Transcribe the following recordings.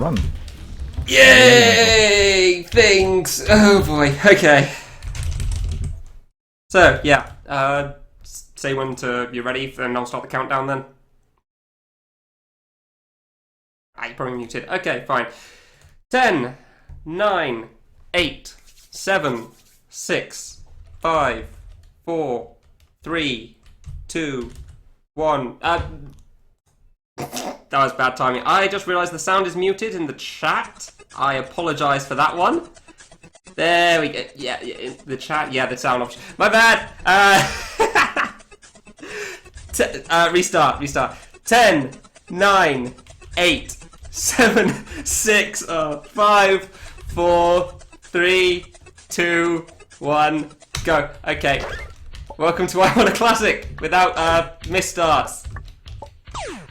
Run. Yay! Things! Oh boy, okay. So, yeah, say when you're ready, and I'll start the countdown then. You're probably muted. Okay, fine. 10, 9, 8, 7, 6, 5, 4, 3, 2, 1. That was bad timing. I just realised the sound is muted in the chat. I apologise for that one. There we go. Yeah, the chat. Yeah, the sound option. My bad. Restart. 10, 9, 8, 7, 6, 5, 4, 3, 2, 1, go. Okay. Welcome to I Want a Classic without misstarts.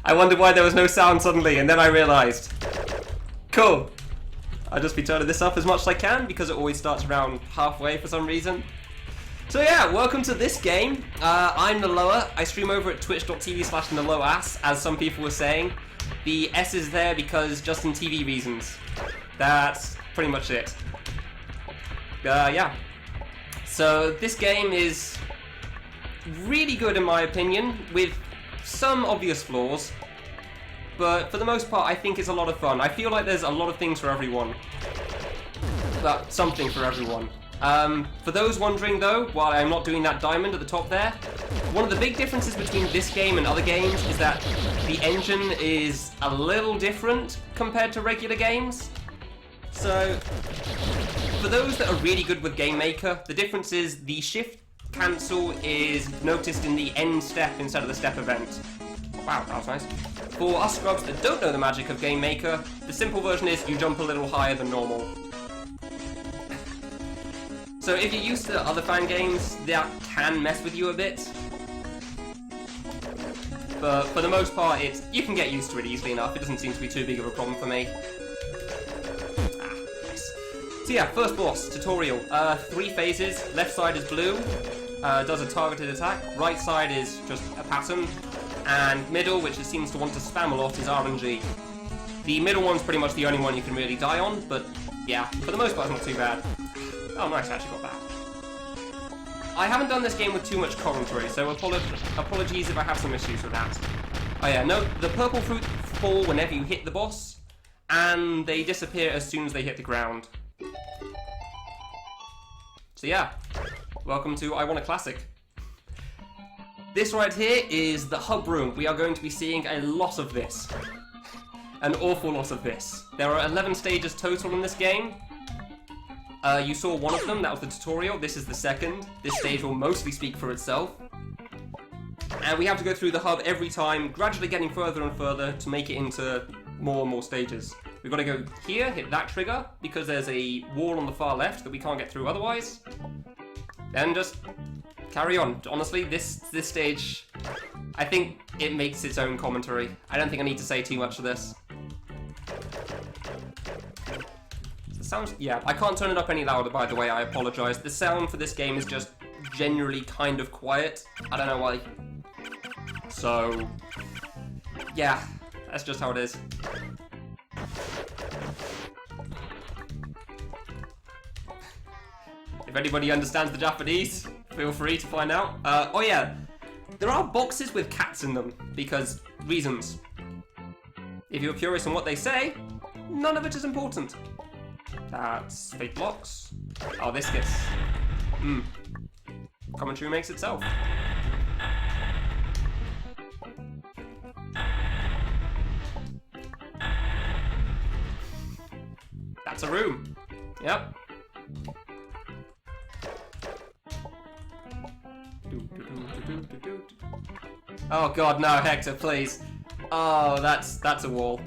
I wondered why there was no sound suddenly, and then I realised. Cool. I'll just be turning this up as much as I can because it always starts around halfway for some reason. So yeah, welcome to this game. I'm Naloa. I stream over at twitch.tv/Naloas, as some people were saying. The S is there because just in TV reasons. That's pretty much it. Yeah. So this game is really good in my opinion, with some obvious flaws, but for the most part I think it's a lot of fun. I feel like there's a lot of things for everyone. But something for everyone. For those wondering though, while I'm not doing that diamond at the top there, one of the big differences between this game and other games is that the engine is a little different compared to regular games. So, for those that are really good with Game Maker, the difference is the shift cancel is noticed in the end step instead of the step event. Wow, that was nice. For us scrubs that don't know the magic of Game Maker, the simple version is you jump a little higher than normal. So if you're used to other fan games, that can mess with you a bit. But for the most part, you can get used to it easily enough. It doesn't seem to be too big of a problem for me. Nice. So yeah, first boss, tutorial. 3 phases. Left side is blue, does a targeted attack. Right side is just a pattern. And middle, which it seems to want to spam a lot, is RNG. The middle one's pretty much the only one you can really die on, but yeah, for the most part it's not too bad. Oh nice, I actually got that. I haven't done this game with too much commentary, so apologies if I have some issues with that. Oh yeah, no, the purple fruit fall whenever you hit the boss, and they disappear as soon as they hit the ground. So yeah, welcome to I Want a Classic. This right here is the hub room. We are going to be seeing a lot of this. An awful lot of this. There are 11 stages total in this game. You saw one of them, that was the tutorial. This is the second. This stage will mostly speak for itself. And we have to go through the hub every time, gradually getting further and further to make it into more and more stages. We've got to go here, hit that trigger, because there's a wall on the far left that we can't get through otherwise. Then just carry on. Honestly, this stage, I think it makes its own commentary. I don't think I need to say too much of this. The sound, yeah, I can't turn it up any louder, by the way, I apologise. The sound for this game is just generally kind of quiet. I don't know why. So, yeah, that's just how it is. If anybody understands the Japanese, feel free to find out. Oh yeah, there are boxes with cats in them, because reasons. If you're curious on what they say, none of it is important. That's fake blocks. Oh, this gets... Commentary makes itself. That's a room. Yep. Oh god, no, Hector, please. Oh, that's a wall.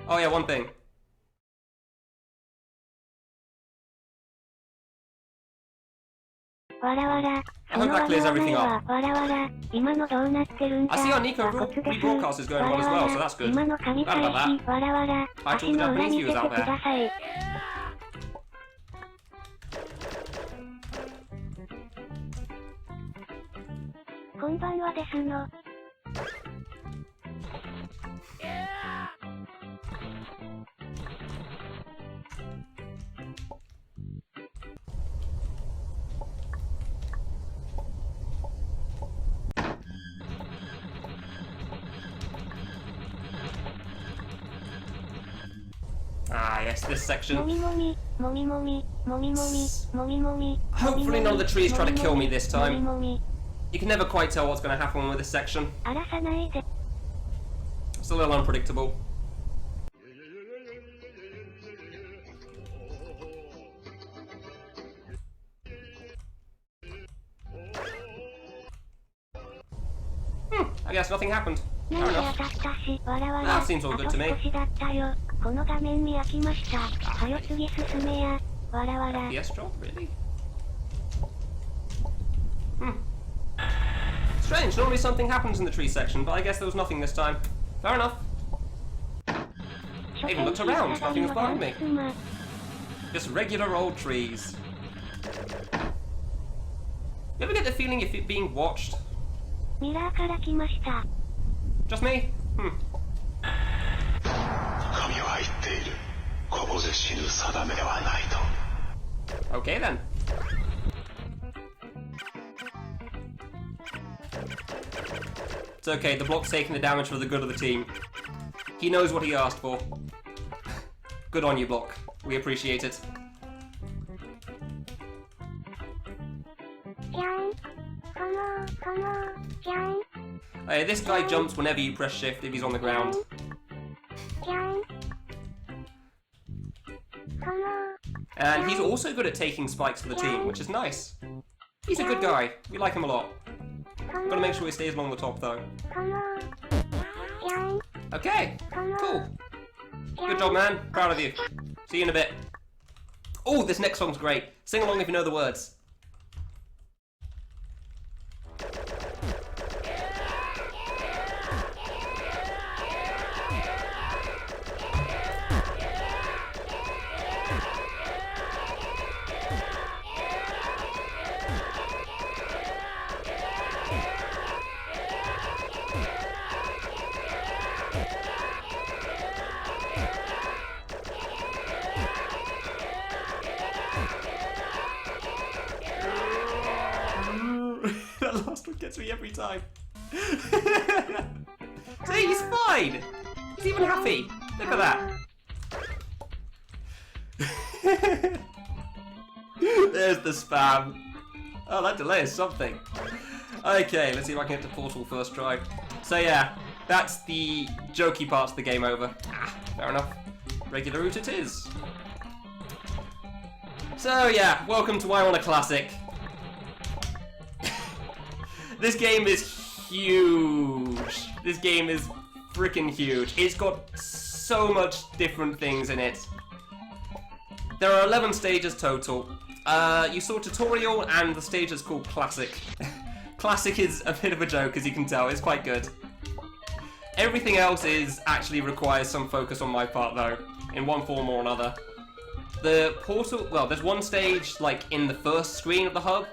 Oh yeah, one thing. I hope that clears everything up. I see our Nico rebroadcast is going on as well, so that's good. Bad about that. Hi to all the Japanese viewers out there. Ah, yes, this section. Hopefully none of the trees try to kill me this time. You can never quite tell what's going to happen with this section. It's a little unpredictable. I guess nothing happened. Fair enough. That seems all good to me. FPS drop, really? Strange, normally something happens in the tree section, but I guess there was nothing this time. Fair enough. I even looked around, nothing was behind me. Just regular old trees. You ever get the feeling you're being watched? Just me? Okay then. It's okay, the block's taking the damage for the good of the team. He knows what he asked for. Good on you, block. We appreciate it. This guy jumps whenever you press shift if he's on the ground. And he's also good at taking spikes for the team, which is nice. He's a good guy. We like him a lot. Gotta make sure he stays along the top though. Okay, cool. Good job, man. Proud of you. See you in a bit. Oh, this next song's great. Sing along if you know the words. That last one gets me every time. See, he's fine. He's even happy. Look at that. There's the spam. Oh, that delay is something. Okay, let's see if I can get to Portal first try. So yeah, that's the jokey parts of the game over. Fair enough. Regular route it is. So yeah, welcome to I Want a Classic. This game is huge. This game is freaking huge. It's got so much different things in it. There are 11 stages total. You saw tutorial and the stage is called Classic. Classic is a bit of a joke, as you can tell. It's quite good. Everything else actually requires some focus on my part though, in one form or another. The portal, well, there's one stage like in the first screen of the hub,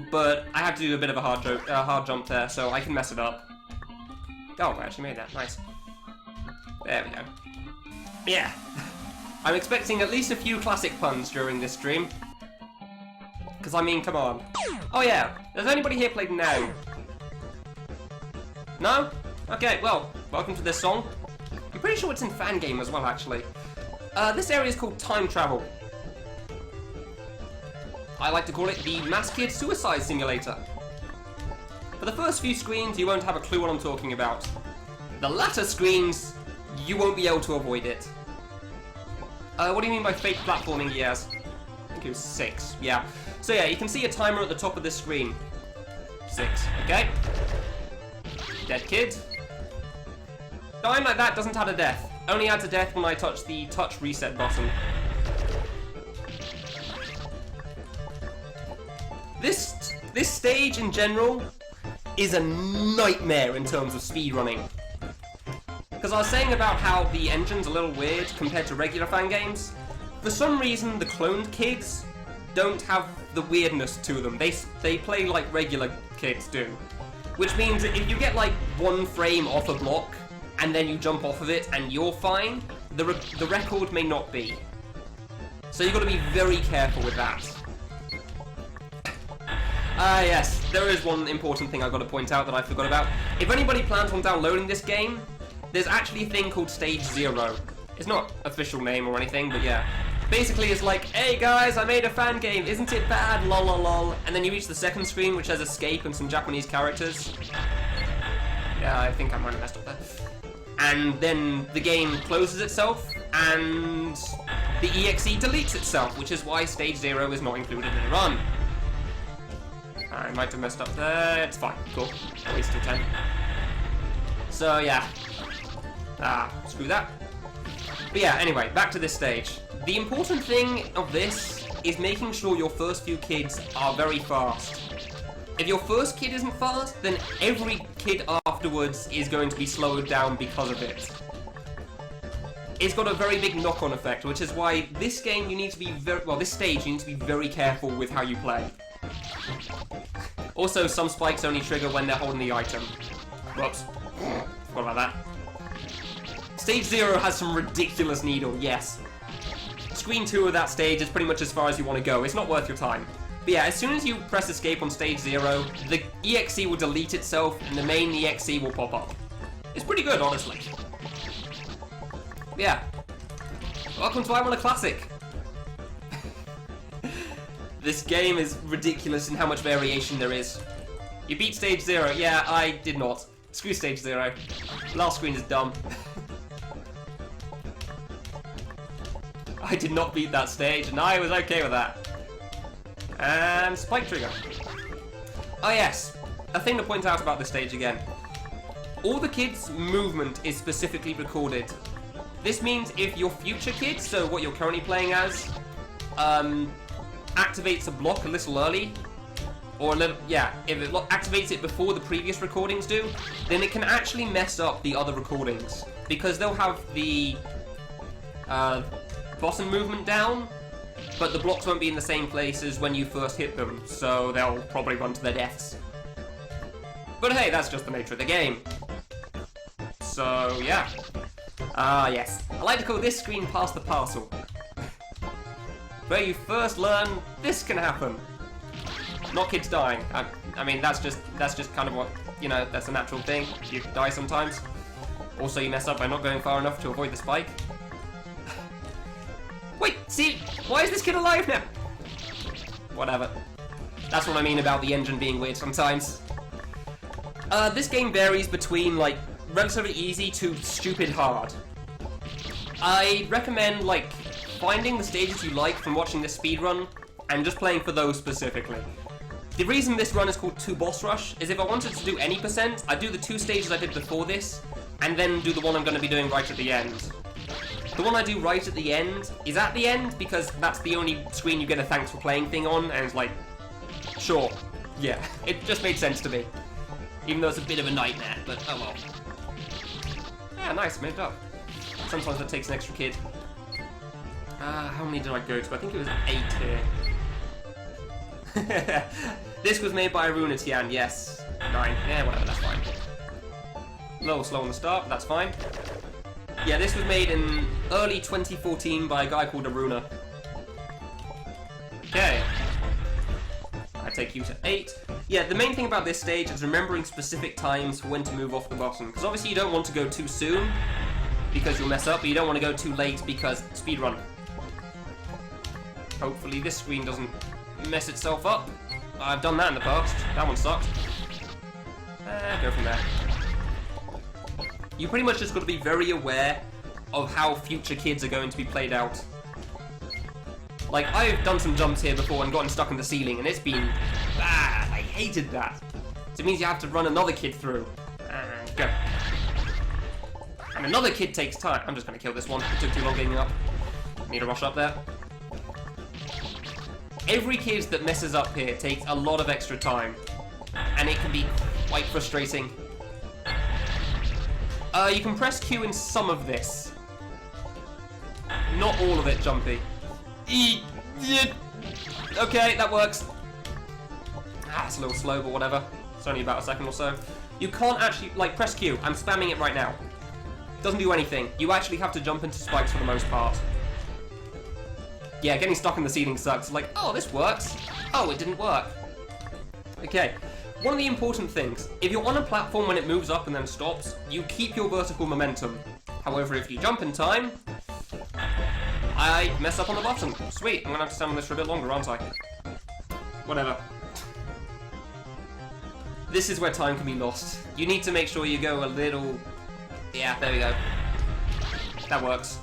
but I had to do a bit of a hard jump there, so I can mess it up. Oh, I actually made that. Nice. There we go. Yeah. I'm expecting at least a few classic puns during this stream. Because, I mean, come on. Oh, yeah. Has anybody here played now? No? Okay, well, welcome to this song. I'm pretty sure it's in fan game as well, actually. This area is called Time Travel. I like to call it the Mass Kid Suicide Simulator. For the first few screens, you won't have a clue what I'm talking about. The latter screens, you won't be able to avoid it. What do you mean by fake platforming, yes? I think it was 6, yeah. So yeah, you can see a timer at the top of this screen. 6, okay. Dead kid. Dying like that doesn't add a death. Only adds a death when I touch the touch reset button. This stage in general is a nightmare in terms of speedrunning. Because I was saying about how the engine's a little weird compared to regular fan games. For some reason, the cloned kids don't have the weirdness to them. They play like regular kids do. Which means that if you get like one frame off a block, and then you jump off of it and you're fine, the record may not be. So you've got to be very careful with that. Yes, there is one important thing I've got to point out that I forgot about. If anybody plans on downloading this game, there's actually a thing called Stage 0. It's not official name or anything, but yeah. Basically, it's like, hey guys, I made a fan game, isn't it bad? Lol lol lol. And then you reach the second screen, which has escape and some Japanese characters. Yeah, I think I might have messed up there. And then the game closes itself, and the EXE deletes itself, which is why Stage 0 is not included in the run. I might have messed up there. It's fine. Cool. At least till 10. So, yeah. Screw that. But yeah, anyway, back to this stage. The important thing of this is making sure your first few kids are very fast. If your first kid isn't fast, then every kid afterwards is going to be slowed down because of it. It's got a very big knock-on effect, which is why this game you need to be this stage you need to be very careful with how you play. Also, some spikes only trigger when they're holding the item. Whoops. Forgot about that. Stage 0 has some ridiculous needle, yes. Screen 2 of that stage is pretty much as far as you want to go. It's not worth your time. But yeah, as soon as you press escape on stage 0, the EXE will delete itself and the main EXE will pop up. It's pretty good, honestly. But yeah. Welcome to I Want a Classic. This game is ridiculous in how much variation there is. You beat stage 0. Yeah, I did not. Screw stage 0. Last screen is dumb. I did not beat that stage, and I was okay with that. And spike trigger. Oh yes, a thing to point out about this stage again. All the kids' movement is specifically recorded. This means if your future kid, so what you're currently playing as, activates a block a little early, or a little, yeah, if it activates it before the previous recordings do, then it can actually mess up the other recordings. Because they'll have the bottom movement down, but the blocks won't be in the same places when you first hit them, so they'll probably run to their deaths. But hey, that's just the nature of the game. So, yeah. Yes. I like to call this screen Pass the Parcel. Where you first learn this can happen. Not kids dying. I mean, that's just kind of what, you know, that's a natural thing. You die sometimes. Also, you mess up by not going far enough to avoid the spike. Wait, see? Why is this kid alive now? Whatever. That's what I mean about the engine being weird sometimes. This game varies between, like, relatively easy to stupid hard. I recommend, like, finding the stages you like from watching this speedrun, and just playing for those specifically. The reason this run is called tobossrush is if I wanted to do any percent, I'd do the 2 stages I did before this, and then do the one I'm going to be doing right at the end. The one I do right at the end is at the end, because that's the only screen you get a thanks for playing thing on, and it's like, sure, yeah, it just made sense to me. Even though it's a bit of a nightmare, but oh well. Yeah, nice, made it up. Sometimes that takes an extra kid. How many did I go to? I think it was 8 here. This was made by Runetian, yes. 9, yeah, whatever, that's fine. A little slow on the start, but that's fine. Yeah, this was made in early 2014 by a guy called Aruna. Okay. I take you to 8. Yeah, the main thing about this stage is remembering specific times for when to move off the bottom. Because obviously you don't want to go too soon, because you'll mess up, but you don't want to go too late because speedrun. Hopefully this screen doesn't mess itself up. I've done that in the past. That one sucked. Go from there. You pretty much just got to be very aware of how future kids are going to be played out. Like, I've done some jumps here before and gotten stuck in the ceiling, and it's been bad. I hated that. So it means you have to run another kid through. And go. And another kid takes time. I'm just going to kill this one. It took too long getting up. Need to rush up there. Every kid that messes up here takes a lot of extra time. And it can be quite frustrating. You can press Q in some of this. Not all of it, Jumpy. Okay, that works. It's a little slow, but whatever. It's only about a second or so. You can't actually, like, press Q. I'm spamming it right now. Doesn't do anything. You actually have to jump into spikes for the most part. Yeah, getting stuck in the ceiling sucks. Like, oh, this works. Oh, it didn't work. Okay. One of the important things, if you're on a platform when it moves up and then stops, you keep your vertical momentum. However, if you jump in time, I messed up on the button. Sweet, I'm gonna have to stand on this for a bit longer, aren't I? Whatever. This is where time can be lost. You need to make sure you go a little... Yeah, there we go. That works.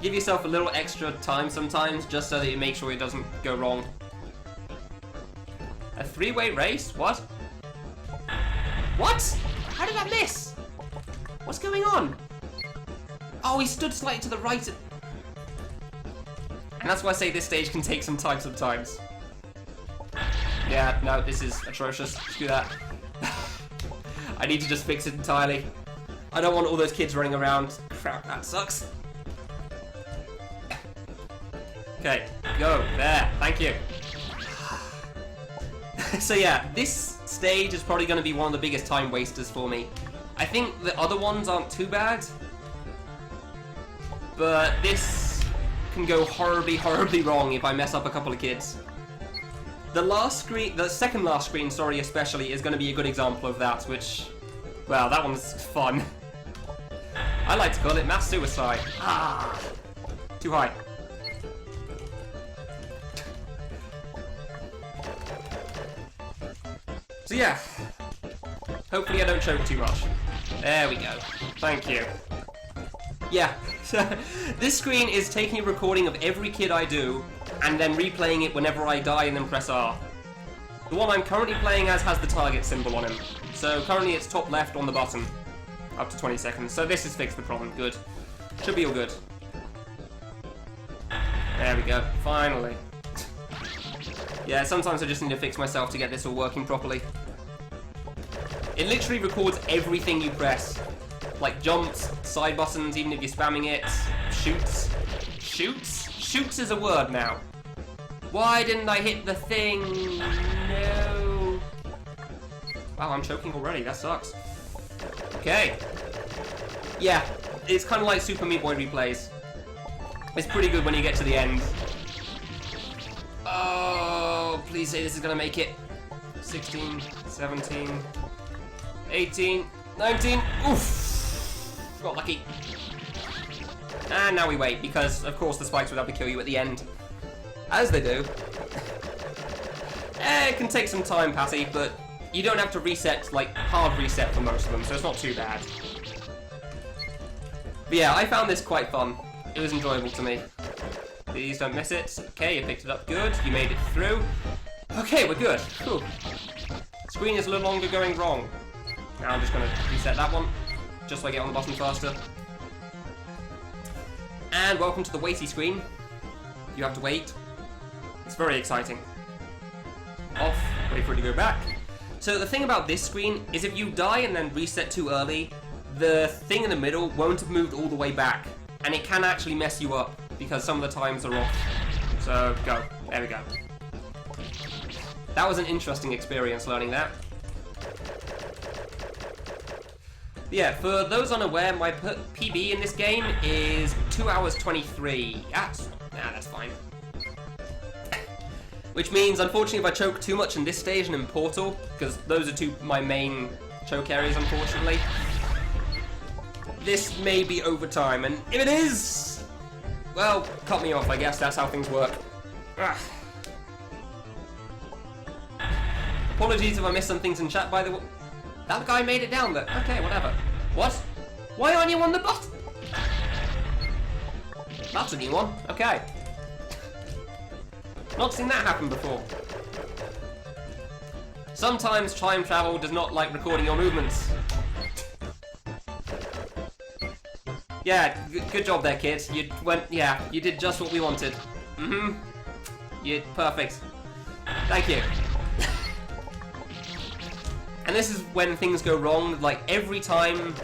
Give yourself a little extra time sometimes, just so that you make sure it doesn't go wrong. A three-way race? What? What? How did I miss? What's going on? Oh, he stood slightly to the right. And that's why I say this stage can take some time sometimes. Yeah, no, this is atrocious. Screw that. I need to just fix it entirely. I don't want all those kids running around. Crap, that sucks. Okay, go. There. Thank you. So yeah, this stage is probably going to be one of the biggest time wasters for me. I think the other ones aren't too bad, but this can go horribly, horribly wrong if I mess up a couple of kids. The second last screen, sorry, especially, is going to be a good example of that, which, well, that one's fun. I like to call it mass suicide. Ah, too high. So yeah, hopefully I don't choke too much. There we go. Thank you. Yeah, this screen is taking a recording of every kid I do, and then replaying it whenever I die and then press R. The one I'm currently playing as has the target symbol on him, so currently it's top left on the button, up to 20 seconds, so this has fixed the problem, good. Should be all good. There we go, finally. Yeah, sometimes I just need to fix myself to get this all working properly. It literally records everything you press. Like jumps, side buttons, even if you're spamming it, shoots. Shoots? Shoots is a word now. Why didn't I hit the thing? No. Wow, I'm choking already, that sucks. Okay. Yeah, it's kind of like Super Meat Boy replays. It's pretty good when you get to the end. Oh, please say this is gonna make it. 16, 17, 18, 19, oof! Got lucky. And now we wait, because of course the spikes would have to kill you at the end. As they do. It can take some time, Patty, but you don't have to reset, like, hard reset for most of them, so it's not too bad. But yeah, I found this quite fun. It was enjoyable to me. Please don't miss it. Okay, you picked it up good. You made it through. Okay, we're good. Cool. Screen is no longer going wrong. Now I'm just going to reset that one, just so I get on the button faster. And welcome to the waity screen. You have to wait. It's very exciting. Off. Wait for it to go back. So the thing about this screen is if you die and then reset too early, the thing in the middle won't have moved all the way back. And it can actually mess you up, because some of the times are off. So, go. There we go. That was an interesting experience learning that. Yeah, for those unaware, my PB in this game is 2 hours 23. That's fine. Which means, unfortunately, if I choke too much in this stage and in Portal, because those are my main choke areas, unfortunately, this may be over time, and if it is, well, cut me off, I guess, that's how things work. Ugh. Apologies if I missed some things in chat, by the way. That guy made it down there. Okay, whatever. What? Why aren't you on the button? That's a new one. Okay. Not seen that happen before. Sometimes time travel does not like recording your movements. Yeah, good job there, kids. You did just what we wanted. Perfect. Thank you. And this is when things go wrong, like every time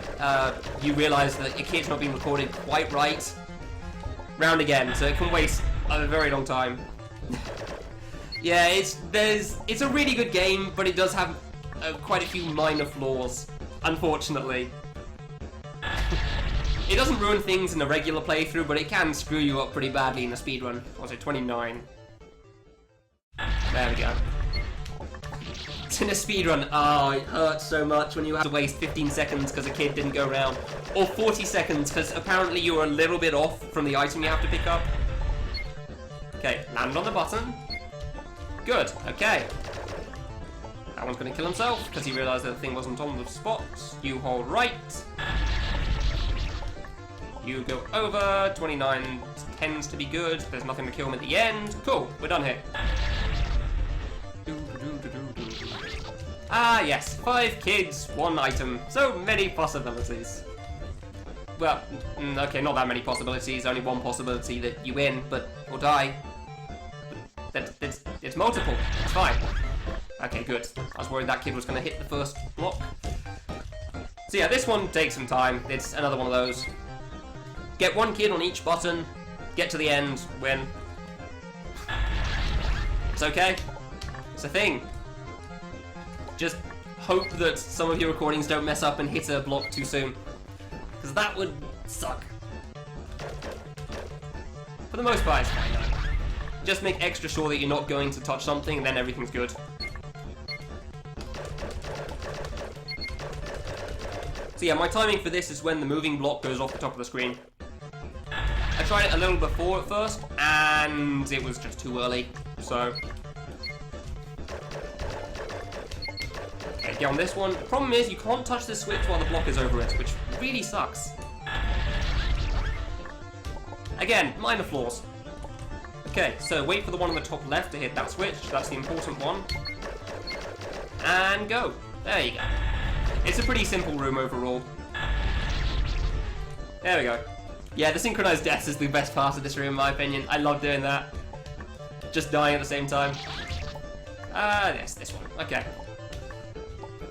you realise that your kid's not being recorded quite right, round again, so it can waste a very long time. Yeah, it's a really good game, but it does have quite a few minor flaws, unfortunately. It doesn't ruin things in a regular playthrough, but it can screw you up pretty badly in a speedrun. What was it, 29? There we go. lost in a speedrun. Oh, it hurts so much when you have to waste 15 seconds because a kid didn't go around. Or 40 seconds because apparently you're a little bit off from the item you have to pick up. Okay, land on the button. Good, okay. That one's going to kill himself because he realised that the thing wasn't on the spot. You hold right. You go over. 29 tends to be good. There's nothing to kill him at the end. Cool, we're done here. Ah, yes. 5 kids, 1 item. So many possibilities. Well, okay, not that many possibilities. Only one possibility that you win, or die. But it's multiple. It's fine. Okay, good. I was worried that kid was going to hit the first block. So yeah, this one takes some time. It's another one of those. Get 1 kid on each button. Get to the end. Win. It's okay. It's a thing. Just hope that some of your recordings don't mess up and hit a block too soon. Because that would suck. For the most part, it's fine though. Just make extra sure that you're not going to touch something and then everything's good. So yeah, my timing for this is when the moving block goes off the top of the screen. I tried it a little before at first, and it was just too early, so... Okay, get on this one. The problem is, you can't touch the switch while the block is over it, which really sucks. Again, minor flaws. Okay, so wait for the one on the top left to hit that switch, that's the important one. And go. There you go. It's a pretty simple room overall. There we go. Yeah, the synchronized deaths is the best part of this room in my opinion. I love doing that. Just dying at the same time. Yes, this one. Okay.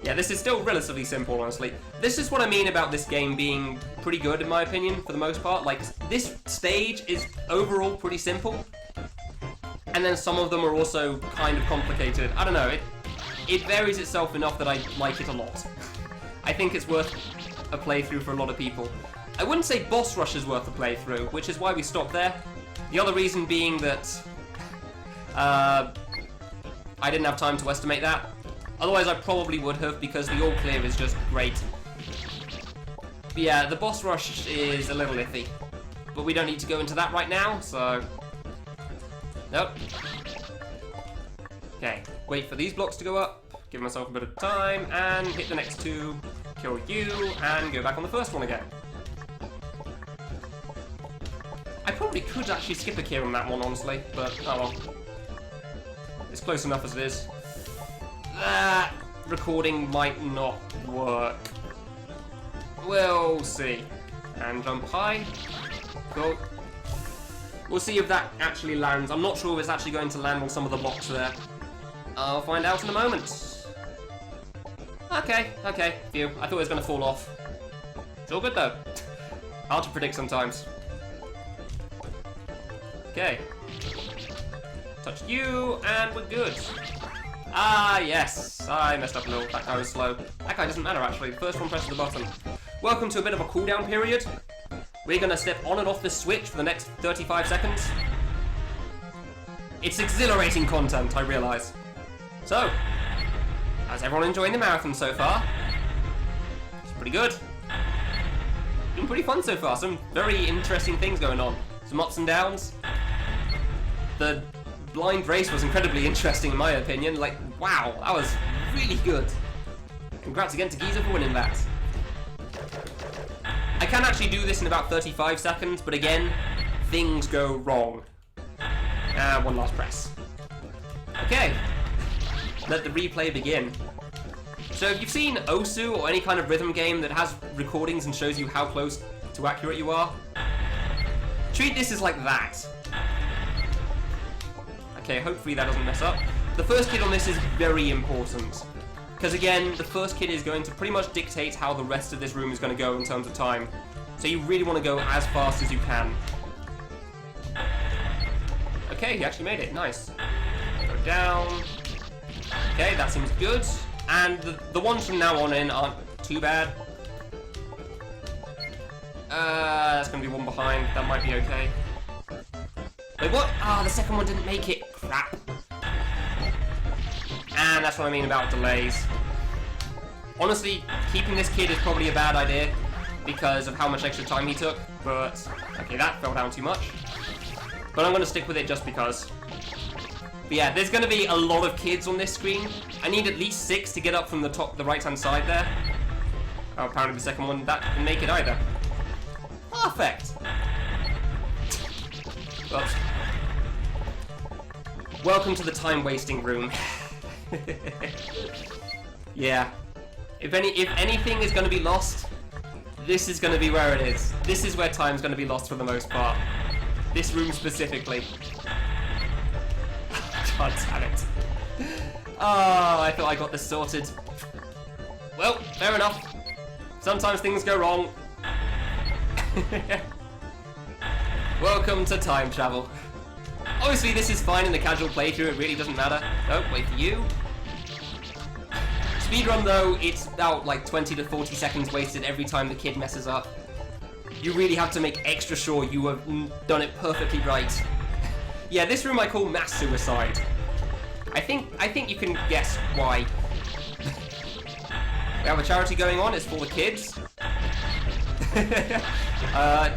Yeah, this is still relatively simple, honestly. This is what I mean about this game being pretty good in my opinion, for the most part. Like, this stage is overall pretty simple. And then some of them are also kind of complicated. I don't know, it varies itself enough that I like it a lot. I think it's worth a playthrough for a lot of people. I wouldn't say Boss Rush is worth a playthrough, which is why we stopped there. The other reason being that I didn't have time to estimate that. Otherwise I probably would have, because the all clear is just great. But yeah, the Boss Rush is a little iffy. But we don't need to go into that right now, so... Nope. Okay, wait for these blocks to go up, give myself a bit of time, and hit the next 2, kill you, and go back on the first one again. I probably could actually skip a kill on that one, honestly, but oh well. It's close enough as it is. That recording might not work. We'll see. And jump high. Cool. We'll see if that actually lands. I'm not sure if it's actually going to land on some of the blocks there. I'll find out in a moment. Okay, phew. I thought it was going to fall off. It's all good though. Hard to predict sometimes. Okay. Touch you, and we're good. Ah, yes. I messed up a little. That guy was slow. That guy doesn't matter, actually. The first one presses the button. Welcome to a bit of a cooldown period. We're going to step on and off this switch for the next 35 seconds. It's exhilarating content, I realise. So, how's everyone enjoying the marathon so far? It's pretty good. Been pretty fun so far. Some very interesting things going on. Some ups and downs. The blind race was incredibly interesting in my opinion. Like, wow, that was really good. Congrats again to Giza for winning that. I can actually do this in about 35 seconds, but again, things go wrong. One last press. Okay, let the replay begin. So if you've seen Osu or any kind of rhythm game that has recordings and shows you how close to accurate you are, treat this as like that. Okay, hopefully that doesn't mess up. The first kid on this is very important. Because again, the first kid is going to pretty much dictate how the rest of this room is going to go in terms of time. So you really want to go as fast as you can. Okay, he actually made it. Nice. Go down. Okay, that seems good. And the ones from now on in aren't too bad. That's going to be one behind. That might be okay. Wait, what? Ah, the second one didn't make it. Crap. And that's what I mean about delays. Honestly, keeping this kid is probably a bad idea because of how much extra time he took, but okay, that fell down too much. But I'm going to stick with it just because. But yeah, there's going to be a lot of kids on this screen. I need at least 6 to get up from the top, the right-hand side there. Oh, apparently the second one, that didn't make it either. Perfect! Oops. Welcome to the time-wasting room. Yeah. If anything is going to be lost, this is going to be where it is. This is where time's going to be lost for the most part. This room specifically. God damn it. Oh, I thought I got this sorted. Well, fair enough. Sometimes things go wrong. Welcome to time travel. Obviously this is fine in the casual playthrough, it really doesn't matter. Oh, wait for you. Speedrun though, it's about like 20 to 40 seconds wasted every time the kid messes up. You really have to make extra sure you have done it perfectly right. Yeah, this room I call mass suicide. I think you can guess why. We have a charity going on, it's for the kids.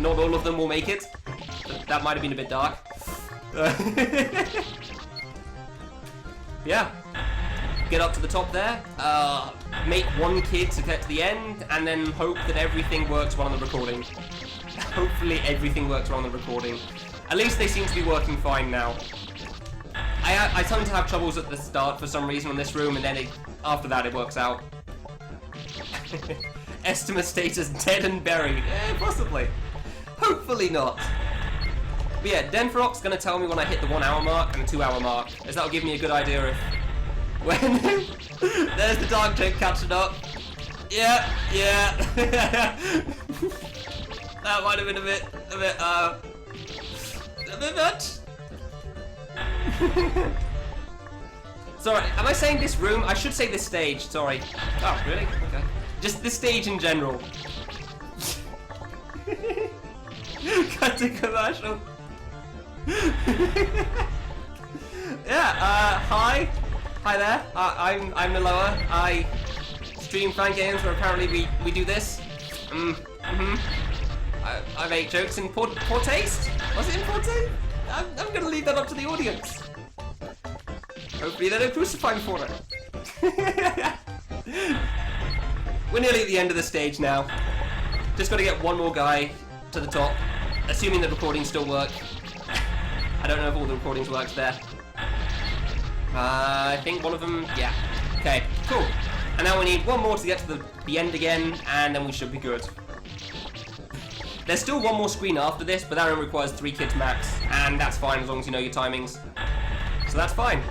Not all of them will make it. That might have been a bit dark. Yeah. Get up to the top there, make one kid to get to the end, and then hope that everything works well on the recording. Hopefully everything works well on the recording. At least they seem to be working fine now. I tend to have troubles at the start for some reason on this room, and then after that it works out. Estimate status dead and buried. Possibly. Hopefully not. But yeah, Denfrock's gonna tell me when I hit the 1 hour mark and the 2 hour mark, as that'll give me a good idea of when. There's the dark joke catching up. Yeah. That might have been a bit much. Sorry, am I saying this room? I should say this stage, sorry. Oh, really? Okay. Just this stage in general. Cut to commercial. Yeah, hi there, I'm Naloa. I stream fan games where apparently we do this. I make jokes in poor taste? Was it in poor taste? I'm gonna leave that up to the audience. Hopefully they don't crucify me for it. We're nearly at the end of the stage now. Just gotta get one more guy to the top, assuming the recordings still work. I don't know if all the recordings works there. I think one of them, yeah. Okay, cool. And now we need one more to get to the end again, and then we should be good. There's still one more screen after this, but that only requires 3 kids max, and that's fine as long as you know your timings. So that's fine.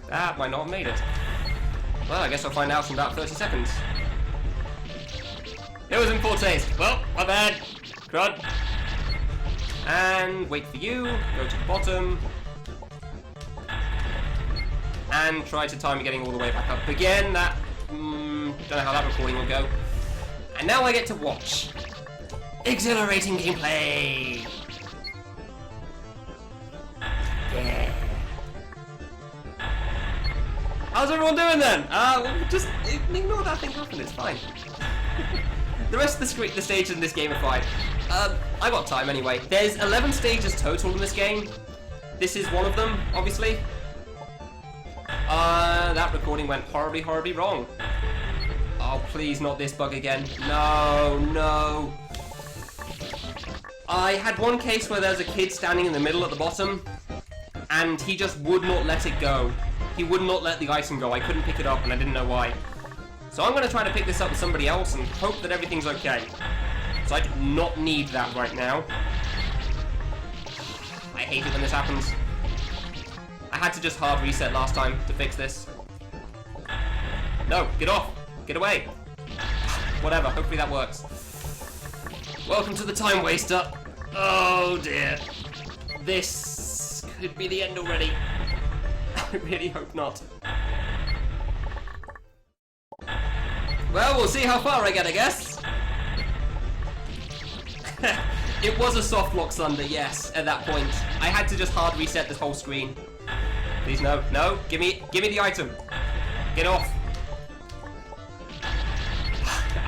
That might not have made it. Well, I guess I'll find out in about 30 seconds. It was in poor taste. Well, my bad. Crud. And wait for you. Go to the bottom. And try to time getting all the way back up again. That, don't know how that recording will go. And now I get to watch. Exhilarating gameplay! Yeah. How's everyone doing then? Just ignore that thing happen, it's fine. The rest of the stages in this game are fine. I got time anyway. There's 11 stages total in this game. This is one of them, obviously. That recording went horribly, horribly wrong. Oh, please, not this bug again. No. I had one case where there's a kid standing in the middle at the bottom, and he just would not let it go. He would not let the item go. I couldn't pick it up, and I didn't know why. So I'm going to try to pick this up with somebody else and hope that everything's okay. So I do not need that right now. I hate it when this happens. I had to just hard reset last time to fix this. No, get off. Get away. Whatever, hopefully that works. Welcome to the time waster. Oh dear. This could be the end already. I really hope not. Well, we'll see how far I get, I guess. It was a soft lock Thunder, yes, at that point. I had to just hard reset this whole screen. Please, no, give me the item. Get off.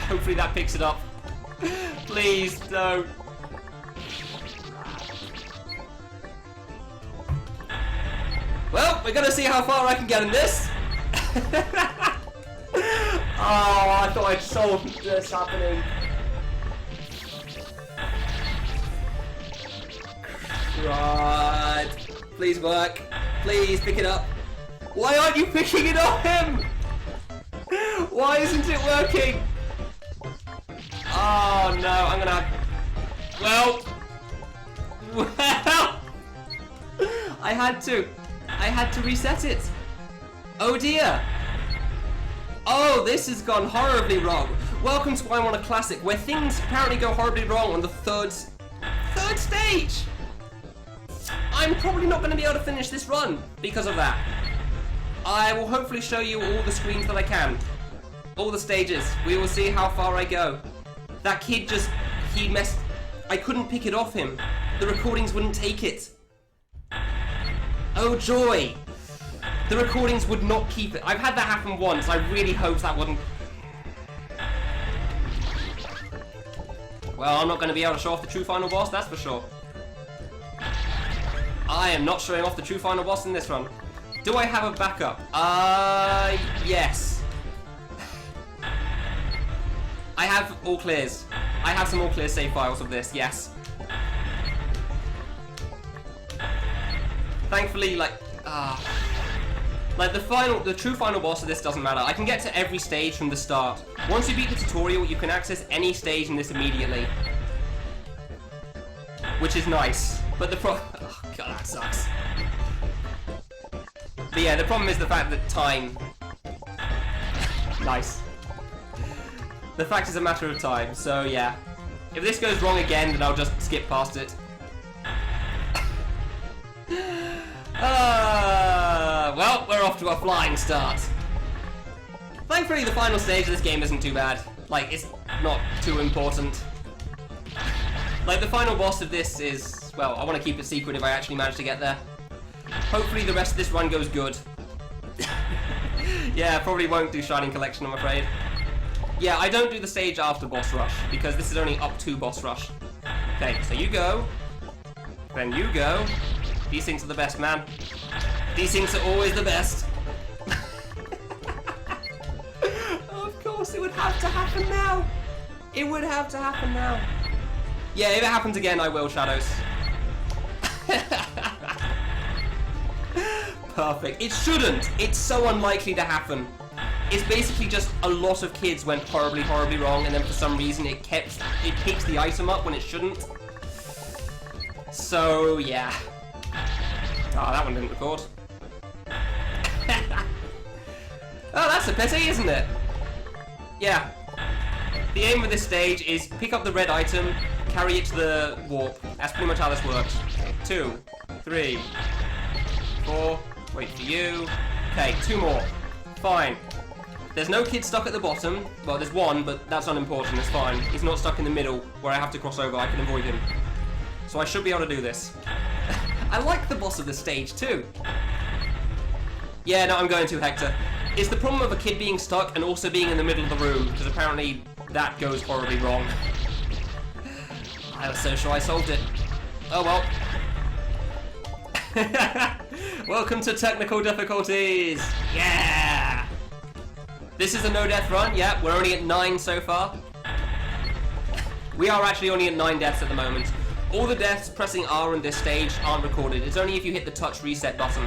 Hopefully that picks it up. Please don't. Well, we're gonna see how far I can get in this. Oh, I thought I'd solved this happening. Right. Please work. Please pick it up. Why aren't you picking it off him? Why isn't it working? Oh no, I'm gonna have... Well, I had to reset it. Oh dear. Oh, this has gone horribly wrong. Welcome to I Want a Classic, where things apparently go horribly wrong on the third stage. I'm probably not going to be able to finish this run because of that. I will hopefully show you all the screens that I can. All the stages. We will see how far I go. That kid he messed... I couldn't pick it off him. The recordings wouldn't take it. Oh joy. The recordings would not keep it. I've had that happen once. I really hope that wouldn't... Well, I'm not going to be able to show off the true final boss, that's for sure. I am not showing off the true final boss in this run. Do I have a backup? Yes. I have all clears. I have some all clear save files of this, yes. Thankfully, like the true final boss of this doesn't matter. I can get to every stage from the start. Once you beat the tutorial, you can access any stage in this immediately. Which is nice. But the oh god, that sucks. But yeah, the problem is the fact that time... Nice. The fact is a matter of time, so yeah. If this goes wrong again, then I'll just skip past it. Well, we're off to a flying start. Thankfully, the final stage of this game isn't too bad. Like, it's not too important. Like, the final boss of this is... Well, I want to keep it secret if I actually manage to get there. Hopefully the rest of this run goes good. Yeah, probably won't do Shining Collection, I'm afraid. Yeah, I don't do the stage after boss rush, because this is only up to boss rush. Okay, so you go. Then you go. These things are the best, man. These things are always the best. Of course, it would have to happen now. It would have to happen now. Yeah, if it happens again, I will, Shadows. Perfect. It shouldn't. It's so unlikely to happen. It's basically just a lot of kids went horribly, horribly wrong, and then for some reason it picks the item up when it shouldn't. So, yeah. Oh, that one didn't record. Oh, that's a pity, isn't it? Yeah. The aim of this stage is pick up the red item, carry it to the warp. That's pretty much how this works. 2, 3, 4, wait for you. Okay, 2 more. Fine. There's no kid stuck at the bottom. Well, there's one, but that's unimportant, it's fine. He's not stuck in the middle, where I have to cross over, I can avoid him. So I should be able to do this. I like the boss of this stage, too. Yeah, no, I'm going to, Hector. It's the problem of a kid being stuck and also being in the middle of the room, because apparently that goes horribly wrong. I was so sure I solved it. Oh well. Welcome to technical difficulties! Yeah! This is a no-death run, yeah, we're only at 9 so far. We are actually only at 9 deaths at the moment. All the deaths pressing R on this stage aren't recorded. It's only if you hit the touch reset button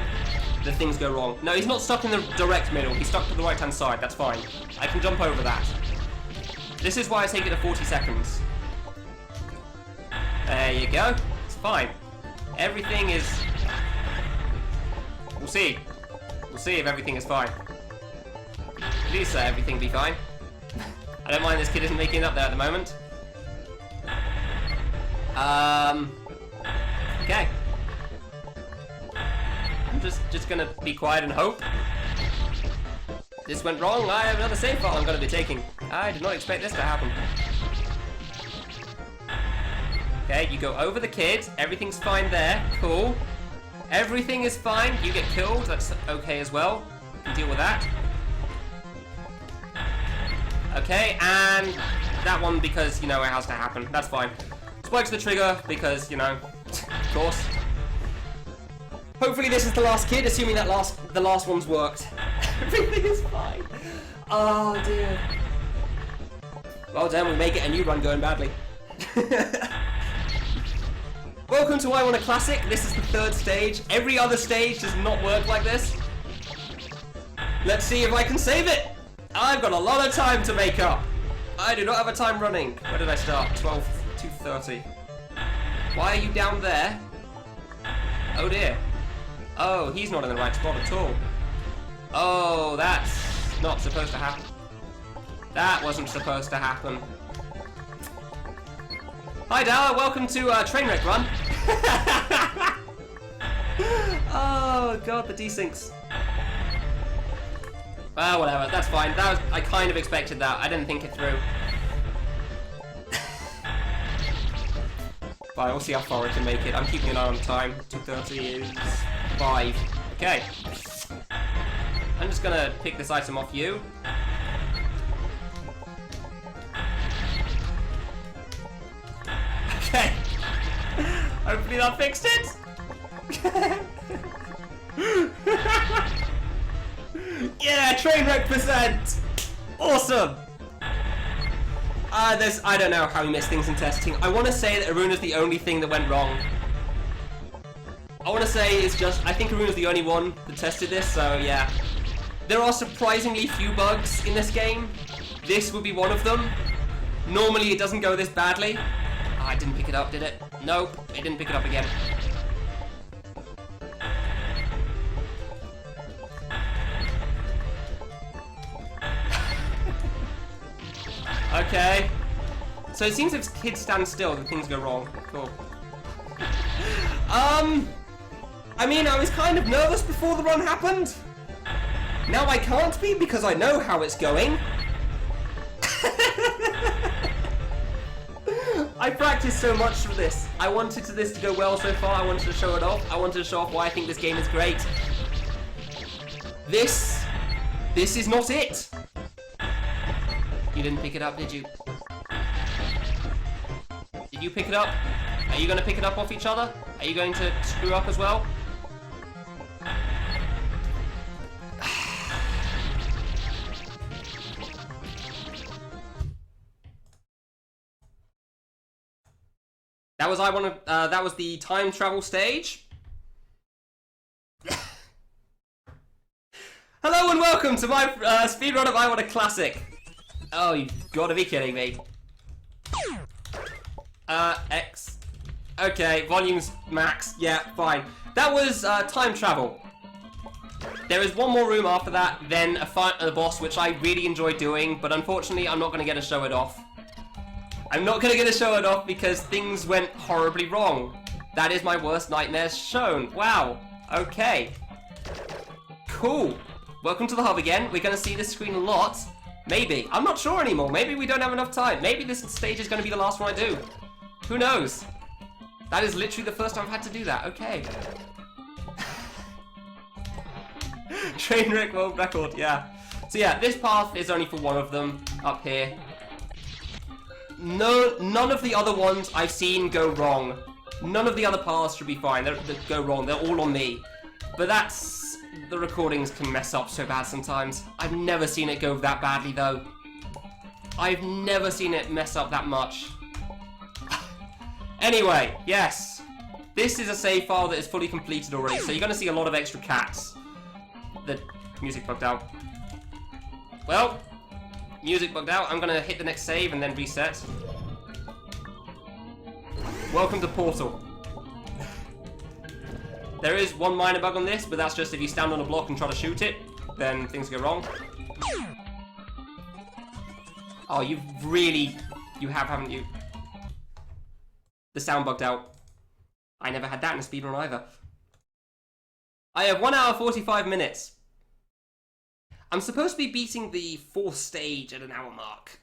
that things go wrong. No, he's not stuck in the direct middle. He's stuck to the right-hand side. That's fine. I can jump over that. This is why I take it to 40 seconds. There you go. It's fine. Everything is... We'll see. We'll see if everything is fine. Please say everything be fine. I don't mind this kid isn't making it up there at the moment. Okay. I'm just gonna be quiet and hope. This went wrong. I have another save file I'm gonna be taking. I did not expect this to happen. Okay, you go over the kid. Everything's fine there. Cool. Everything is fine. You get killed. That's okay as well. You can deal with that. Okay, and that one because, you know, it has to happen. That's fine. Spike's the trigger because, you know, of course. Hopefully this is the last kid, assuming that the last one's worked. Everything is fine. Oh dear. Well damn, we may get a new run going badly. Welcome to I Want a Classic. This is the 3rd stage. Every other stage does not work like this. Let's see if I can save it. I've got a lot of time to make up. I do not have a time running. Where did I start? 2:30. Why are you down there? Oh dear. Oh, he's not in the right spot at all. Oh, that's not supposed to happen. That wasn't supposed to happen. Hi, Dara. Welcome to Trainwreck Run. Oh god, the desyncs. Well, whatever. That's fine. I kind of expected that. I didn't think it through. Fine, we'll see how far I can make it. I'm keeping an eye on time. 2:30 is 5. Okay. I'm just gonna pick this item off you. Okay. Hopefully that fixed it. Yeah, train wreck %. Awesome. I don't know how we missed things in testing. I want to say that Aruna's the only thing that went wrong. I want to say it's just, I think Aruna's the only one that tested this, so yeah. There are surprisingly few bugs in this game. This would be one of them. Normally it doesn't go this badly. Oh, I didn't pick it up, did it? Nope, it didn't pick it up again. Okay. So it seems if kids stand still, then things go wrong. Cool. I mean, I was kind of nervous before the run happened. Now I can't be because I know how it's going. I practiced so much for this. I wanted this to go well so far. I wanted to show it off. I wanted to show off why I think this game is great. This is not it. You didn't pick it up, did you? Did you pick it up? Are you going to pick it up off each other? Are you going to screw up as well? That was the time travel stage. Hello and welcome to my speedrun of I Want a Classic. Oh, you've got to be kidding me. X. Okay, volume's max. Yeah, fine. That was time travel. There is one more room after that, then a fight at the boss, which I really enjoy doing, but unfortunately I'm not going to get to show it off. I'm not going to get to show it off because things went horribly wrong. That is my worst nightmare shown. Wow. Okay. Cool. Welcome to the hub again. We're going to see this screen a lot. Maybe. I'm not sure anymore. Maybe we don't have enough time. Maybe this stage is going to be the last one I do. Who knows? That is literally the first time I've had to do that. Okay. Trainwreck world record, yeah. So yeah, this path is only for one of them up here. No, none of the other ones I've seen go wrong. None of the other paths should be fine. They go wrong. They're all on me. But that's... the recordings can mess up so bad sometimes. I've never seen it go that badly though. I've never seen it mess up that much. Anyway, yes. This is a save file that is fully completed already, so you're going to see a lot of extra cats. The music bugged out. Well, music bugged out. I'm going to hit the next save and then reset. Welcome to Portal. There is one minor bug on this, but that's just if you stand on a block and try to shoot it, then things go wrong. Oh, you have, haven't you? The sound bugged out. I never had that in a speedrun either. I have 1 hour 45 minutes. I'm supposed to be beating the 4th stage at an hour mark.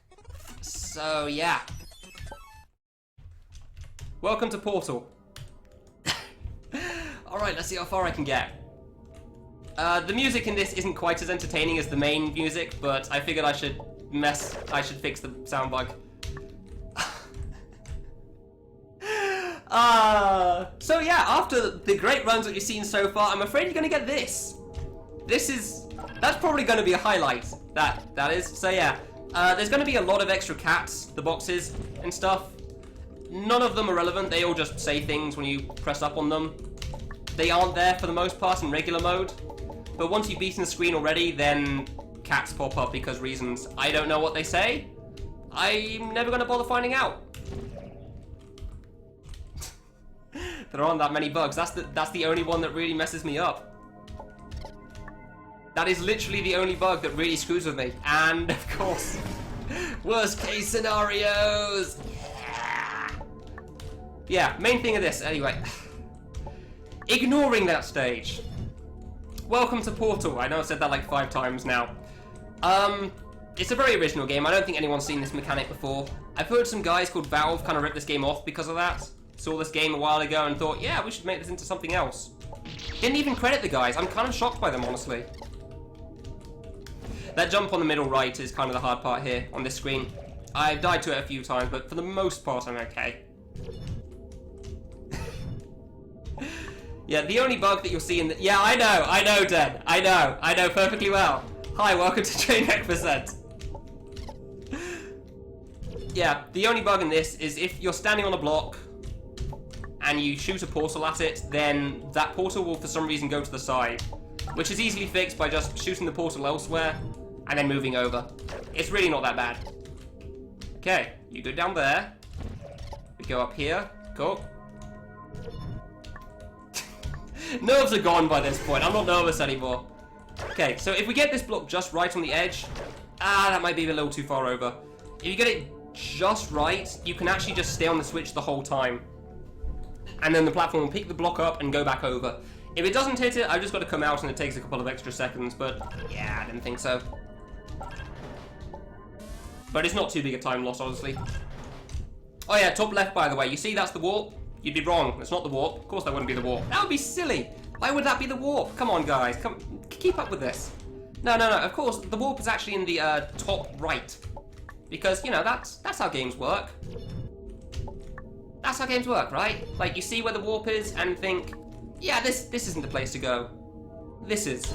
So, yeah. Welcome to Portal. Alright, let's see how far I can get. The music in this isn't quite as entertaining as the main music, but I figured I should fix the sound bug. So yeah, after the great runs that you've seen so far, I'm afraid you're gonna get this. That's probably gonna be a highlight. That is. So yeah, there's gonna be a lot of extra cats, the boxes and stuff. None of them are relevant. They all just say things when you press up on them. They aren't there for the most part in regular mode. But once you've beaten the screen already, then cats pop up because reasons. I don't know what they say. I'm never gonna bother finding out. There aren't that many bugs. That's the only one that really messes me up. That is literally the only bug that really screws with me. And of course, worst case scenarios. Yeah, main thing of this anyway. Ignoring that stage. Welcome to Portal. I know I've said that like 5 times now. It's a very original game. I don't think anyone's seen this mechanic before. I've heard some guys called Valve kind of rip this game off because of that. Saw this game a while ago and thought, yeah, we should make this into something else. Didn't even credit the guys. I'm kind of shocked by them, honestly. That jump on the middle right is kind of the hard part here on this screen. I've died to it a few times, but for the most part, I'm okay. Yeah, the only bug that you'll see in the... Yeah, I know, Den. I know perfectly well. Hi, welcome to Trainwreck%. Yeah, the only bug in this is if you're standing on a block and you shoot a portal at it, then that portal will for some reason go to the side, which is easily fixed by just shooting the portal elsewhere and then moving over. It's really not that bad. Okay, you go down there. We go up here. Cool. Nerves are gone by this point. I'm not nervous anymore. Okay, so if we get this block just right on the edge, that might be a little too far over. If you get it just right, you can actually just stay on the switch the whole time. And then the platform will pick the block up and go back over. If it doesn't hit it, I've just got to come out and it takes a couple of extra seconds, but yeah, I didn't think so. But it's not too big a time loss, honestly. Oh yeah, top left, by the way. You see that's the warp? You'd be wrong. It's not the warp. Of course that wouldn't be the warp. That would be silly. Why would that be the warp? Come on, guys. Come, keep up with this. No. Of course, the warp is actually in the top right. Because, you know, that's how games work. That's how games work, right? Like, you see where the warp is and think, yeah, this isn't the place to go. This is.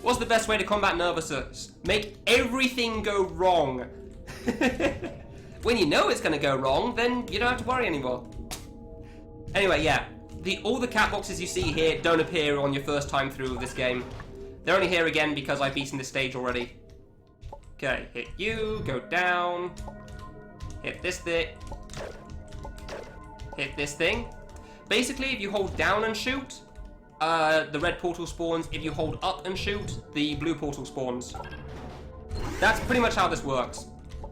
What's the best way to combat nervousness? Make everything go wrong. When you know it's going to go wrong, then you don't have to worry anymore. Anyway, yeah. All the cat boxes you see here don't appear on your first time through this game. They're only here again because I've beaten this stage already. Okay, hit you, go down. Hit this thing. Hit this thing. Basically, if you hold down and shoot, the red portal spawns. If you hold up and shoot, the blue portal spawns. That's pretty much how this works.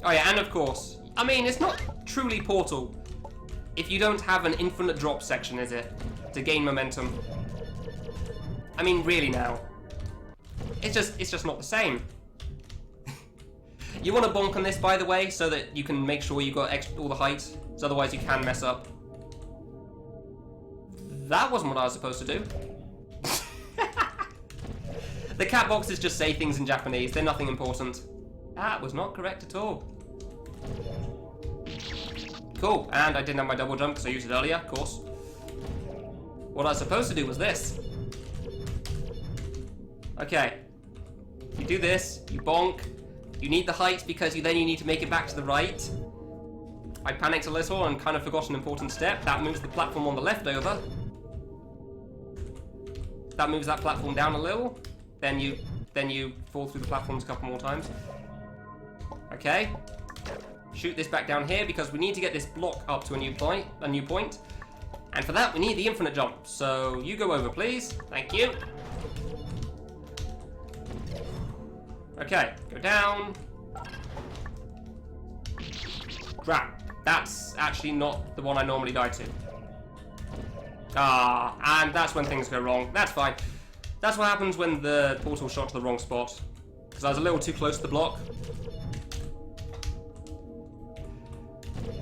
Oh yeah, and of course, I mean, it's not truly Portal if you don't have an infinite drop section, is it? To gain momentum. I mean, really now. It's just not the same. You want to bonk on this, by the way, so that you can make sure you got all the height, so otherwise you can mess up. That wasn't what I was supposed to do. The cat boxes just say things in Japanese. They're nothing important. That was not correct at all. Cool, and I didn't have my double jump because I used it earlier, of course. What I was supposed to do was this. Okay. You do this, you bonk. You need the height because then you need to make it back to the right. I panicked a little and kind of forgot an important step. That moves the platform on the left over. That moves that platform down a little. Then you fall through the platforms a couple more times. Okay. Shoot this back down here because we need to get this block up to a new point. And for that we need the infinite jump. So you go over, please. Thank you. Okay, go down. Crap. That's actually not the one I normally die to. And that's when things go wrong. That's fine. That's what happens when the portal shot to the wrong spot. Because I was a little too close to the block.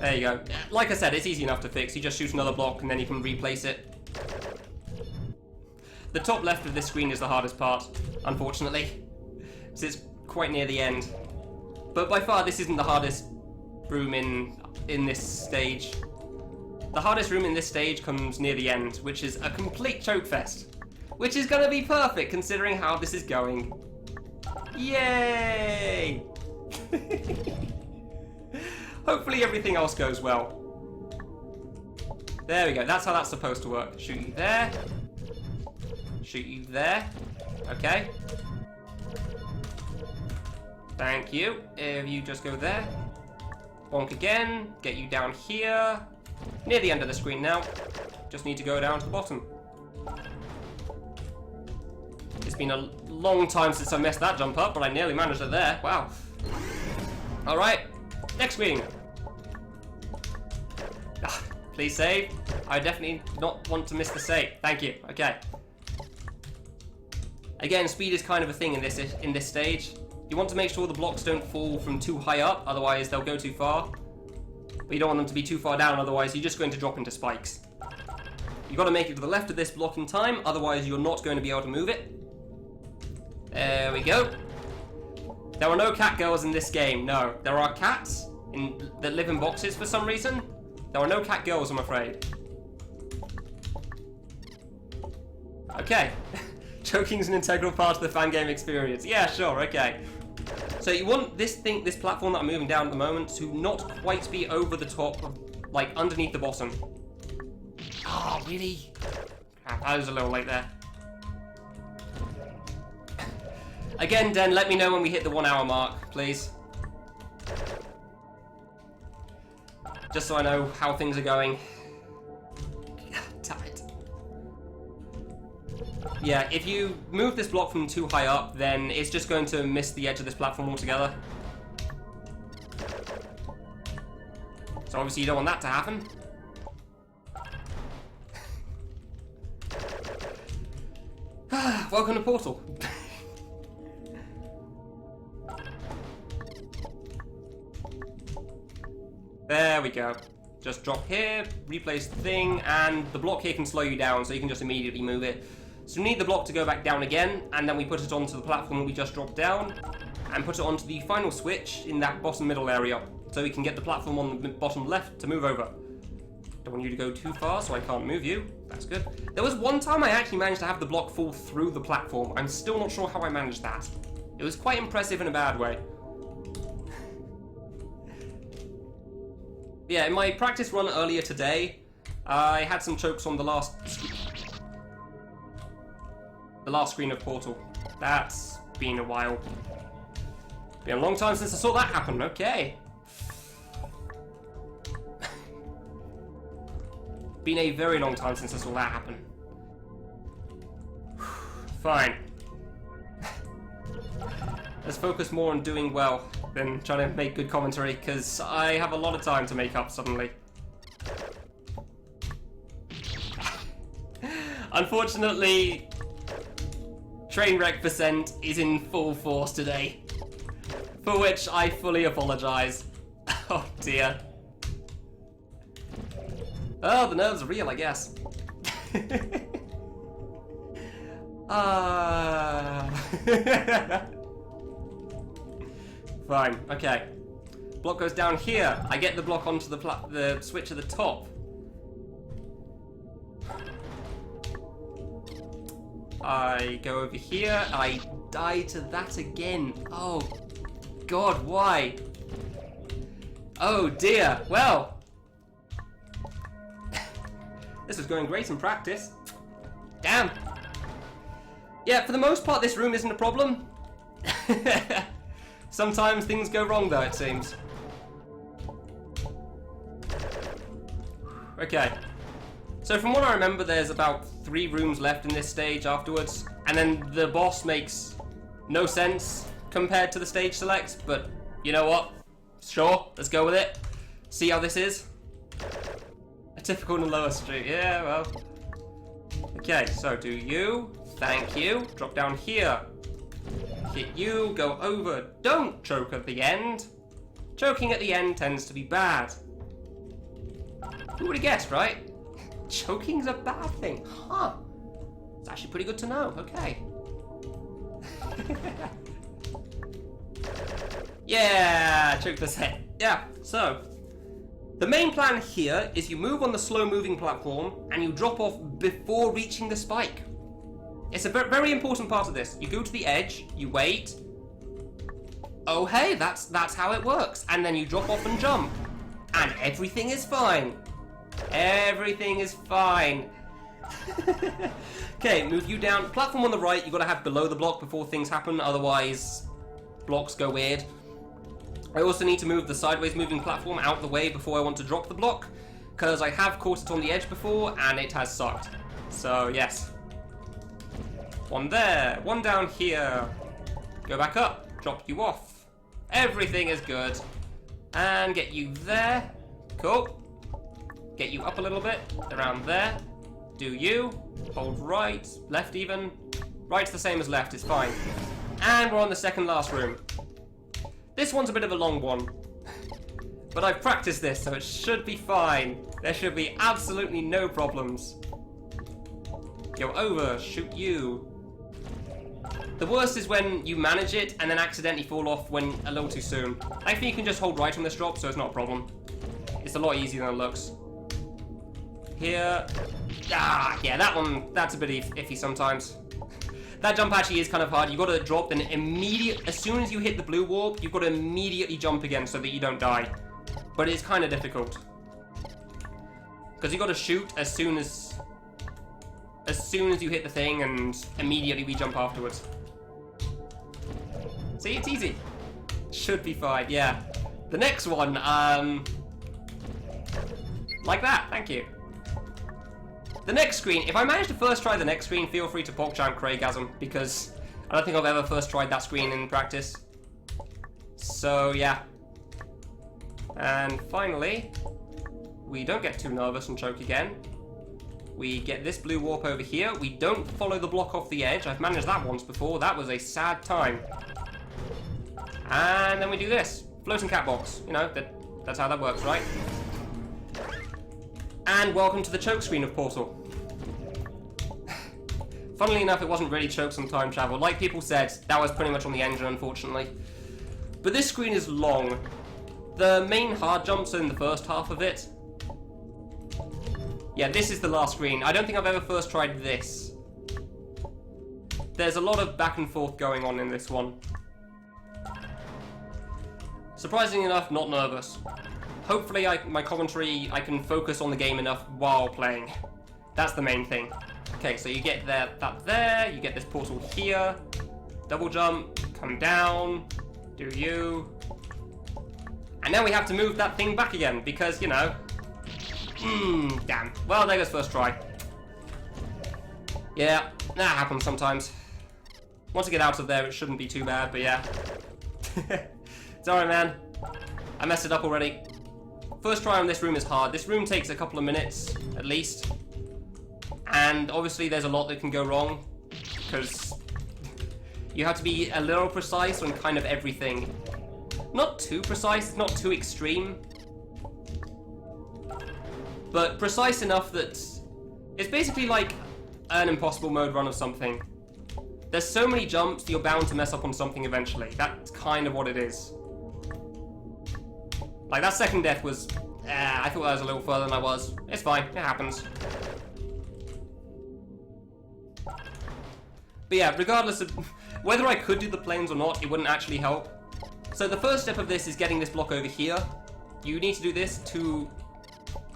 There you go. Like I said, it's easy enough to fix. You just shoot another block and then you can replace it. The top left of this screen is the hardest part, unfortunately. So it's quite near the end. But by far, this isn't the hardest room in this stage. The hardest room in this stage comes near the end, which is a complete choke fest. Which is going to be perfect, considering how this is going. Yay! Hopefully everything else goes well. There we go, that's how that's supposed to work. Shoot you there. Shoot you there. Okay. Thank you. If you just go there. Bonk again. Get you down here. Near the end of the screen now. Just need to go down to the bottom. It's been a long time since I messed that jump up, but I nearly managed it there. Wow. Alright. Next screen. Please save. I definitely do not want to miss the save. Thank you. Okay. Again, speed is kind of a thing in this stage. You want to make sure the blocks don't fall from too high up, otherwise they'll go too far. But you don't want them to be too far down, otherwise you're just going to drop into spikes. You've got to make it to the left of this block in time, otherwise you're not going to be able to move it. There we go. There are no cat girls in this game, no. There are cats that live in boxes for some reason. There are no cat girls, I'm afraid. Okay. Choking's an integral part of the fan game experience. Yeah, sure, okay. So you want this platform that I'm moving down at the moment to not quite be over the top, like underneath the bottom. Oh, really? Crap, I was a little late there. Again, Den, let me know when we hit the 1 hour mark, please. Just so I know how things are going. Damn it. Yeah, if you move this block from too high up, then it's just going to miss the edge of this platform altogether. So obviously you don't want that to happen. Welcome to Portal. There we go. Just drop here, replace the thing, and the block here can slow you down, so you can just immediately move it. So we need the block to go back down again, and then we put it onto the platform we just dropped down, and put it onto the final switch in that bottom middle area, so we can get the platform on the bottom left to move over. Don't want you to go too far, so I can't move you. That's good. There was one time I actually managed to have the block fall through the platform. I'm still not sure how I managed that. It was quite impressive in a bad way. Yeah, in my practice run earlier today, I had some chokes on the last screen of Portal. That's been a while. Been a long time since I saw that happen, okay. Been a very long time since I saw that happen. Fine. Let's focus more on doing well than trying to make good commentary, because I have a lot of time to make up suddenly. Unfortunately, Trainwreck percent is in full force today, for which I fully apologise. Oh dear. Oh, the nerves are real, I guess. Fine, okay. Block goes down here. I get the block onto the switch at the top. I go over here. I die to that again. Oh, God, why? Oh, dear. Well. This was going great in practice. Damn. Yeah, for the most part, this room isn't a problem. Sometimes things go wrong, though, it seems. Okay. So from what I remember, there's about 3 rooms left in this stage afterwards, and then the boss makes no sense compared to the stage select, but you know what? Sure, let's go with it. See how this is. A typical Naloa street, yeah, well. Okay, so do you, thank you, drop down here. Hit you, go over, don't choke at the end. Choking at the end tends to be bad. Who would have guessed, right? Choking's a bad thing, huh? It's actually pretty good to know, okay. Yeah, choked us hit. Yeah, so the main plan here is you move on the slow-moving platform and you drop off before reaching the spike. It's a very important part of this. You go to the edge, you wait. Oh hey, that's how it works. And then you drop off and jump. And everything is fine. Everything is fine. Okay, move you down. Platform on the right, you gotta have below the block before things happen, otherwise blocks go weird. I also need to move the sideways moving platform out of the way before I want to drop the block, because I have caught it on the edge before and it has sucked. So yes. One there, one down here. Go back up, drop you off. Everything is good. And get you there. Cool. Get you up a little bit, around there. Do you. Hold right, left even. Right's the same as left, it's fine. And we're on the second last room. This one's a bit of a long one. But I've practiced this, so it should be fine. There should be absolutely no problems. Go over, shoot you. The worst is when you manage it and then accidentally fall off when a little too soon. Thankfully you can just hold right on this drop, so it's not a problem. It's a lot easier than it looks. Here. Ah, yeah, that one, that's a bit iffy sometimes. That jump actually is kind of hard. You've got to drop, then as soon as you hit the blue warp, you've got to immediately jump again so that you don't die. But it's kind of difficult. Because you've got to shoot as soon as you hit the thing and immediately re-jump afterwards. See, it's easy. Should be fine, yeah. The next one, like that, thank you. The next screen, if I manage to first try the next screen, feel free to PogChamp Craigasm, because I don't think I've ever first tried that screen in practice. So, yeah. And finally, we don't get too nervous and choke again. We get this blue warp over here. We don't follow the block off the edge. I've managed that once before. That was a sad time. And then we do this. Floating cat box. You know, that's how that works, right? And welcome to the choke screen of Portal. Funnily enough, it wasn't really chokes on time travel. Like people said, that was pretty much on the engine, unfortunately. But this screen is long. The main hard jumps are in the first half of it. Yeah, this is the last screen. I don't think I've ever first tried this. There's a lot of back and forth going on in this one. Surprisingly enough, not nervous. Hopefully my commentary, I can focus on the game enough while playing. That's the main thing. Okay, so you get that there, you get this portal here, double jump, come down, do you. And now we have to move that thing back again, because, you know, damn. Well, there goes first try. Yeah, that happens sometimes. Once I get out of there, it shouldn't be too bad, but yeah. It's alright, man. I messed it up already. First try on this room is hard. This room takes a couple of minutes, at least. And obviously there's a lot that can go wrong, because you have to be a little precise on kind of everything. Not too precise, it's not too extreme. But precise enough that it's basically like an impossible mode run of something. There's so many jumps, you're bound to mess up on something eventually. That's kind of what it is. Like, that second death was... I thought that was a little further than I was. It's fine, it happens. But yeah, regardless of whether I could do the planes or not, it wouldn't actually help. So the first step of this is getting this block over here. You need to do this to...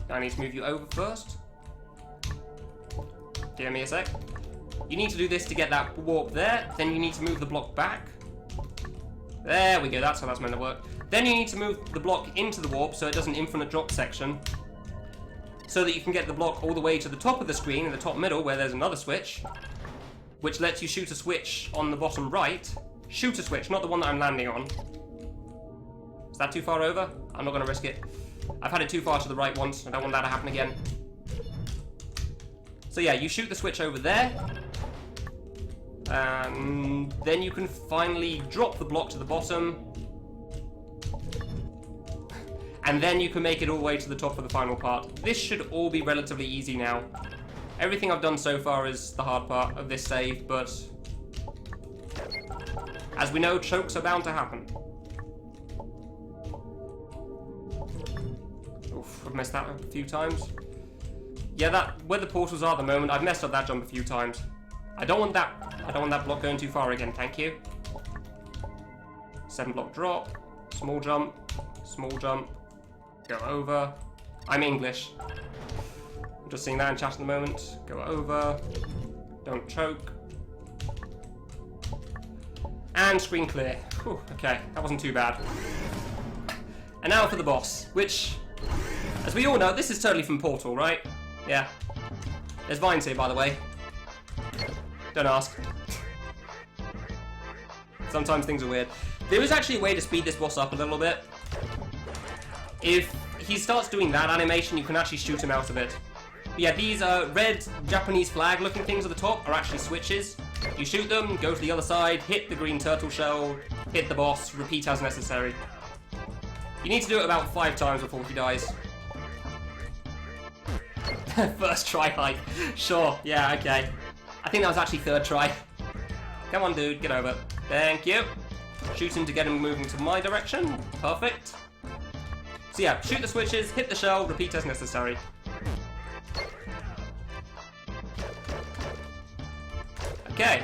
I need to move you over first. Give me a sec. You need to do this to get that warp there. Then you need to move the block back. There we go, that's how that's meant to work. Then you need to move the block into the warp so it does an infinite drop section. So that you can get the block all the way to the top of the screen, in the top middle, where there's another switch. Which lets you shoot a switch on the bottom right. Shoot a switch, not the one that I'm landing on. Is that too far over? I'm not going to risk it. I've had it too far to the right once. I don't want that to happen again. So yeah, you shoot the switch over there. And then you can finally drop the block to the bottom. And then you can make it all the way to the top of the final part. This should all be relatively easy now. Everything I've done so far is the hard part of this save, but... as we know, chokes are bound to happen. I've messed that up a few times. Yeah, that where the portals are at the moment, I've messed up that jump a few times. I don't want that block going too far again, thank you. 7 block drop, small jump, go over. I'm English. I'm just seeing that in chat at the moment. Go over, don't choke. And screen clear. Whew, okay, that wasn't too bad. And now for the boss, which, as we all know, this is totally from Portal, right? Yeah. There's vines here, by the way. Don't ask. Sometimes things are weird. There is actually a way to speed this boss up a little bit. If he starts doing that animation, you can actually shoot him out of it. But yeah, these red Japanese flag looking things at the top are actually switches. You shoot them, go to the other side, hit the green turtle shell, hit the boss, repeat as necessary. You need to do it about 5 times before he dies. First try height. Sure, yeah, okay. I think that was actually 3rd try. Come on, dude, get over. Thank you. Shoot him to get him moving to my direction. Perfect. So yeah, shoot the switches, hit the shell, repeat as necessary. Okay.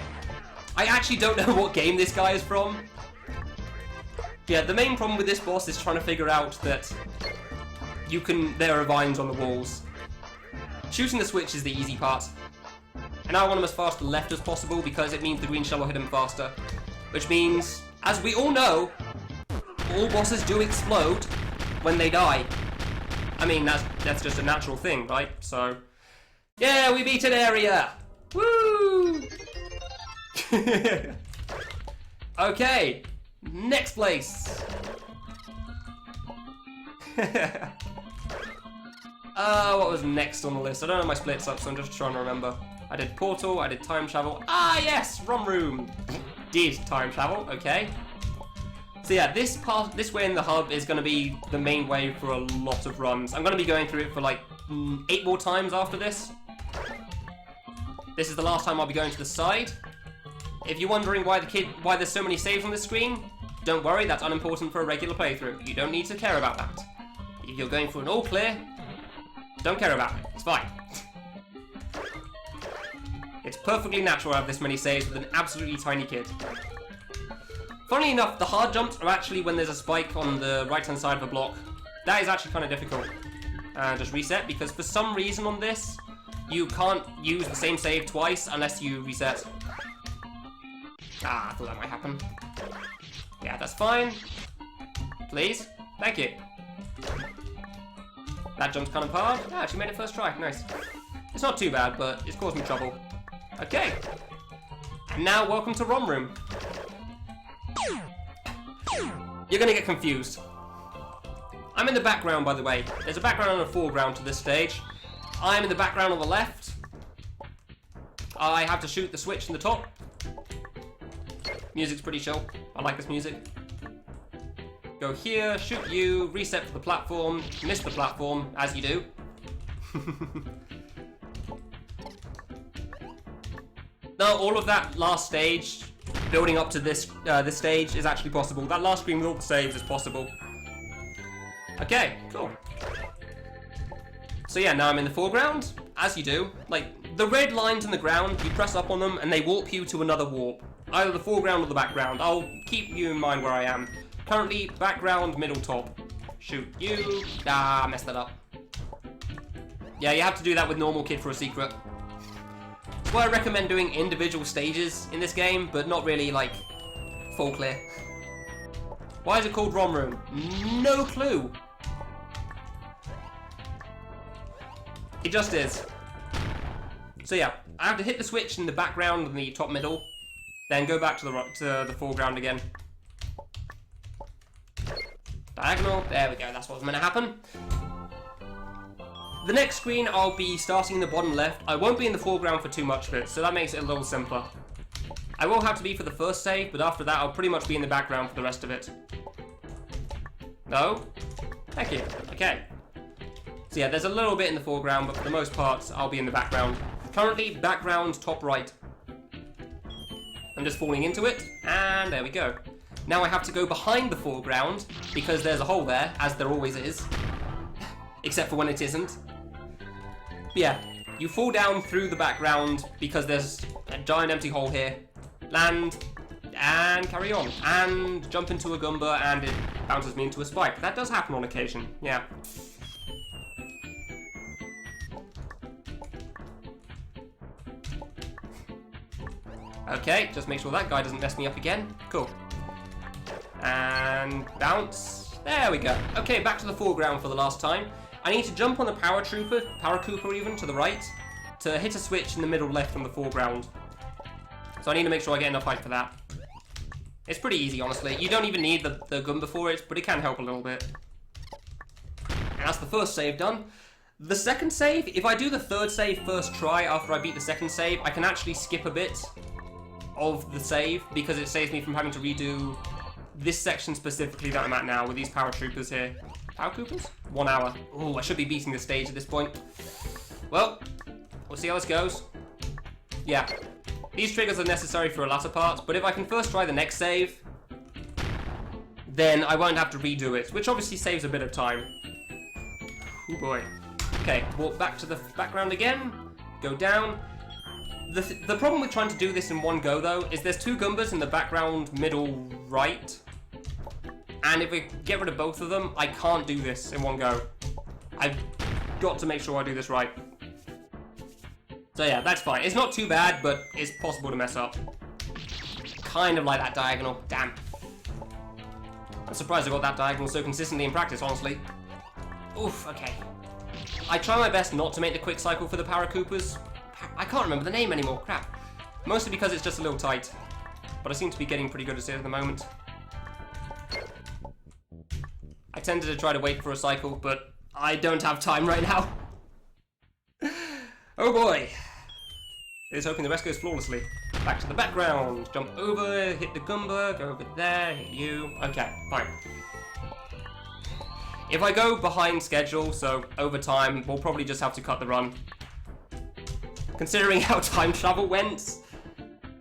I actually don't know what game this guy is from. Yeah, the main problem with this boss is trying to figure out that there are vines on the walls. Shooting the switch is the easy part. And I want him as far to the left as possible because it means the green shell will hit him faster. Which means, as we all know, all bosses do explode when they die. I mean, that's just a natural thing, right? So, yeah, we beat an area! Woo! Okay, next place. What was next on the list? I don't know my splits up, so I'm just trying to remember. I did Portal, I did Time Travel. Ah, yes! Rom Room! Did Time Travel, okay. So yeah, this way in the hub is going to be the main way for a lot of runs. I'm going to be going through it for like 8 more times after this. This is the last time I'll be going to the side. If you're wondering why there's so many saves on the screen, don't worry, that's unimportant for a regular playthrough. You don't need to care about that. If you're going for an all clear, don't care about it. It's fine. It's perfectly natural to have this many saves with an absolutely tiny kid. Funnily enough, the hard jumps are actually when there's a spike on the right-hand side of a block. That is actually kind of difficult. Just reset, because for some reason on this, you can't use the same save twice unless you reset. Ah, I thought that might happen. Yeah, that's fine. Please. Thank you. That jump's kind of hard. Ah, she made it first try. Nice. It's not too bad, but it's caused me trouble. Okay. And now, welcome to Rom Room. You're gonna get confused. I'm in the background, by the way. There's a background and a foreground to this stage. I'm in the background on the left. I have to shoot the switch in the top. Music's pretty chill. I like this music. Go here, shoot you, reset for the platform, miss the platform, as you do. Now, all of that last stage, building up to this stage, is actually possible. That last screen with all the saves is possible. Okay, cool. So yeah, now I'm in the foreground, as you do. Like, the red lines in the ground, you press up on them and they warp you to another warp. Either the foreground or the background. I'll keep you in mind where I am. Currently, background, middle, top. Shoot you. Ah, messed that up. Yeah, you have to do that with normal kid for a secret. That's why I recommend doing individual stages in this game, but not really, like, full clear. Why is it called Rom Room? No clue. It just is. So yeah, I have to hit the switch in the background and the top middle, then go back to the foreground again. Diagonal, there we go, that's what's meant to happen. The next screen, I'll be starting in the bottom left. I won't be in the foreground for too much of it, so that makes it a little simpler. I will have to be for the first save, but after that, I'll pretty much be in the background for the rest of it. No? Thank you. Okay. So yeah, there's a little bit in the foreground, but for the most part, I'll be in the background. Currently, background top right. I'm just falling into it, and there we go. Now I have to go behind the foreground, because there's a hole there, as there always is. except for when it isn't. But yeah, you fall down through the background because there's a giant empty hole here. Land, and carry on. And jump into a Goomba, and it bounces me into a spike. That does happen on occasion, yeah. Okay, just make sure that guy doesn't mess me up again. Cool. And bounce. There we go. Okay, back to the foreground for the last time. I need to jump on the Paratrooper even, to the right, to hit a switch in the middle left on the foreground. So I need to make sure I get enough height for that. It's pretty easy, honestly. You don't even need the Goomba for it, but it can help a little bit. And that's the first save done. The second save, if I do the third save first try after I beat the second save, I can actually skip a bit of the save because it saves me from having to redo this section specifically that I'm at now with these Paratroopers here. Paratroopers? 1 hour. Oh, I should be beating the stage at this point. Well, we'll see how this goes. Yeah, these triggers are necessary for a latter part, but if I can first try the next save, then I won't have to redo it, which obviously saves a bit of time. Oh boy. Okay, walk back to the background again, go down. The problem with trying to do this in one go, though, is there's 2 Goombas in the background middle right, and if we get rid of both of them, I can't do this in one go. I've got to make sure I do this right. So yeah, that's fine. It's not too bad, but it's possible to mess up. Kind of like that diagonal. Damn. I'm surprised I got that diagonal so consistently in practice, honestly. Oof, okay. I try my best not to make the quick cycle for the Paracoopers. I can't remember the name anymore, crap. Mostly because it's just a little tight. But I seem to be getting pretty good at it at the moment. I tended to try to wait for a cycle, but I don't have time right now. Oh boy. Here's hoping the rest goes flawlessly. Back to the background. Jump over, hit the Goomba, go over there, hit you. Okay, fine. If I go behind schedule, so over time, we'll probably just have to cut the run. Considering how time travel went,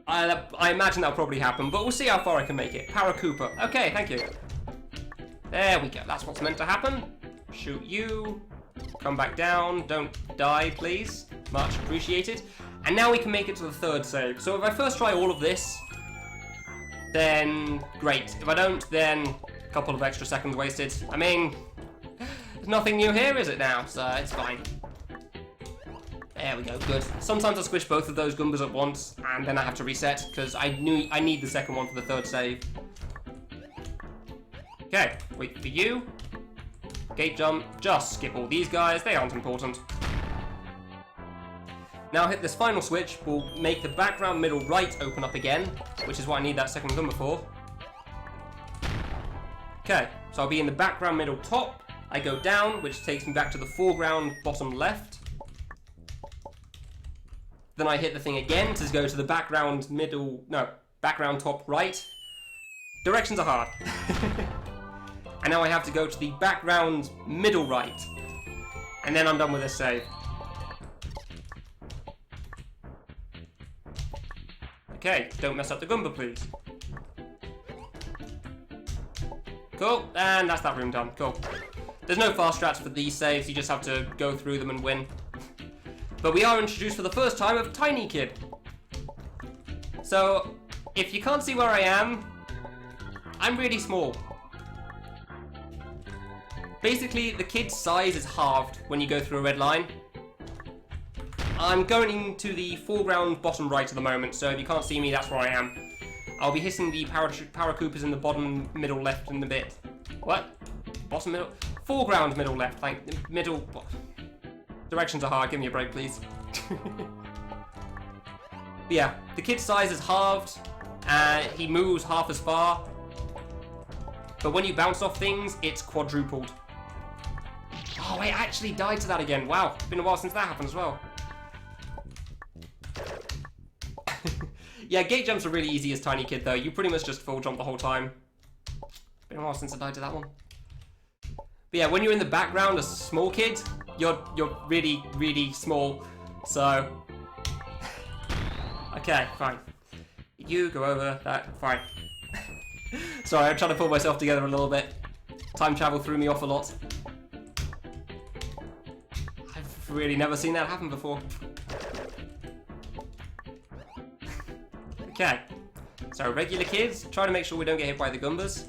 I imagine that'll probably happen, but we'll see how far I can make it. Paracooper. Okay, thank you. There we go. That's what's meant to happen. Shoot you. Come back down. Don't die, please. Much appreciated. And now we can make it to the third save. So if I first try all of this, then great. If I don't, then a couple of extra seconds wasted. I mean, there's nothing new here, is it now? So it's fine. There we go, good. Sometimes I squish both of those Goombas at once, and then I have to reset, because I need the second one for the third save. Okay, wait for you. Gate jump, just skip all these guys, they aren't important. Now hit this final switch, will make the background middle right open up again, which is what I need that second Goomba for. Okay, so I'll be in the background middle top, I go down, which takes me back to the foreground bottom left. Then I hit the thing again to go to the background background top right. Directions are hard. And now I have to go to the background middle right. And then I'm done with this save. Okay, don't mess up the Goomba, please. Cool, and that's that room done. Cool. There's no fast strats for these saves, you just have to go through them and win. But we are introduced for the first time of Tiny Kid. So, if you can't see where I am, I'm really small. Basically, the kid's size is halved when you go through a red line. I'm going to the foreground bottom right at the moment, so if you can't see me, that's where I am. I'll be hitting the Paracoopers in the bottom middle left in a bit. What? Bottom middle? Foreground middle left, like middle... Directions are hard, give me a break, please. Yeah, the kid's size is halved, and he moves half as far. But when you bounce off things, it's quadrupled. Oh, I actually died to that again. Wow, it's been a while since that happened as well. Yeah, gate jumps are really easy as Tiny Kid, though. You pretty much just full jump the whole time. Been a while since I died to that one. But yeah, when you're in the background, a small kid, you're really, really small. So, okay, fine. You go over that, fine. Sorry, I'm trying to pull myself together a little bit. Time travel threw me off a lot. I've really never seen that happen before. Okay. So, regular kids, try to make sure we don't get hit by the Goombas.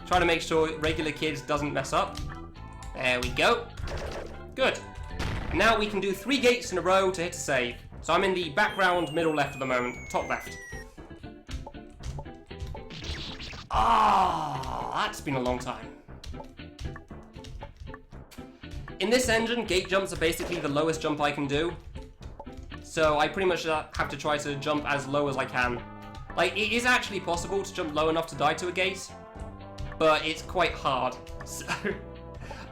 Try to make sure regular kids doesn't mess up. There we go. Good. Now we can do 3 gates in a row to hit a save. So I'm in the background middle left at the moment, top left. Ah, that's been a long time. In this engine, gate jumps are basically the lowest jump I can do. So I pretty much have to try to jump as low as I can. Like, it is actually possible to jump low enough to die to a gate, but it's quite hard. So,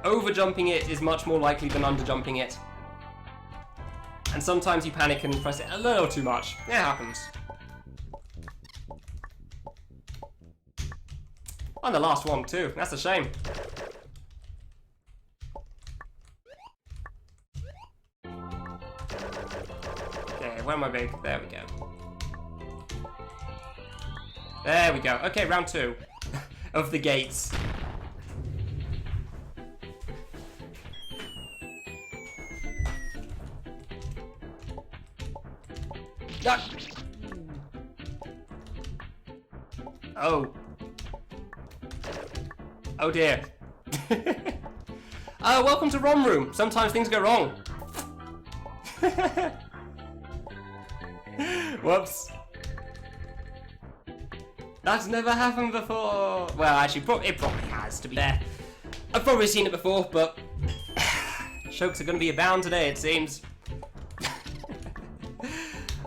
over-jumping it is much more likely than under-jumping it. And sometimes you panic and press it a little too much. It happens. And the last one too, that's a shame. Okay, where am I big? There we go. There we go. Okay, round 2 of the gates. Oh. Oh dear. Welcome to Rom Room. Sometimes things go wrong. Whoops. That's never happened before. Well, actually, it probably has, to be fair. I've probably seen it before, but chokes are going to be abound today, it seems.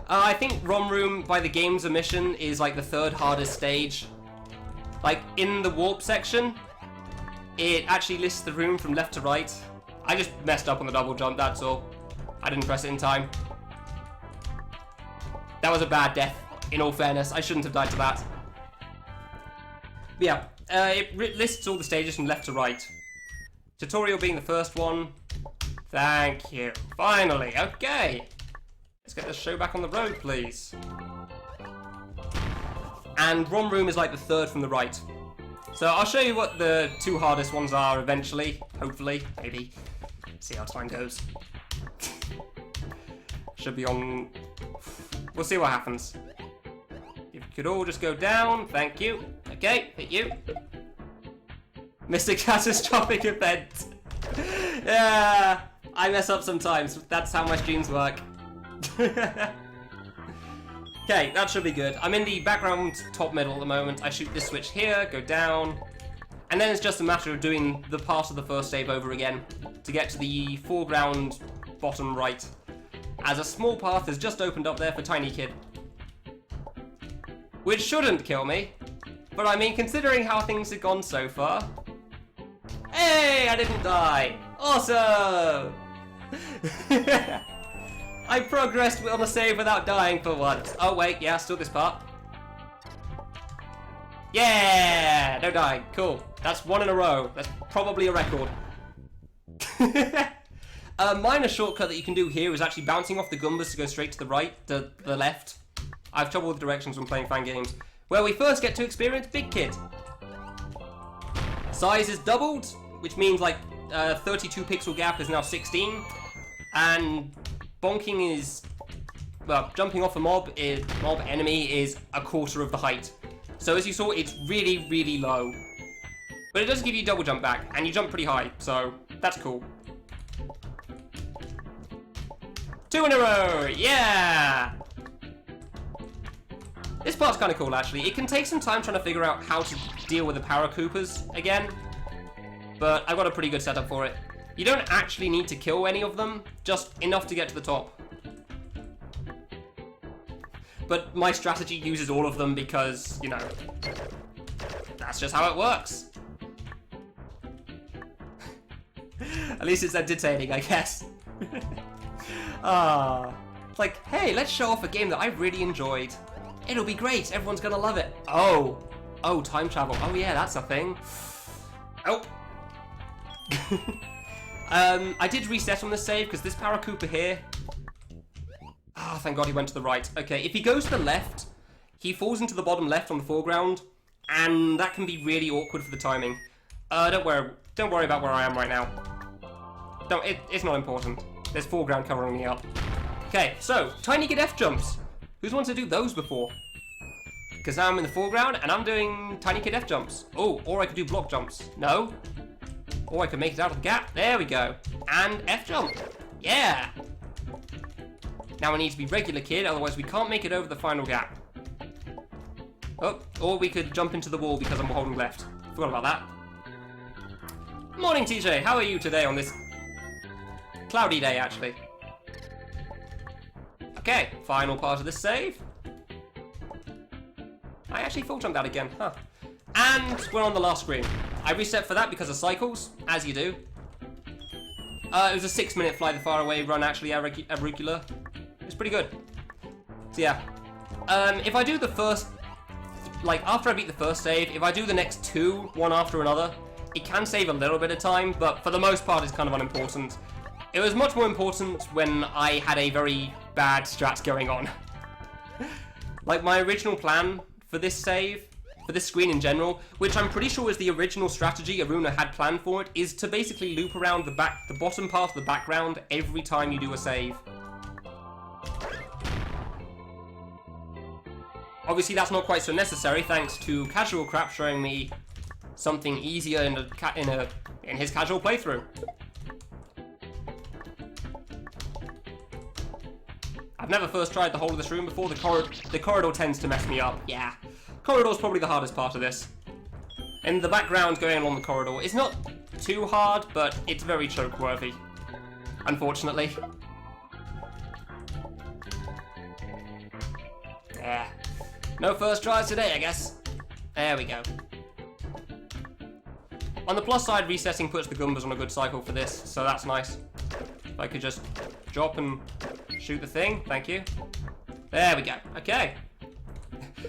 I think Rom Room, by the game's omission, is like the 3rd hardest stage. Like, in the warp section, it actually lists the room from left to right. I just messed up on the double jump, that's all. I didn't press it in time. That was a bad death, in all fairness. I shouldn't have died to that. But yeah, it lists all the stages from left to right. Tutorial being the first one. Thank you. Finally, okay. Let's get the show back on the road, please. And Rom Room is like the 3rd from the right. So I'll show you what the 2 hardest ones are eventually. Hopefully, maybe. See how time goes. Should be on... We'll see what happens. If you could all just go down, thank you. Okay, hit you. Mr. Catastrophic Event. Yeah, I mess up sometimes. That's how my streams work. Okay, that should be good. I'm in the background top middle at the moment. I shoot this switch here, go down, and then it's just a matter of doing the part of the first save over again to get to the foreground bottom right, as a small path has just opened up there for Tiny Kid. Which shouldn't kill me, but I mean, considering how things have gone so far... Hey, I didn't die! Awesome! I progressed on a save without dying for once. Oh wait, yeah, still this part. Yeah! No dying. Cool. That's 1 in a row. That's probably a record. A minor shortcut that you can do here is actually bouncing off the Goombas to go straight to the right, the left. I have trouble with directions when playing fan games. Where we first get to experience Big Kid. Size is doubled, which means like 32 pixel gap is now 16. And bonking is, well, jumping off a mob enemy is a quarter of the height. So as you saw, it's really, really low. But it does give you double jump back, and you jump pretty high, so that's cool. 2 in a row, yeah! This part's kind of cool, actually. It can take some time trying to figure out how to deal with the Paracoopers again, but I've got a pretty good setup for it. You don't actually need to kill any of them, just enough to get to the top. But my strategy uses all of them because, you know, that's just how it works. At least it's entertaining, I guess. It's like, hey, let's show off a game that I really enjoyed. It'll be great, everyone's gonna love it. Oh, time travel. Oh yeah, that's a thing. Oh. I did reset on this save because this Paracooper here... Ah, thank God he went to the right. Okay, if he goes to the left, he falls into the bottom left on the foreground, and that can be really awkward for the timing. Don't worry about where I am right now. it's not important. There's foreground covering me up. Okay, so, tiny kid F jumps. Who's wanted to do those before? Because now I'm in the foreground and I'm doing tiny kid F jumps. Oh, or I could do block jumps. No. Or I could make it out of the gap. There we go. And F jump. Yeah. Now I need to be regular kid, otherwise we can't make it over the final gap. Oh, or we could jump into the wall because I'm holding left. Forgot about that. Morning, TJ. How are you today on this cloudy day, actually? Okay, final part of this save. I actually full jumped that again, huh? And we're on the last screen. I reset for that because of cycles, as you do. It was a 6-minute fly the far away run, actually, arugula. It's pretty good. So yeah, if I do the first, like after I beat the first save, if I do the next two, one after another, it can save a little bit of time, but for the most part it's kind of unimportant. It was much more important when I had a very bad strat going on. Like my original plan for this save, for this screen in general, which I'm pretty sure is the original strategy Aruna had planned for it, is to basically loop around the bottom part of the background every time you do a save. Obviously that's not quite so necessary thanks to Casual Crap showing me something easier in his casual playthrough. I've never first tried the whole of this room before. The corridor tends to mess me up. Yeah, corridor's probably the hardest part of this. And the background going along the corridor is not too hard, but it's very choke-worthy, unfortunately. Yeah, no first tries today, I guess. There we go. On the plus side, resetting puts the Goombas on a good cycle for this, so that's nice. If I could just drop and shoot the thing, thank you. There we go, okay.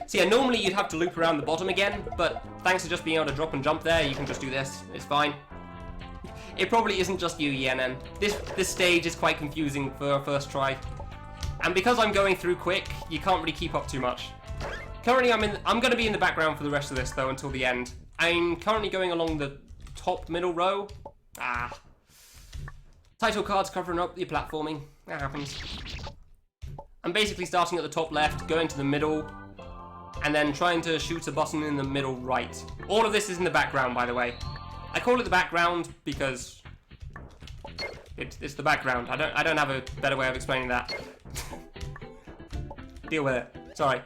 So yeah, normally you'd have to loop around the bottom again, but thanks to just being able to drop and jump there, you can just do this, it's fine. It probably isn't just you, YNN. This stage is quite confusing for a first try. And because I'm going through quick, you can't really keep up too much. Currently I'm going to be in the background for the rest of this though until the end. I'm currently going along the top middle row. Title cards covering up your platforming. That happens. I'm basically starting at the top left, going to the middle, and then trying to shoot a button in the middle right. All of this is in the background, by the way. I call it the background because it's the background. I don't have a better way of explaining that. Deal with it. Sorry.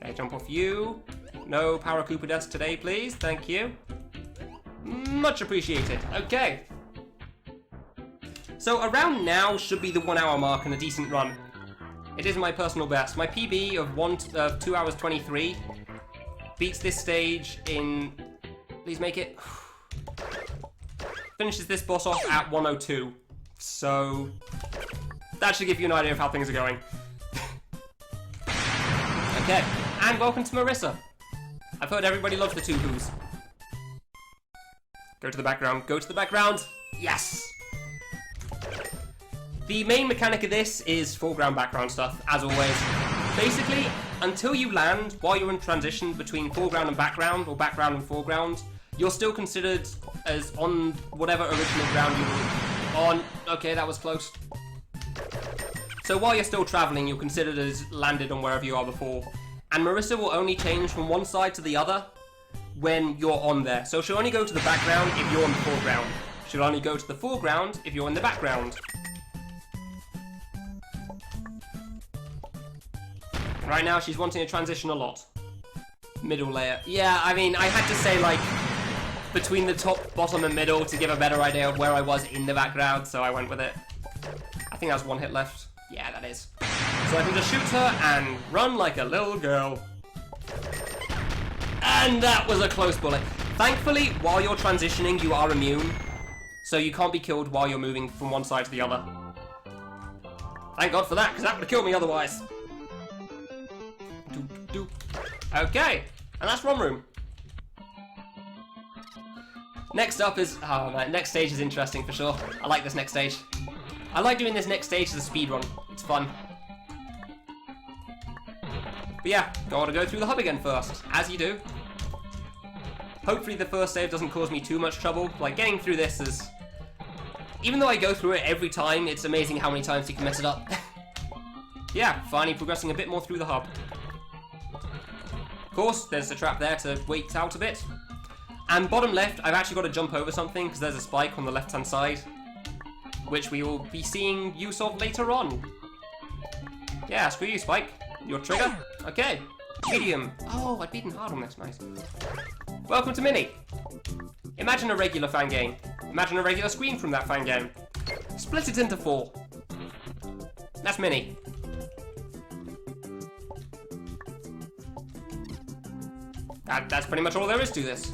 Okay, jump off you. No Power Koopa Dust today, please. Thank you. Much appreciated. Okay. So around now should be the 1 hour mark and a decent run. It is my personal best. My PB of 2 hours 23 beats this stage in... Please make it. Finishes this boss off at 102. So that should give you an idea of how things are going. Okay, and welcome to Marissa. I've heard everybody loves the two Who's. Go to the background, go to the background. Yes! The main mechanic of this is foreground background stuff, as always. Basically, until you land, while you're in transition between foreground and background, or background and foreground, you're still considered as on whatever original ground you were on. Okay, that was close. So while you're still traveling, you're considered as landed on wherever you are before. And Marissa will only change from one side to the other when you're on there. So she'll only go to the background if you're on the foreground. She'll only go to the foreground if you're in the background. Right now, she's wanting to transition a lot. Middle layer. Yeah, I mean, I had to say, like, between the top, bottom, and middle to give a better idea of where I was in the background, so I went with it. I think that's one hit left. Yeah, that is. So I can just shoot her and run like a little girl. And that was a close bullet. Thankfully, while you're transitioning, you are immune. So you can't be killed while you're moving from one side to the other. Thank God for that, because that would have killed me otherwise. Okay, and that's Rom Room. Next up is... Oh man, next stage is interesting for sure. I like this next stage. I like doing this next stage as a speedrun. It's fun. But yeah, gotta go through the hub again first, as you do. Hopefully the first save doesn't cause me too much trouble. Like, getting through this is Even though I go through it every time, it's amazing how many times you can mess it up. Yeah, finally progressing a bit more through the hub. Of course, there's a trap there to wait out a bit. And bottom left, I've actually got to jump over something because there's a spike on the left-hand side, which we will be seeing use of later on. Yeah, screw you, Spike. Your trigger? Okay. Medium. Oh, I've beaten hard on this. Nice. Welcome to Mini. Imagine a regular fan game. Imagine a regular screen from that fan game. Split it into 4. That's Mini. That's pretty much all there is to this.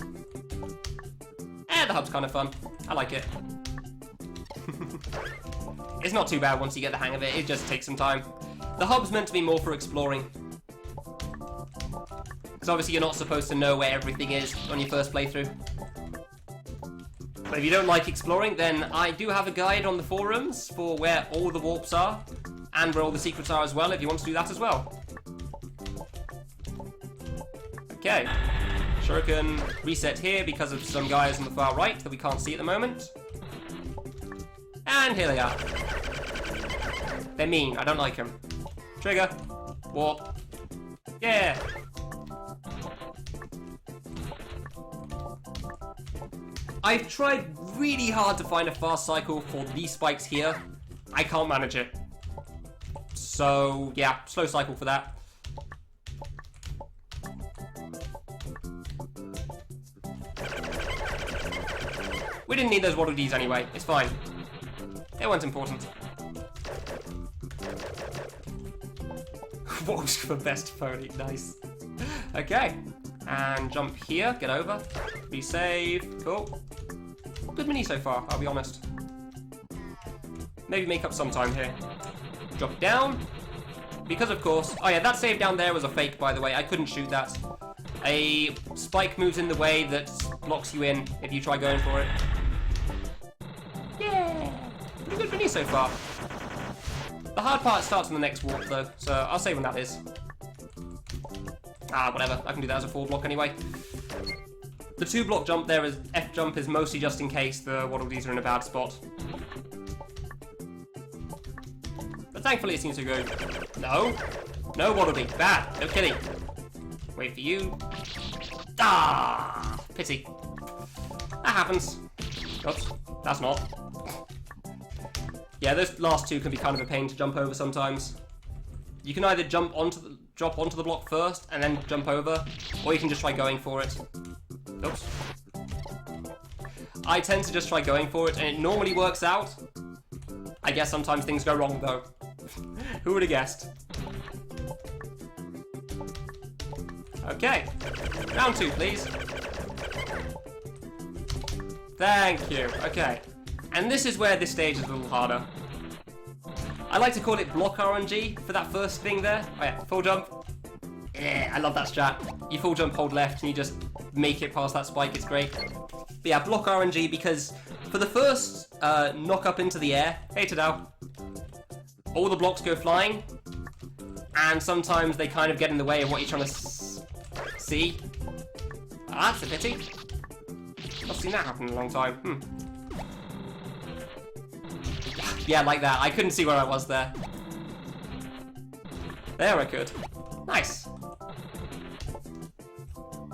And the hub's kind of fun. I like it. It's not too bad once you get the hang of it. It just takes some time. The hub's meant to be more for exploring. Because obviously you're not supposed to know where everything is on your first playthrough. But if you don't like exploring, then I do have a guide on the forums for where all the warps are. And where all the secrets are as well, if you want to do that as well. Okay. Shuriken reset here because of some guys on the far right that we can't see at the moment. And here they are. They're mean, I don't like them. Trigger. Warp. Yeah. I've tried really hard to find a fast cycle for these spikes here. I can't manage it. So, yeah, slow cycle for that. We didn't need those Waddle Dees anyway, it's fine. They weren't important. Walks for best pony, nice. Okay, and jump here, get over. Be safe, cool. Good mini so far, I'll be honest. Maybe make up some time here. Drop down. Because of course, oh yeah, that save down there was a fake by the way, I couldn't shoot that. A spike moves in the way that blocks you in if you try going for it. Yeah! Pretty good mini so far. The hard part starts on the next warp though, so I'll say when that is. Ah, whatever, I can do that as a 4 block anyway. The 2 block jump there is, F jump is mostly just in case the Waddle Dees are in a bad spot. But thankfully it seems to go. No! No Waddle Dee, bad, no kidding. Wait for you. Ah! Pity. That happens. Oops, that's not. Yeah, those last 2 can be kind of a pain to jump over sometimes. You can either drop onto the block first and then jump over, or you can just try going for it. Oops. I tend to just try going for it, and it normally works out. I guess sometimes things go wrong though. Who would have guessed? Okay, round 2 please. Thank you, okay. And this is where this stage is a little harder. I like to call it block RNG for that first thing there. Oh yeah, full jump. Yeah, I love that strat. You full jump, hold left, and you just make it past that spike, it's great. But yeah, block RNG because for the first knock up into the air, hey Tadao, all the blocks go flying, and sometimes they kind of get in the way of what you're trying to see. Ah, that's a pity. I've seen that happen in a long time. Yeah, like that. I couldn't see where I was there. There I could. Nice.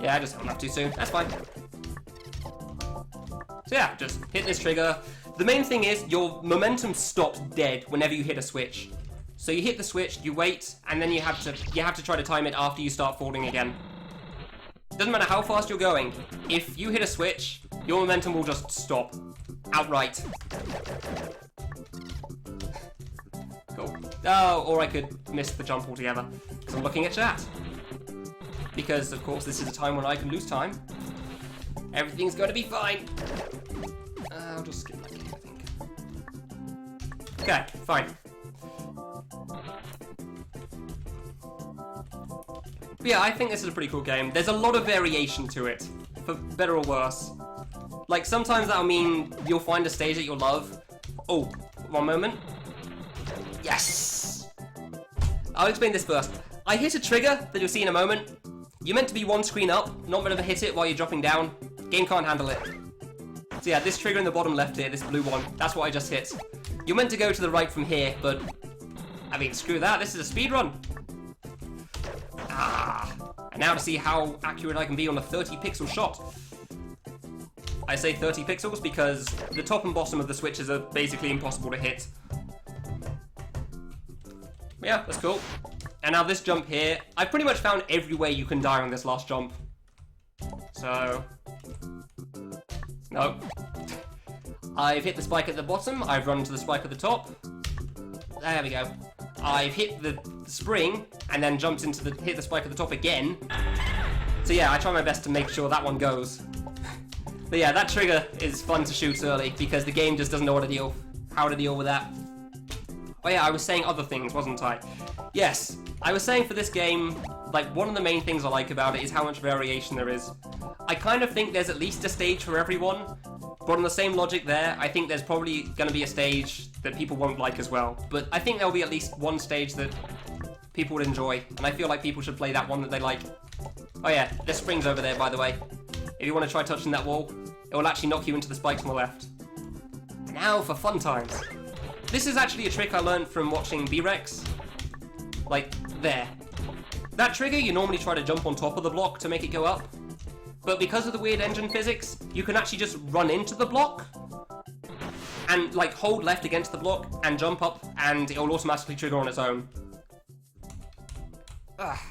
Yeah, I just hung up too soon. That's fine. So yeah, just hit this trigger. The main thing is your momentum stops dead whenever you hit a switch. So you hit the switch, you wait, and then you have to try to time it after you start falling again. Doesn't matter how fast you're going. If you hit a switch, your momentum will just stop. Outright. Cool. Oh, or I could miss the jump altogether. Because I'm looking at chat. Because, of course, this is a time when I can lose time. Everything's going to be fine. I'll just skip that, I think. Okay, fine. But yeah, I think this is a pretty cool game. There's a lot of variation to it, for better or worse. Like, sometimes that'll mean you'll find a stage that you'll love. Oh, one moment. Yes! I'll explain this first. I hit a trigger that you'll see in a moment. You're meant to be one screen up, not meant to hit it while you're dropping down. Game can't handle it. So So yeah, this trigger in the bottom left here, this blue one, that's what I just hit. You're meant to go to the right from here, but I mean, screw that, this is a speed run. And now to see how accurate I can be on a 30 pixel shot. I say 30 pixels because the top and bottom of the switches are basically impossible to hit. Yeah, that's cool. And now this jump here, I've pretty much found every way you can die on this last jump. So... no. I've hit the spike at the bottom, I've run to the spike at the top. There we go. I've hit the spring, and then jumped into hit the spike at the top again. So yeah, I try my best to make sure that one goes. But yeah, that trigger is fun to shoot early, because the game just doesn't know how to deal with that. Oh yeah, I was saying other things, wasn't I? Yes, I was saying for this game, like, one of the main things I like about it is how much variation there is. I kind of think there's at least a stage for everyone, but on the same logic there, I think there's probably going to be a stage that people won't like as well. But I think there'll be at least one stage that people would enjoy, and I feel like people should play that one that they like. Oh yeah, there's springs over there, by the way. If you want to try touching that wall, it will actually knock you into the spikes on the left. Now for fun times. This is actually a trick I learned from watching B-Rex. Like, there. That trigger, you normally try to jump on top of the block to make it go up. But because of the weird engine physics, you can actually just run into the block and, like, hold left against the block and jump up, and it will automatically trigger on its own.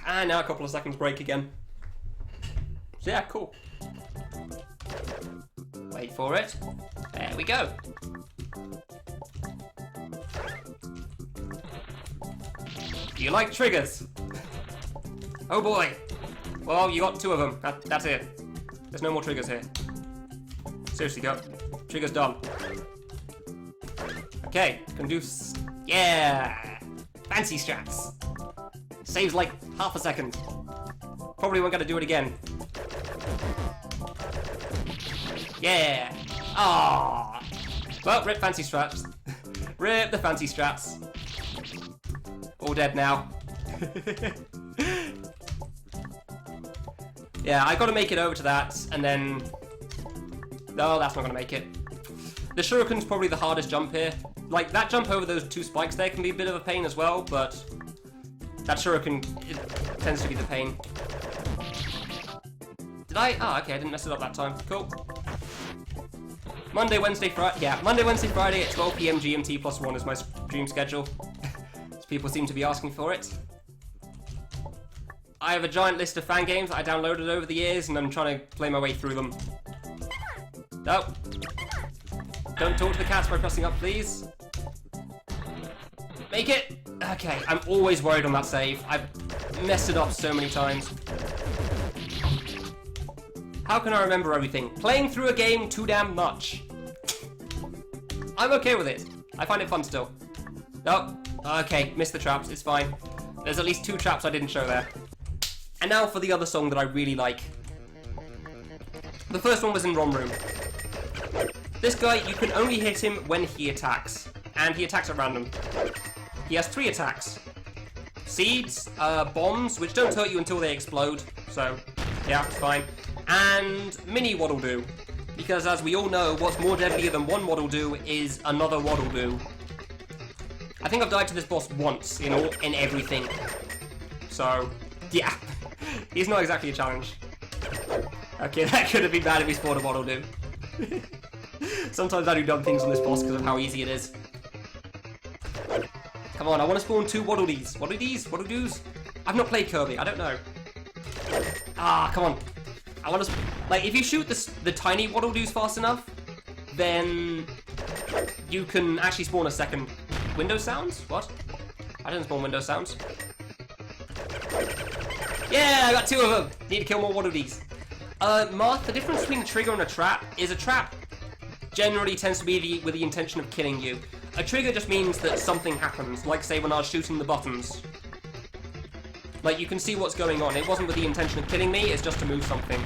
And now a couple of seconds break again. So yeah, cool. Wait for it. There we go. Do you like triggers? Oh boy. Well, you got two of them. That's it. There's no more triggers here. Seriously, go. Trigger's done. Okay, can do... yeah! Fancy strats. Saves like half a second. Probably won't get to do it again. Yeah! Ah! Well, rip fancy strats. Rip the fancy strats. All dead now. Yeah, I gotta make it over to that, and then... no, that's not gonna make it. The shuriken's probably the hardest jump here. Like, that jump over those two spikes there can be a bit of a pain as well, but... that shuriken, it tends to be the pain. Did I? Ah, okay, I didn't mess it up that time. Cool. Monday, Wednesday, Friday... yeah, Monday, Wednesday, Friday at 12 PM GMT +1 is my stream schedule. People seem to be asking for it. I have a giant list of fan games I downloaded over the years, and I'm trying to play my way through them. No. Don't talk to the cats by pressing up, please. Make it! Okay, I'm always worried on that save. I've messed it up so many times. How can I remember everything? Playing through a game too damn much. I'm okay with it. I find it fun still. No. Okay, missed the traps, it's fine. There's at least 2 traps I didn't show there. And now for the other song that I really like. The first one was in Rom Room. This guy, you can only hit him when he attacks. And he attacks at random. He has 3 attacks. Seeds, bombs, which don't hurt you until they explode. So, yeah, it's fine. And mini Waddle Doo. Because as we all know, what's more deadlier than one Waddle Doo is another Waddle Doo. I think I've died to this boss once in everything. So, yeah. He's not exactly a challenge. Okay, that could have been bad if he spawned a Waddle Doo. Sometimes I do dumb things on this boss because of how easy it is. Come on, I want to spawn 2 Waddle Dees. Waddle Dees? Waddle Doos? I've not played Kirby, I don't know. Ah, come on. I want to... like, if you shoot the tiny Waddle Doos fast enough, then you can actually spawn a second... Windows sounds? What? I didn't spawn Windows sounds. Yeah, I got 2 of them! Need to kill more Waddle Dees. Marth, the difference between a trigger and a trap is a trap generally tends to be with the intention of killing you. A trigger just means that something happens, like say when I was shooting the buttons. Like, you can see what's going on. It wasn't with the intention of killing me, it's just to move something.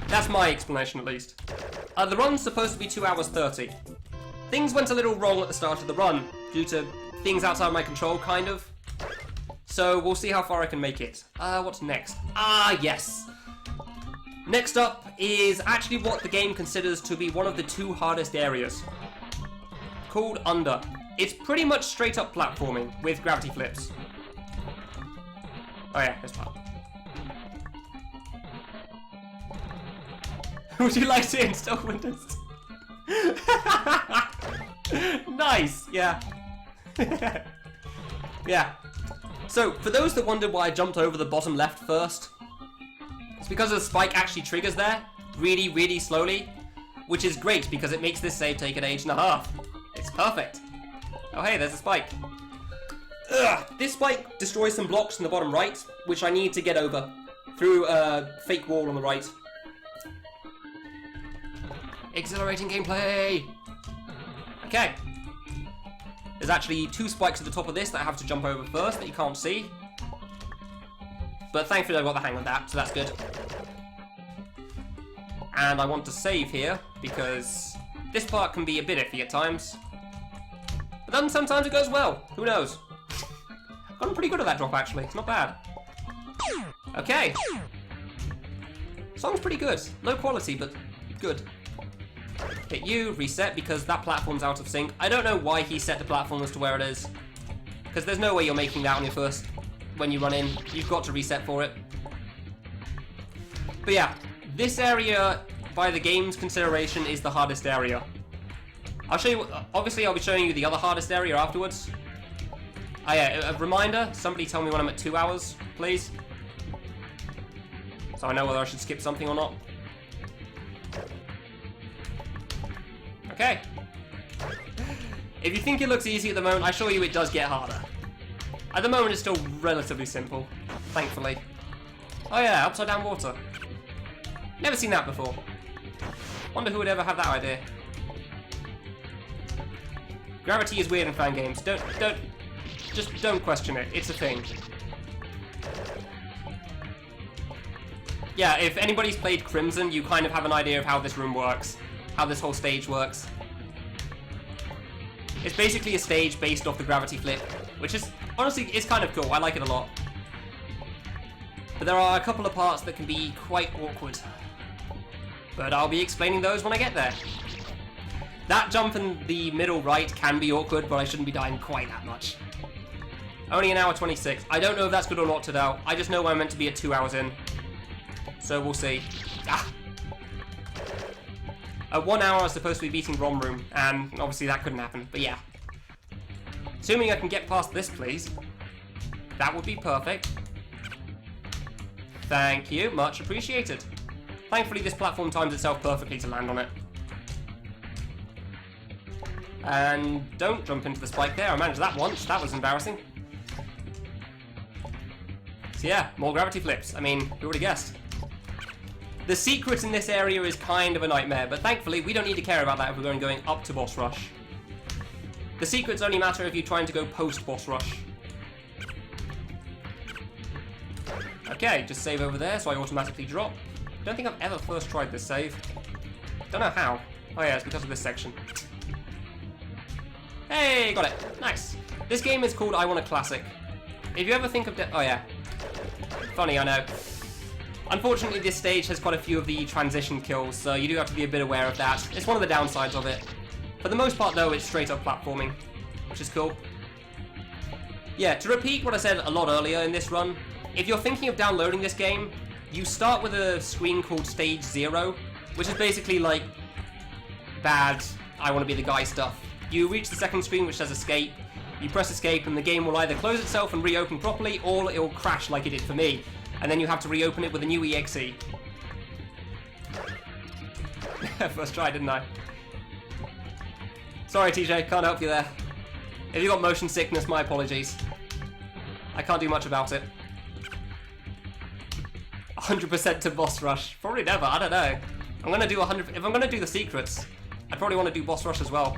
That's my explanation, at least. The run's supposed to be 2 hours 30. Things went a little wrong at the start of the run, due to things outside my control, kind of. So, we'll see how far I can make it. What's next? Ah, yes! Next up is actually what the game considers to be one of the 2 hardest areas, called Under. It's pretty much straight up platforming with gravity flips. Oh yeah, this part. Would you like to install Windows? Nice, yeah. Yeah. So, for those that wondered why I jumped over the bottom left first, it's because the spike actually triggers there, really, really slowly, which is great because it makes this save take an age and a half. It's perfect. Oh hey, there's a spike. Ugh. This spike destroys some blocks in the bottom right, which I need to get over through a fake wall on the right. Exhilarating gameplay! Okay. There's actually 2 spikes at the top of this that I have to jump over first that you can't see. But thankfully I got the hang of that, so that's good. And I want to save here, because this part can be a bit iffy at times. But then sometimes it goes well, who knows? I've gotten pretty good at that drop actually, it's not bad. Okay. Song's pretty good, low quality, but good. Hit you, reset, because that platform's out of sync. I don't know why he set the platform as to where it is. Because there's no way you're making that on your first, when you run in. You've got to reset for it. But yeah, this area, by the game's consideration, is the hardest area. I'll show you, obviously I'll be showing you the other hardest area afterwards. Oh yeah, a reminder, somebody tell me when I'm at 2 hours, please. So I know whether I should skip something or not. Okay. If you think it looks easy at the moment, I assure you it does get harder. At the moment it's still relatively simple, thankfully. Oh yeah, upside down water. Never seen that before. Wonder who would ever have that idea. Gravity is weird in fan games. Just don't question it. It's a thing. Yeah, if anybody's played Crimson, you kind of have an idea of how this room works. How this whole stage works. It's basically a stage based off the gravity flip, which is, honestly, it's kind of cool. I like it a lot. But there are a couple of parts that can be quite awkward. But I'll be explaining those when I get there. That jump in the middle right can be awkward, but I shouldn't be dying quite that much. Only an hour 26. I don't know if that's good or not to know. I just know I'm meant to be at 2 hours in. So we'll see. Ah! At 1 hour I was supposed to be beating Rom Room, and obviously that couldn't happen, but yeah. Assuming I can get past this, please. That would be perfect. Thank you, much appreciated. Thankfully this platform times itself perfectly to land on it. And don't jump into the spike there, I managed that once, that was embarrassing. So yeah, more gravity flips, I mean, who would have guessed? The secret in this area is kind of a nightmare, but thankfully we don't need to care about that if we're going up to boss rush. The secrets only matter if you're trying to go post boss rush. Okay, just save over there so I automatically drop. Don't think I've ever first tried this save. Don't know how. Oh yeah, it's because of this section. Hey, got it. Nice. This game is called I Want a Classic. If you ever think of oh yeah. Funny, I know. Unfortunately, this stage has quite a few of the transition kills, so you do have to be a bit aware of that. It's one of the downsides of it. For the most part, though, it's straight up platforming, which is cool. Yeah, to repeat what I said a lot earlier in this run, if you're thinking of downloading this game, you start with a screen called Stage 0, which is basically like bad, I want to be the guy stuff. You reach the second screen, which says Escape. You press Escape, and the game will either close itself and reopen properly, or it will crash like it did for me. And then you have to reopen it with a new EXE. First try, didn't I? Sorry, TJ, can't help you there. If you got motion sickness, my apologies. I can't do much about it. 100% to boss rush. Probably never, I don't know. I'm gonna do 100. If I'm gonna do the secrets, I probably want to do boss rush as well.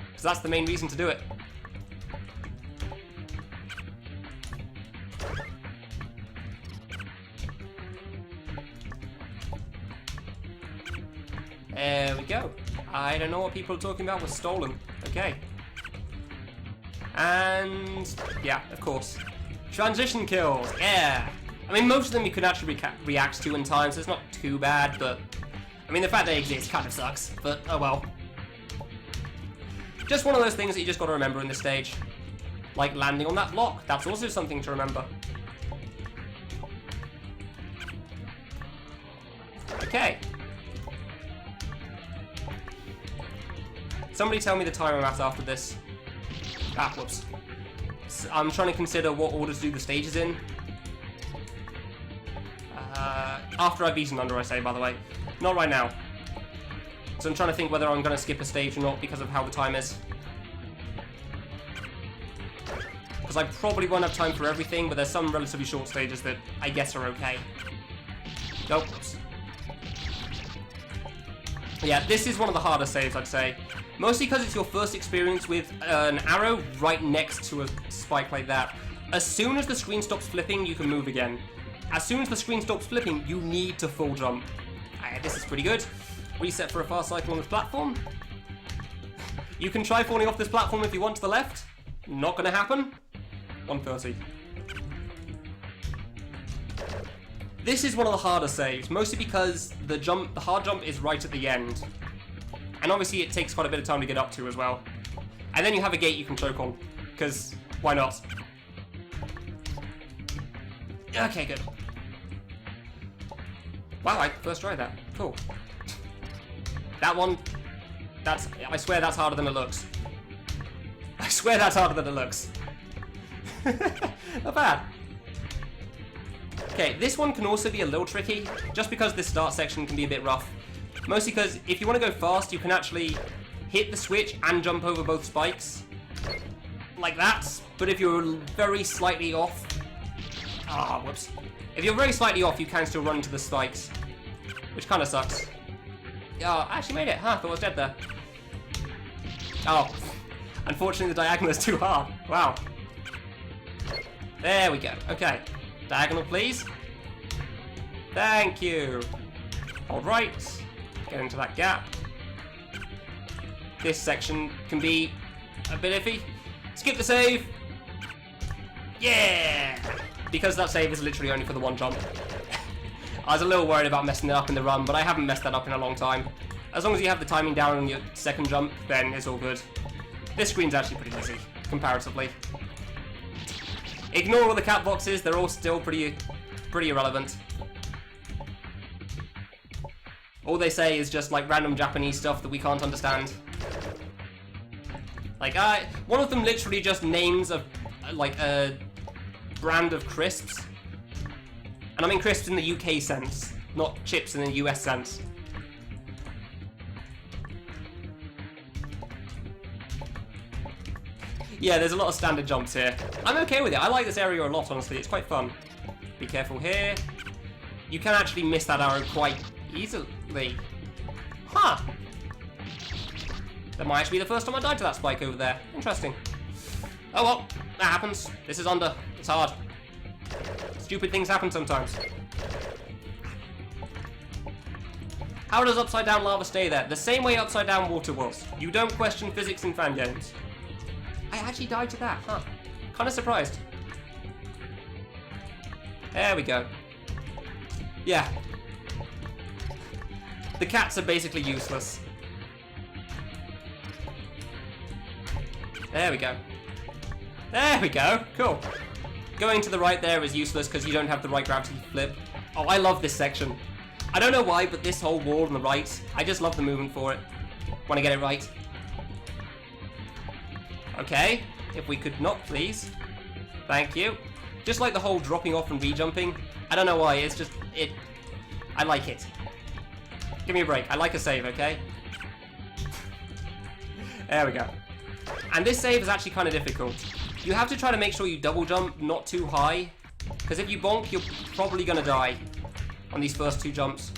Because that's the main reason to do it. There we go. I don't know what people are talking about was stolen. Okay. And yeah, of course. Transition kills. Yeah. I mean, most of them you can actually react to in time, so it's not too bad, but... I mean, the fact they exist kind of sucks, but oh well. Just one of those things that you just got to remember in this stage. Like landing on that block, that's also something to remember. Okay. Somebody tell me the time I'm at after this. Ah, whoops. I'm trying to consider what order to do the stages in. After I've beaten Under, I say, by the way. Not right now. So I'm trying to think whether I'm going to skip a stage or not because of how the time is. Because I probably won't have time for everything, but there's some relatively short stages that I guess are okay. Nope. Oops. Yeah, this is one of the harder saves, I'd say. Mostly because it's your first experience with an arrow right next to a spike like that. As soon as the screen stops flipping, you can move again. As soon as the screen stops flipping, you need to full jump. This is pretty good. Reset for a fast cycle on this platform. You can try falling off this platform if you want to the left. Not gonna happen. 130. This is one of the harder saves, mostly because the hard jump is right at the end. And obviously it takes quite a bit of time to get up to as well. And then you have a gate you can choke on, because why not? Okay, good. Wow, I first tried that. Cool. That one, I swear that's harder than it looks. I swear that's harder than it looks. Not bad. Okay, this one can also be a little tricky, just because this start section can be a bit rough. Mostly because if you want to go fast, you can actually hit the switch and jump over both spikes. Like that. But if you're very slightly off... Ah, whoops. If you're very slightly off, you can still run into the spikes. Which kind of sucks. Oh, I actually made it. Huh, I thought I was dead there. Oh. Unfortunately, the diagonal is too hard. Wow. There we go. Okay. Diagonal, please. Thank you. Alright. Get into that gap. This section can be a bit iffy. Skip the save. Yeah! Because that save is literally only for the one jump. I was a little worried about messing it up in the run, but I haven't messed that up in a long time. As long as you have the timing down on your second jump, then it's all good. This screen's actually pretty easy, comparatively. Ignore all the cat boxes, they're all still pretty irrelevant. All they say is just like random Japanese stuff that we can't understand. Like, one of them literally just names of, like, a brand of crisps. And I mean crisps in the UK sense, not chips in the US sense. Yeah, there's a lot of standard jumps here. I'm okay with it. I like this area a lot, honestly. It's quite fun. Be careful here. You can actually miss that arrow quite easily. Huh. That might actually be the first time I died to that spike over there. Interesting. Oh well, that happens. This is Under. It's hard. Stupid things happen sometimes. How does upside down lava stay there? The same way upside down water was. You don't question physics in fan games. I actually died to that, huh? Kind of surprised. There we go. Yeah. The cats are basically useless. There we go. There we go. Cool. Going to the right there is useless because you don't have the right gravity flip. Oh, I love this section. I don't know why, but this whole wall on the right, I just love the movement for it. Want to get it right. Okay, if we could not, please. Thank you. Just like the whole dropping off and re-jumping. I don't know why, it's just, I like it. Give me a break, I like a save, okay? There we go. And this save is actually kind of difficult. You have to try to make sure you double jump not too high, because if you bonk, you're probably going to die on these first two jumps.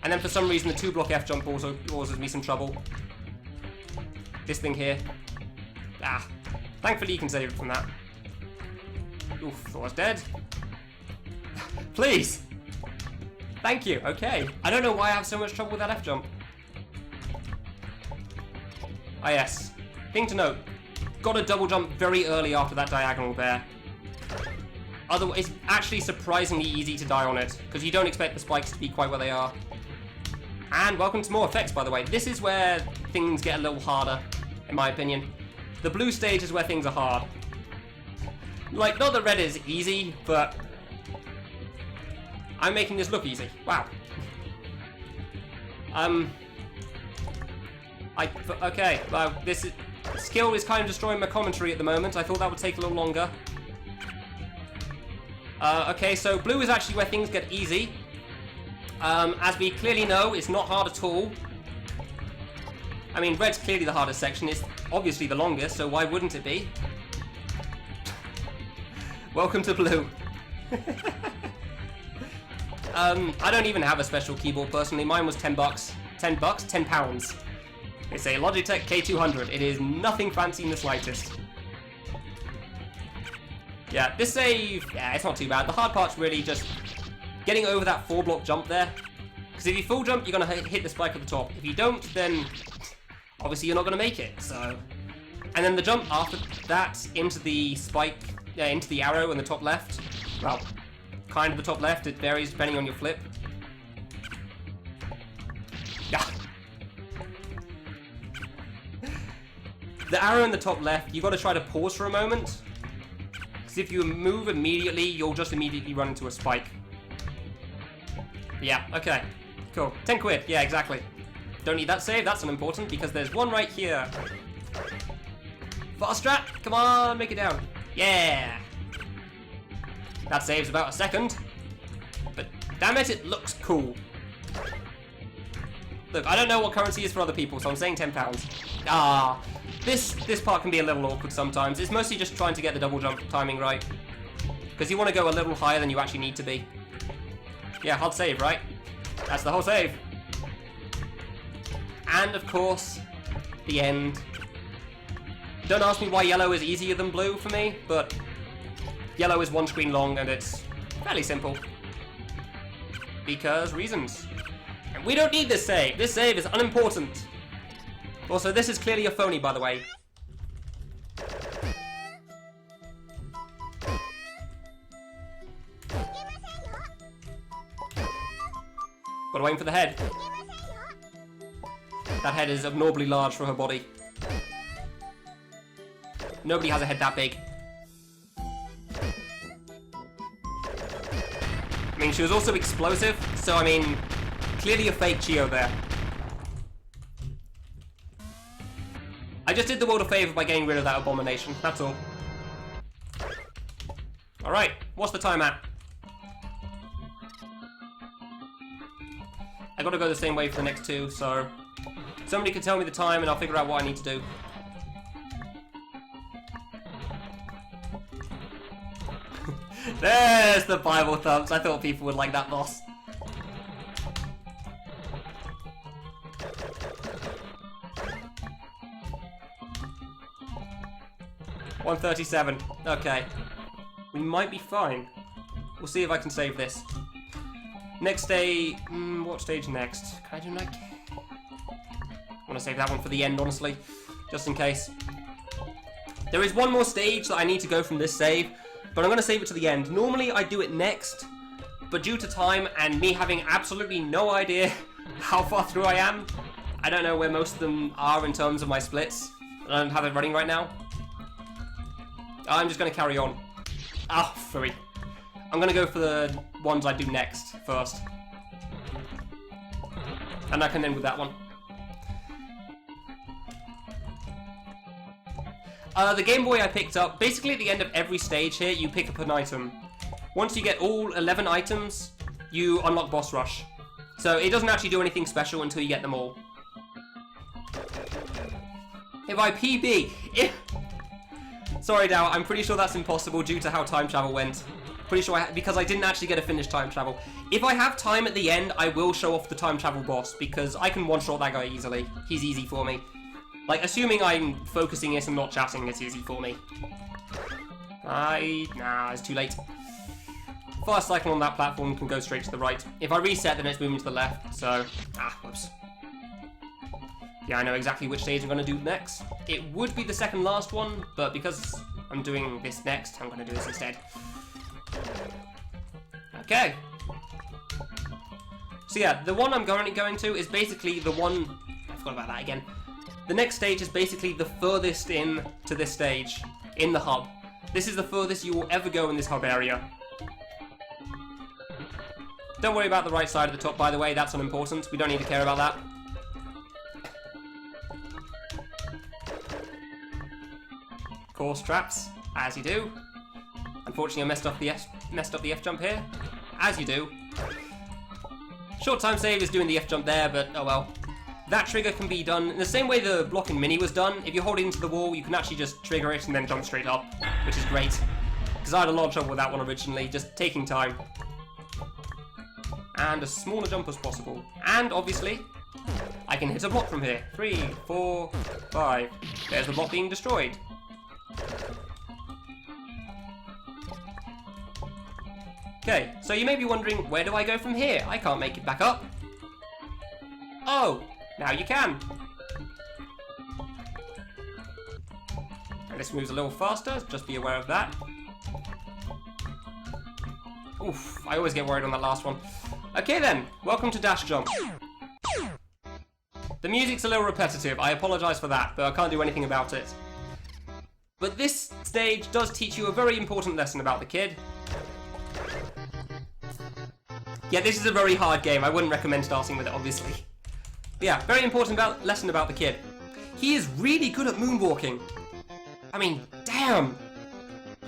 And then for some reason the 2-block F jump also causes me some trouble. This thing here. Ah, thankfully you can save it from that. Oof, thought I was dead. Please! Thank you, okay. I don't know why I have so much trouble with that F jump. Ah yes, thing to note. Got to double jump very early after that diagonal there. Otherwise, it's actually surprisingly easy to die on it, because you don't expect the spikes to be quite where they are. And welcome to more effects, by the way. This is where things get a little harder, in my opinion. The blue stage is where things are hard. Like, not that red is easy, but I'm making this look easy. Wow. Okay, well, this is... Skill is kind of destroying my commentary at the moment. I thought that would take a little longer. Okay, so blue is actually where things get easy. As we clearly know, it's not hard at all. I mean, red's clearly the hardest section. It's obviously the longest, so why wouldn't it be? Welcome to blue. I don't even have a special keyboard personally. Mine was $10. £10? It's a Logitech K200. It is nothing fancy in the slightest. Yeah, this save, yeah, it's not too bad. The hard part's really just getting over that 4-block jump there. Because if you full jump, you're going to hit the spike at the top. If you don't, then obviously you're not going to make it. So, and then the jump after that into the spike, into the arrow in the top left. Well, kind of the top left. It varies depending on your flip. Yeah. The arrow in the top left, you got to try to pause for a moment. Because if you move immediately, you'll just immediately run into a spike. Yeah, okay. Cool. 10 quid. Yeah, exactly. Don't need that save. That's unimportant because there's one right here. Fast strat. Come on, make it down. Yeah. That saves about a second. But damn it, it looks cool. Look, I don't know what currency is for other people, so I'm saying £10. Ah. This part can be a little awkward sometimes. It's mostly just trying to get the double jump timing right. Because you want to go a little higher than you actually need to be. Yeah, hard save, right? That's the whole save. And, of course, the end. Don't ask me why yellow is easier than blue for me, but yellow is one screen long and it's fairly simple. Because reasons. And we don't need this save. This save is unimportant. Also, this is clearly a phony, by the way. Gotta aim for the head. That head is abnormally large for her body. Nobody has a head that big. I mean, she was also explosive, so I mean, clearly a fake Chio there. I just did the world a favour by getting rid of that abomination, that's all. Alright, what's the time at? I gotta go the same way for the next two, so somebody can tell me the time and I'll figure out what I need to do. There's the Bible thumbs. I thought people would like that boss. $137. Okay. We might be fine. We'll see if I can save this. Next day... what stage next? Can I do like... I want to save that one for the end, honestly. Just in case. There is one more stage that I need to go from this save, but I'm going to save it to the end. Normally I do it next, but due to time and me having absolutely no idea how far through I am, I don't know where most of them are in terms of my splits. I don't have it running right now. I'm just going to carry on. Ah, furry. I'm going to go for the ones I do next, first. And I can end with that one. The Game Boy I picked up, basically at the end of every stage here, you pick up an item. Once you get all 11 items, you unlock Boss Rush. So it doesn't actually do anything special until you get them all. If I PB... Sorry, Dow, I'm pretty sure that's impossible due to how time travel went. Pretty sure because I didn't actually get to finish time travel. If I have time at the end, I will show off the time travel boss, because I can one-shot that guy easily. He's easy for me. Like, assuming I'm focusing it and not chatting, it's easy for me. Nah, it's too late. Fast cycle on that platform can go straight to the right. If I reset, then it's moving to the left, so... whoops. Yeah, I know exactly which stage I'm going to do next. It would be the second last one, but because I'm doing this next, I'm going to do this instead. Okay. So yeah, the one I'm currently going to is basically the one... I forgot about that again. The next stage is basically the furthest in to this stage, in the hub. This is the furthest you will ever go in this hub area. Don't worry about the right side of the top, by the way, that's unimportant. We don't need to care about that. Course traps, as you do. Unfortunately, I messed up the F jump here, as you do. Short time save is doing the F jump there, but oh well. That trigger can be done in the same way the blocking mini was done. If you hold it into the wall, you can actually just trigger it and then jump straight up, which is great. Because I had a lot of trouble with that one originally, just taking time. And a smaller jump as possible. And obviously, I can hit a block from here. 3, 4, 5. There's the block being destroyed. Okay, so you may be wondering, where do I go from here? I can't make it back up. Oh, now you can. And this moves a little faster, just be aware of that. Oof, I always get worried on that last one. Okay then, welcome to Dash Jump. The music's a little repetitive, I apologise for that, but I can't do anything about it. But this stage does teach you a very important lesson about the kid. Yeah, this is a very hard game, I wouldn't recommend starting with it, obviously. But yeah, very important lesson about the kid. He is really good at moonwalking. I mean, damn!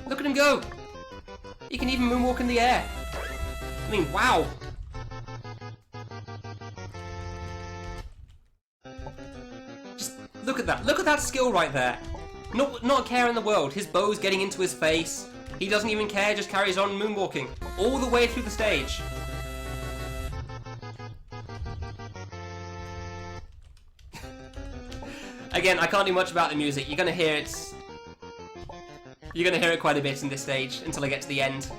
Look at him go! He can even moonwalk in the air. I mean, wow! Just look at that. Look at that skill right there. Not a care in the world. His bow's getting into his face. He doesn't even care, just carries on moonwalking. All the way through the stage. Again, I can't do much about the music. You're gonna hear it. You're gonna hear it quite a bit in this stage until I get to the end.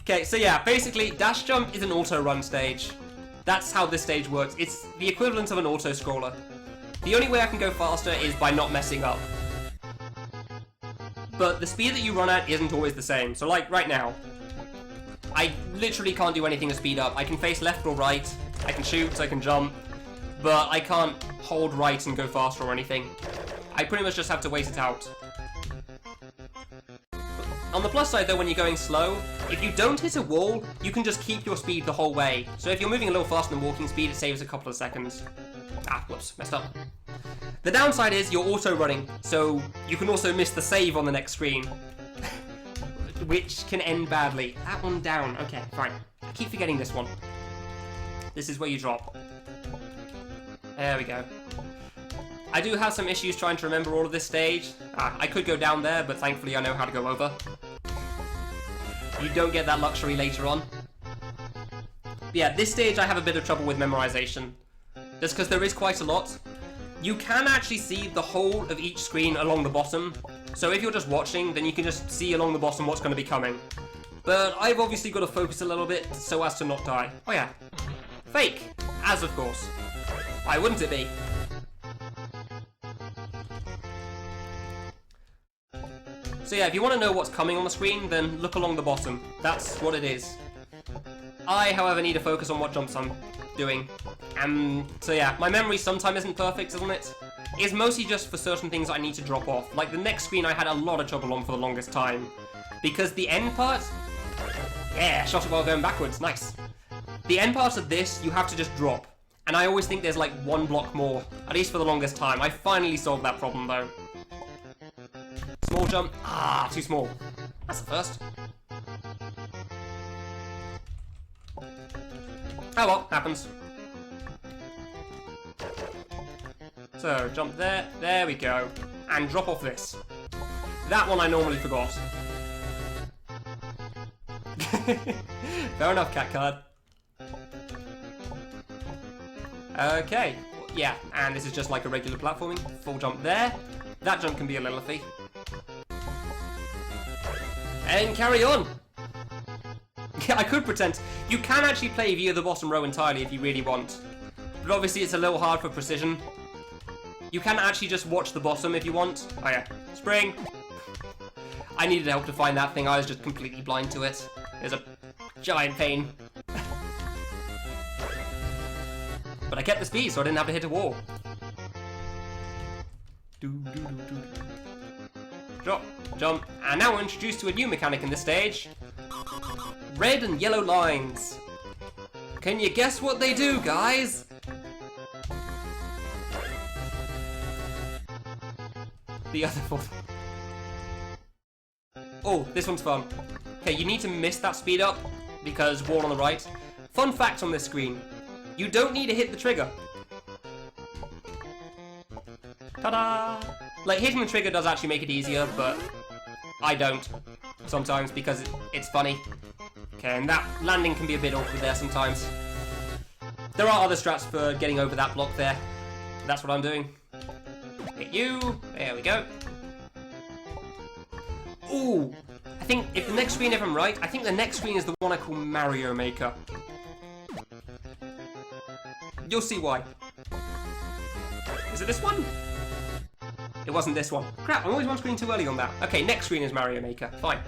Okay, so yeah, basically, Dash Jump is an auto-run stage. That's how this stage works. It's the equivalent of an auto-scroller. The only way I can go faster is by not messing up. But the speed that you run at isn't always the same. So like, right now, I literally can't do anything to speed up. I can face left or right, I can shoot, I can jump, but I can't hold right and go faster or anything. I pretty much just have to wait it out. On the plus side though, when you're going slow, if you don't hit a wall, you can just keep your speed the whole way. So if you're moving a little faster than walking speed, it saves a couple of seconds. Ah, whoops, messed up. The downside is you're auto-running, so you can also miss the save on the next screen. Which can end badly. That one down. Okay, fine. I keep forgetting this one. This is where you drop. There we go. I do have some issues trying to remember all of this stage. I could go down there, but thankfully I know how to go over. You don't get that luxury later on. But yeah, this stage I have a bit of trouble with memorization. Just because there is quite a lot. You can actually see the whole of each screen along the bottom. So if you're just watching, then you can just see along the bottom what's going to be coming. But I've obviously got to focus a little bit so as to not die. Oh yeah. Fake. As of course. Why wouldn't it be? So yeah, if you want to know what's coming on the screen, then look along the bottom. That's what it is. I, however, need to focus on what jumps I'm doing. So yeah, my memory sometimes isn't perfect, isn't it? It's mostly just for certain things I need to drop off. Like the next screen I had a lot of trouble on for the longest time. Because the end part... Yeah, shot it while going backwards, nice. The end part of this, you have to just drop. And I always think there's like one block more, at least for the longest time. I finally solved that problem though. Small jump, too small. That's the first. Oh well, happens. So, jump there, there we go. And drop off this. That one I normally forgot. Fair enough, cat card. Okay, yeah, and this is just like a regular platforming. Full jump there. That jump can be a little iffy. And carry on! I could pretend. You can actually play via the bottom row entirely if you really want. But obviously it's a little hard for precision. You can actually just watch the bottom if you want. Oh yeah, spring. I needed help to find that thing. I was just completely blind to it. It was a giant pain. But I kept the speed, so I didn't have to hit a wall. Drop, jump, and now we're introduced to a new mechanic in this stage. Red and yellow lines. Can you guess what they do, guys? The other four. Oh, this one's fun. Okay, you need to miss that speed up, because wall on the right. Fun fact on this screen. You don't need to hit the trigger. Ta-da! Like, hitting the trigger does actually make it easier, but I don't sometimes because it's funny. Okay, and that landing can be a bit awkward there sometimes. There are other strats for getting over that block there. That's what I'm doing. Hit you. There we go. Ooh! I think if the next screen, if I'm right, I think the next screen is the one I call Mario Maker. You'll see why. Is it this one? It wasn't this one. Crap, I'm always one screen too early on that. Okay, next screen is Mario Maker. Fine.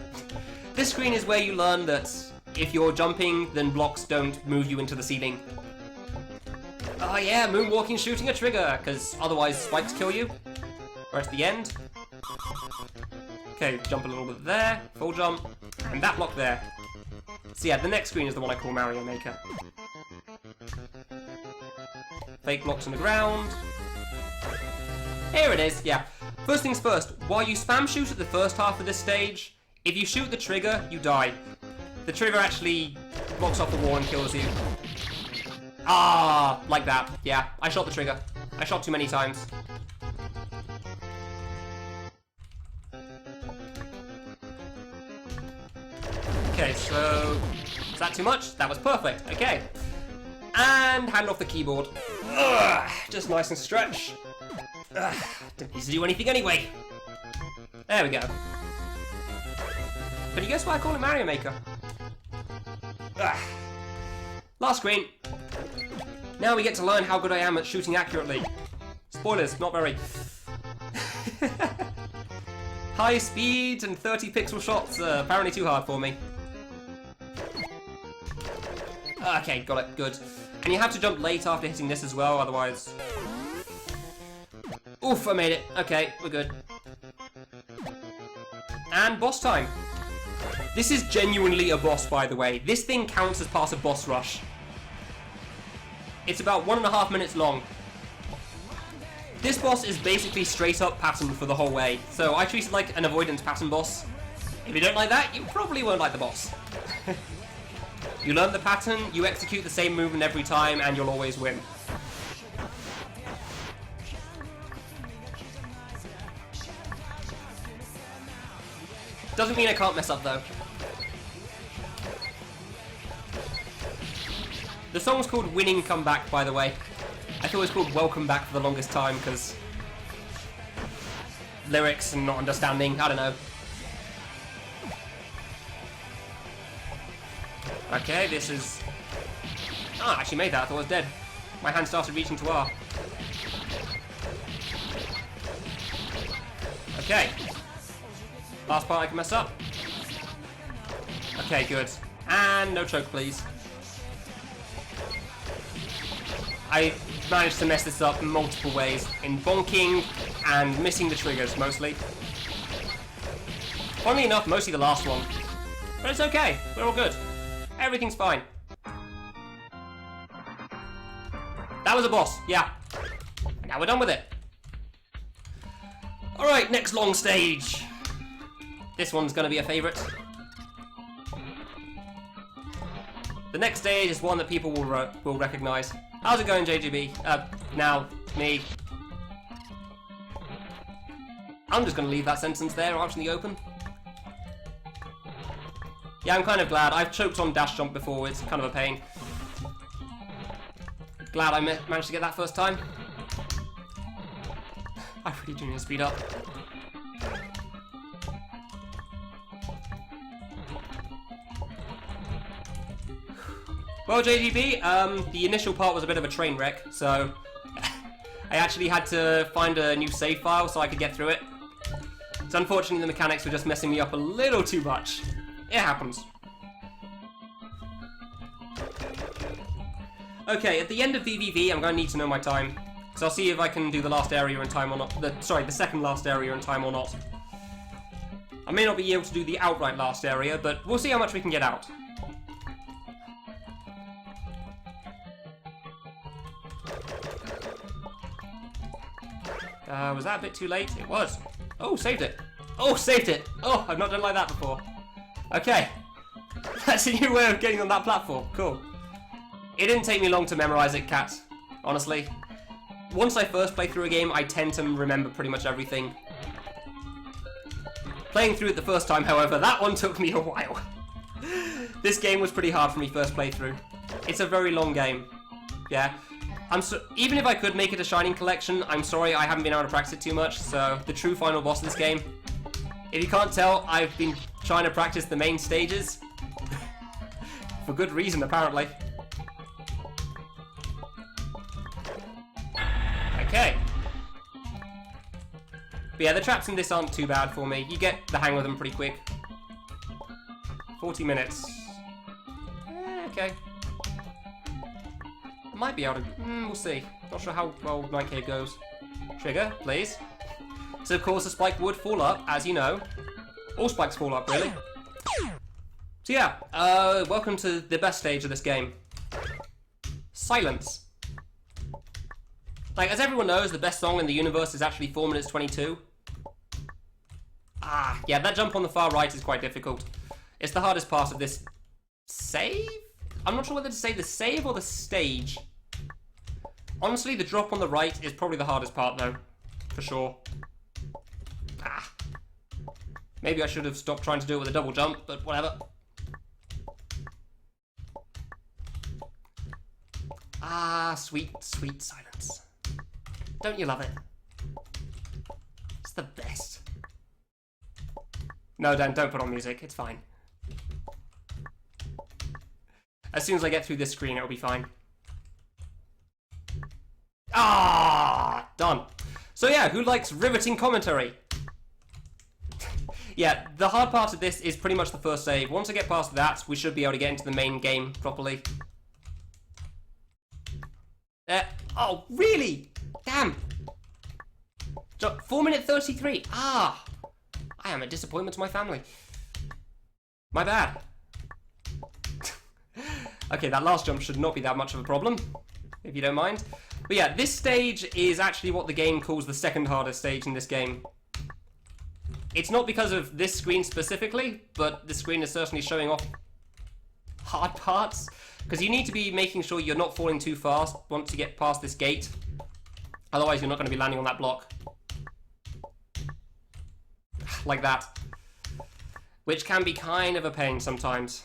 This screen is where you learn that if you're jumping, then blocks don't move you into the ceiling. Oh yeah, moonwalking, shooting a trigger, because otherwise spikes kill you. Right at the end. Okay, jump a little bit there, full jump, and that block there. So yeah, the next screen is the one I call Mario Maker. Fake blocks on the ground. Here it is, yeah. First things first, while you spam shoot at the first half of this stage, if you shoot the trigger, you die. The trigger actually blocks off the wall and kills you. Ah, like that. Yeah, I shot the trigger. I shot too many times. Okay, so is that too much? That was perfect. Okay. And hand off the keyboard. Ugh, just nice and stretch. Ugh, didn't need to do anything anyway. There we go. But you guess why I call it Mario Maker? Ugh. Last screen. Now we get to learn how good I am at shooting accurately. Spoilers, not very. High speed and 30 pixel shots are apparently too hard for me. Okay, got it, good. And you have to jump late after hitting this as well, otherwise... Oof, I made it. Okay, we're good. And boss time. This is genuinely a boss, by the way. This thing counts as part of Boss Rush. It's about 1.5 minutes long. This boss is basically straight up pattern for the whole way, so I treat it like an avoidance pattern boss. If you don't like that, you probably won't like the boss. You learn the pattern, you execute the same movement every time, and you'll always win. Doesn't mean I can't mess up though. The song's called Winning Comeback, by the way. I thought it was called Welcome Back for the longest time, because lyrics and not understanding, I don't know. Okay, this is... Ah, I actually made that, I thought I was dead. My hand started reaching to R. Okay. Last part I can mess up. Okay, good. And no choke, please. I managed to mess this up in multiple ways, in bonking and missing the triggers, mostly. Funnily enough, mostly the last one. But it's okay, we're all good. Everything's fine. That was a boss, yeah. Now we're done with it. Alright, next long stage. This one's gonna be a favourite. The next stage is one that people will recognise. How's it going, JGB? Now, me. I'm just gonna leave that sentence there, out in the open. Yeah, I'm kind of glad. I've choked on dash jump before, it's kind of a pain. Glad I managed to get that first time. I really do need to speed up. Well, JGB, the initial part was a bit of a train wreck, so I actually had to find a new save file so I could get through it. So unfortunately the mechanics were just messing me up a little too much. It happens. Okay, at the end of VVV, I'm going to need to know my time. So I'll see if I can do the last area in time or not. The second last area in time or not. I may not be able to do the outright last area, but we'll see how much we can get out. Was that a bit too late? It was. Oh, saved it. Oh, saved it. Oh, I've not done like that before. Okay. That's a new way of getting on that platform. Cool. It didn't take me long to memorize it, Cat. Honestly. Once I first play through a game, I tend to remember pretty much everything. Playing through it the first time, however, that one took me a while. This game was pretty hard for me first playthrough. It's a very long game. Yeah. Even if I could make it a Shining Collection, I'm sorry I haven't been able to practice it too much, so the true final boss of this game. If you can't tell, I've been trying to practice the main stages. For good reason, apparently. Okay. But yeah, the traps in this aren't too bad for me. You get the hang of them pretty quick. 40 minutes. Okay. Might be able to... we'll see. Not sure how well 9K goes. Trigger, please. So of course the spike would fall up, as you know. All spikes fall up, really. So yeah, welcome to the best stage of this game. Silence. Like, as everyone knows, the best song in the universe is actually 4 minutes 22. Ah, yeah, that jump on the far right is quite difficult. It's the hardest part of this save? I'm not sure whether to say the save or the stage. Honestly, the drop on the right is probably the hardest part, though. For sure. Ah. Maybe I should have stopped trying to do it with a double jump, but whatever. Ah, sweet, sweet silence. Don't you love it? It's the best. No, Dan, don't put on music. It's fine. As soon as I get through this screen, it'll be fine. Ah, done. So yeah, who likes riveting commentary? Yeah, the hard part of this is pretty much the first save. Once I get past that, we should be able to get into the main game properly. Oh, really? Damn. 4 minute 33. Ah. I am a disappointment to my family. My bad. Okay, that last jump should not be that much of a problem, if you don't mind. But yeah, this stage is actually what the game calls the second hardest stage in this game. It's not because of this screen specifically, but this screen is certainly showing off hard parts. Because you need to be making sure you're not falling too fast once you get past this gate. Otherwise, you're not going to be landing on that block. Like that. Which can be kind of a pain sometimes.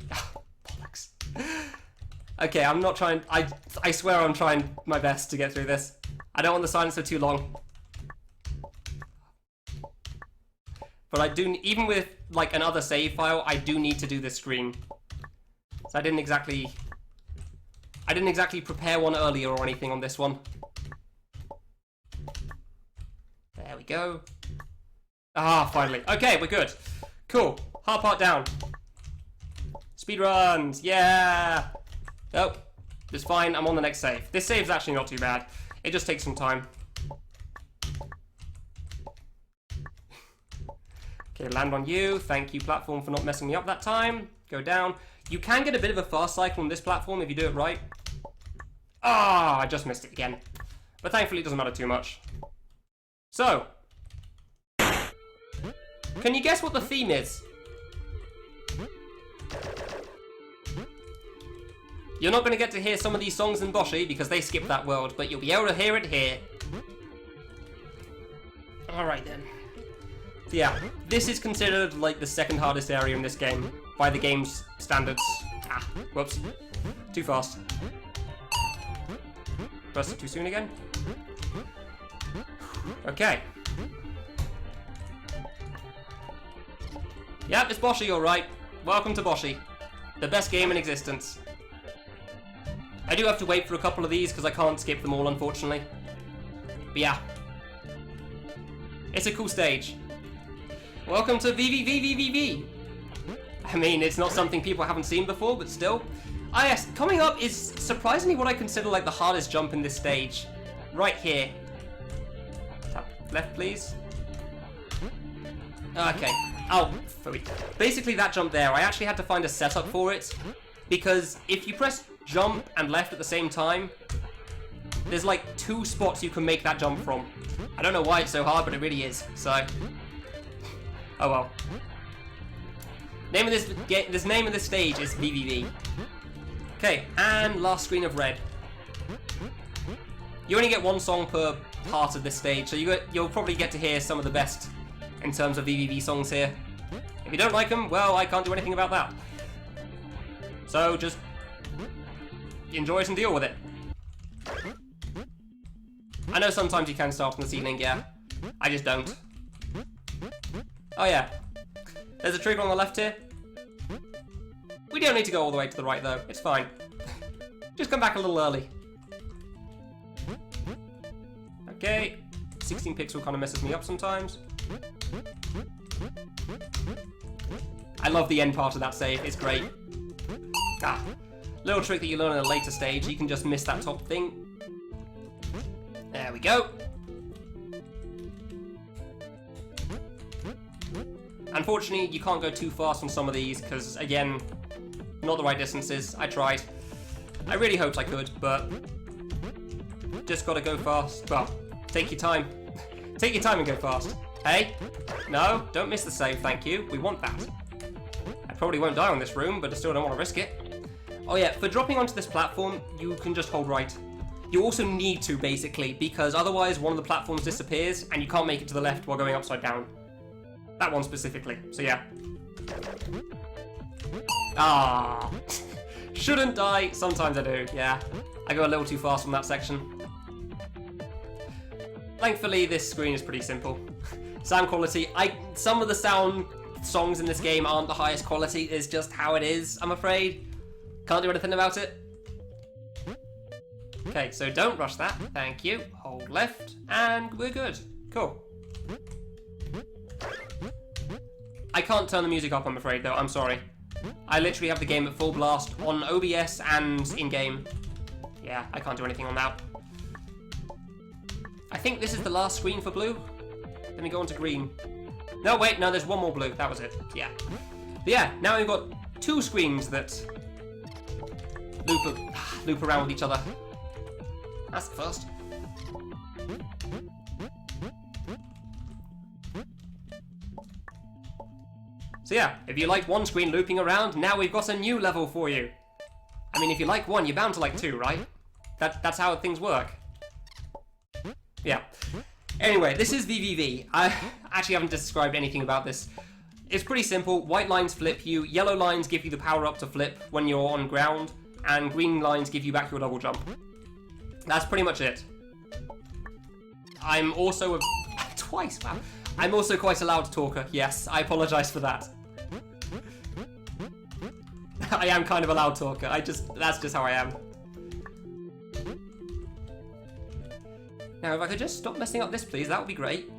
Bollocks. Okay, I'm not trying... I swear I'm trying my best to get through this. I don't want the silence for too long. But I do... Even with, like, another save file, I do need to do this screen. So I didn't exactly prepare one earlier or anything on this one. There we go. Ah, finally. Okay, we're good. Cool. Hard part down. Speedruns. Yeah. Oh, it's fine. I'm on the next save. This save's actually not too bad. It just takes some time. Okay, land on you. Thank you, platform, for not messing me up that time. Go down. You can get a bit of a fast cycle on this platform if you do it right. Ah, I just missed it again. But thankfully it doesn't matter too much. So, can you guess what the theme is? You're not going to get to hear some of these songs in Boshi because they skip that world, but you'll be able to hear it here. Alright then. So yeah, this is considered like the second hardest area in this game, by the game's standards. Ah, whoops. Too fast. Pressed it too soon again? Okay. Yep, it's Boshi, alright. Welcome to Boshi. The best game in existence. I do have to wait for a couple of these because I can't skip them all, unfortunately. But yeah. It's a cool stage. Welcome to VVVVVV. I mean, it's not something people haven't seen before, but still. Ah yes, coming up is surprisingly what I consider like the hardest jump in this stage. Right here. Tap left, please. Okay. Oh, basically that jump there, I actually had to find a setup for it. Because if you press jump and left at the same time, there's like 2 spots you can make that jump from. I don't know why it's so hard, but it really is. So, oh well. Name of this name of this stage is VVV. Okay, and last screen of red. You only get 1 song per part of this stage, so you'll probably get to hear some of the best in terms of VVV songs here. If you don't like them, well, I can't do anything about that. So just enjoy it and deal with it. I know sometimes you can start from the ceiling, yeah. I just don't. Oh yeah. There's a trigger on the left here. We don't need to go all the way to the right though. It's fine. Just come back a little early. Okay. 16 pixel kind of messes me up sometimes. I love the end part of that save. It's great. Ah, little trick that you learn in a later stage. You can just miss that top thing. There we go. Unfortunately, you can't go too fast on some of these because, again, not the right distances. I tried. I really hoped I could, but just gotta go fast. Well, take your time. Take your time and go fast. Hey? No, don't miss the save, thank you. We want that. I probably won't die on this room, but I still don't want to risk it. Oh yeah, for dropping onto this platform, you can just hold right. You also need to, basically, because otherwise one of the platforms disappears and you can't make it to the left while going upside down. That one specifically, so yeah. Ah, shouldn't die. Sometimes I do, yeah. I go a little too fast on that section. Thankfully, this screen is pretty simple. Sound quality, some of the songs in this game aren't the highest quality. It's just how it is, I'm afraid. Can't do anything about it. Okay, so don't rush that. Thank you. Hold left, and we're good. Cool. I can't turn the music up, I'm afraid, though. I'm sorry. I literally have the game at full blast on OBS and in-game. Yeah, I can't do anything on that. I think this is the last screen for blue. Let me go on to green. No, wait, no, there's one more blue. That was it. Yeah. But yeah, now we've got 2 screens that loop around with each other. That's the first. So yeah, if you liked one screen looping around, now we've got a new level for you. I mean, if you like one, you're bound to like 2, right? That's how things work. Yeah. Anyway, this is VVV. I actually haven't described anything about this. It's pretty simple. White lines flip you, yellow lines give you the power up to flip when you're on ground, and green lines give you back your double jump. That's pretty much it. I'm also twice, wow. I'm also quite a loud talker, yes, I apologise for that. I am kind of a loud talker, that's just how I am. Now, if I could just stop messing up this, please, that would be great.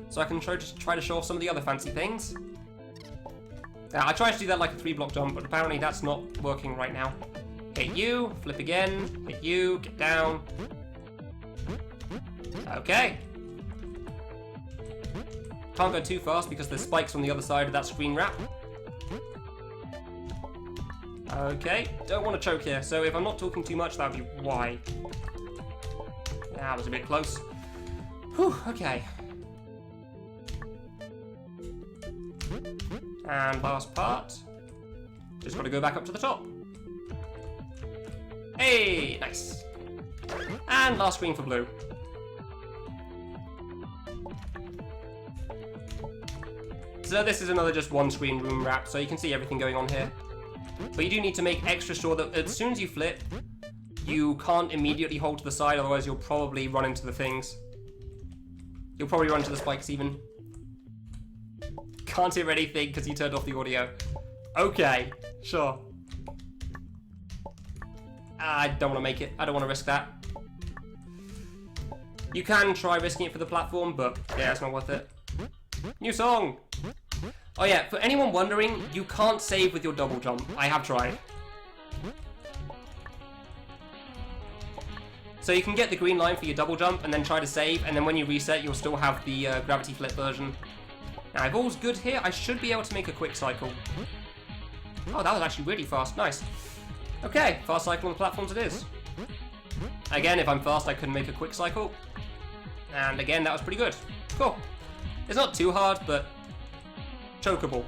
So I can try to show off some of the other fancy things. I tried to do that like a 3-block jump, but apparently that's not working right now. Hit you, flip again, hit you, get down. Okay. Can't go too fast because there's spikes on the other side of that screen wrap. Okay, don't want to choke here, so if I'm not talking too much, that would be why. That was a bit close. Whew, okay. And last part. Just got to go back up to the top. Hey, nice. And last screen for blue. So this is another just 1 screen room wrap, so you can see everything going on here. But you do need to make extra sure that as soon as you flip, you can't immediately hold to the side, otherwise you'll probably run into the things. You'll probably run into the spikes even. Can't hear anything because you turned off the audio. Okay, sure. I don't want to make it. I don't want to risk that. You can try risking it for the platform, but yeah, it's not worth it. New song! Oh yeah, for anyone wondering, you can't save with your double jump. I have tried. So you can get the green line for your double jump and then try to save, and then when you reset, you'll still have the gravity flip version. Now, if all's good here, I should be able to make a quick cycle. Oh, that was actually really fast. Nice. Okay, fast cycle on the platforms it is. Again, if I'm fast, I can make a quick cycle. And again, that was pretty good. Cool. It's not too hard, but chokeable.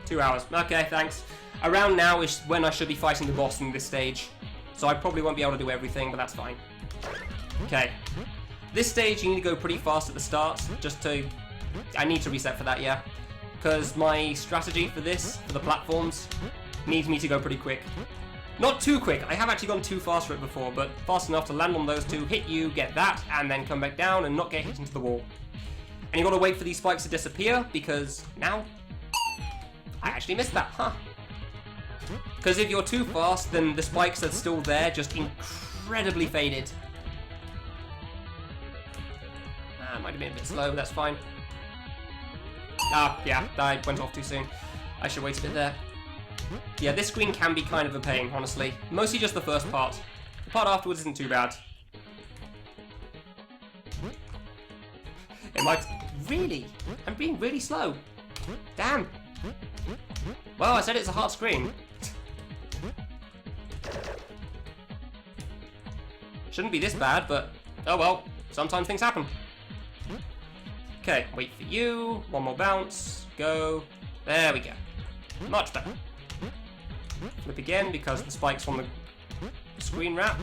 2 hours. Okay, thanks. Around now is when I should be fighting the boss in this stage. So I probably won't be able to do everything, but that's fine. Okay. This stage, you need to go pretty fast at the start, just to... I need to reset for that, yeah. Because my strategy for this, for the platforms, needs me to go pretty quick. Not too quick, I have actually gone too fast for it before, but fast enough to land on those two, hit you, get that, and then come back down and not get hit into the wall. And you gotta wait for these spikes to disappear, because now... I actually missed that, huh? Because if you're too fast, then the spikes are still there, just incredibly faded. Might have been a bit slow, but that's fine. Ah, yeah, I went off too soon. I should wait a bit there. Yeah, this screen can be kind of a pain, honestly. Mostly just the first part. The part afterwards isn't too bad. It might... Really? I'm being really slow. Damn. Well, I said it's a hard screen. Shouldn't be this bad, but... Oh well, sometimes things happen. Okay, wait for you. One more bounce. Go. There we go. Much better. Flip again because the spike's on the screen wrap.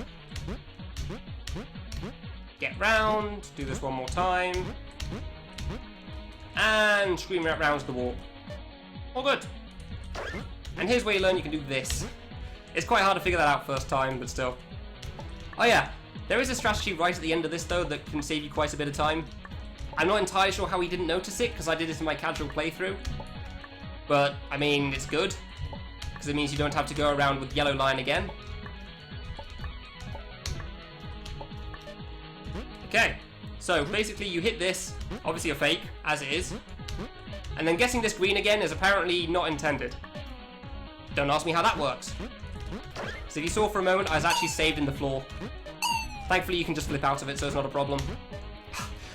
Get round. Do this one more time. And screen wrap round to the wall. All good. And here's where you learn you can do this. It's quite hard to figure that out first time, but still. Oh yeah, there is a strategy right at the end of this though that can save you quite a bit of time. I'm not entirely sure how he didn't notice it, because I did it in my casual playthrough. But, I mean, it's good. Because it means you don't have to go around with yellow line again. Okay, so basically you hit this, obviously a fake, as it is. And then getting this green again is apparently not intended. Don't ask me how that works. So if you saw for a moment, I was actually saved in the floor. Thankfully you can just flip out of it, so it's not a problem.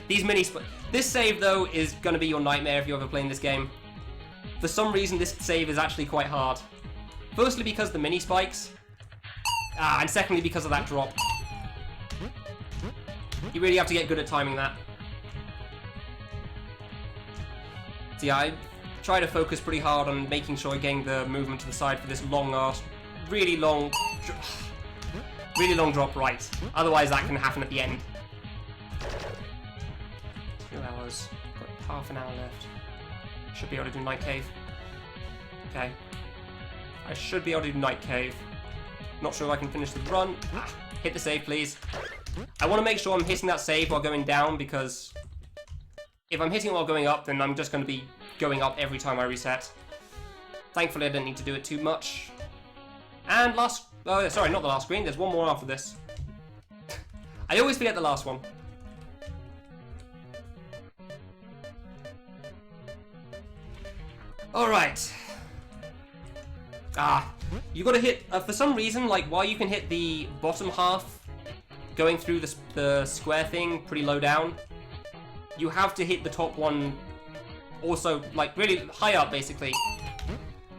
These this save, though, is going to be your nightmare if you're ever playing this game. For some reason, this save is actually quite hard. Firstly, because the mini spikes. And secondly, because of that drop. You really have to get good at timing that. So yeah, I try to focus pretty hard on making sure I'm getting the movement to the side for this long-ass, really long drop right. Otherwise, that can happen at the end. 2 hours. Got half an hour left. Should be able to do Night Cave. Okay. I should be able to do Night Cave. Not sure if I can finish the run. Hit the save, please. I want to make sure I'm hitting that save while going down, because if I'm hitting it while going up, then I'm just going to be going up every time I reset. Thankfully, I didn't need to do it too much. And last... Oh, sorry, not the last screen. There's one more after this. I always forget the last one. Alright. You gotta hit, for some reason, like, while you can hit the bottom half, going through the square thing pretty low down, you have to hit the top one also, like, really high up, basically.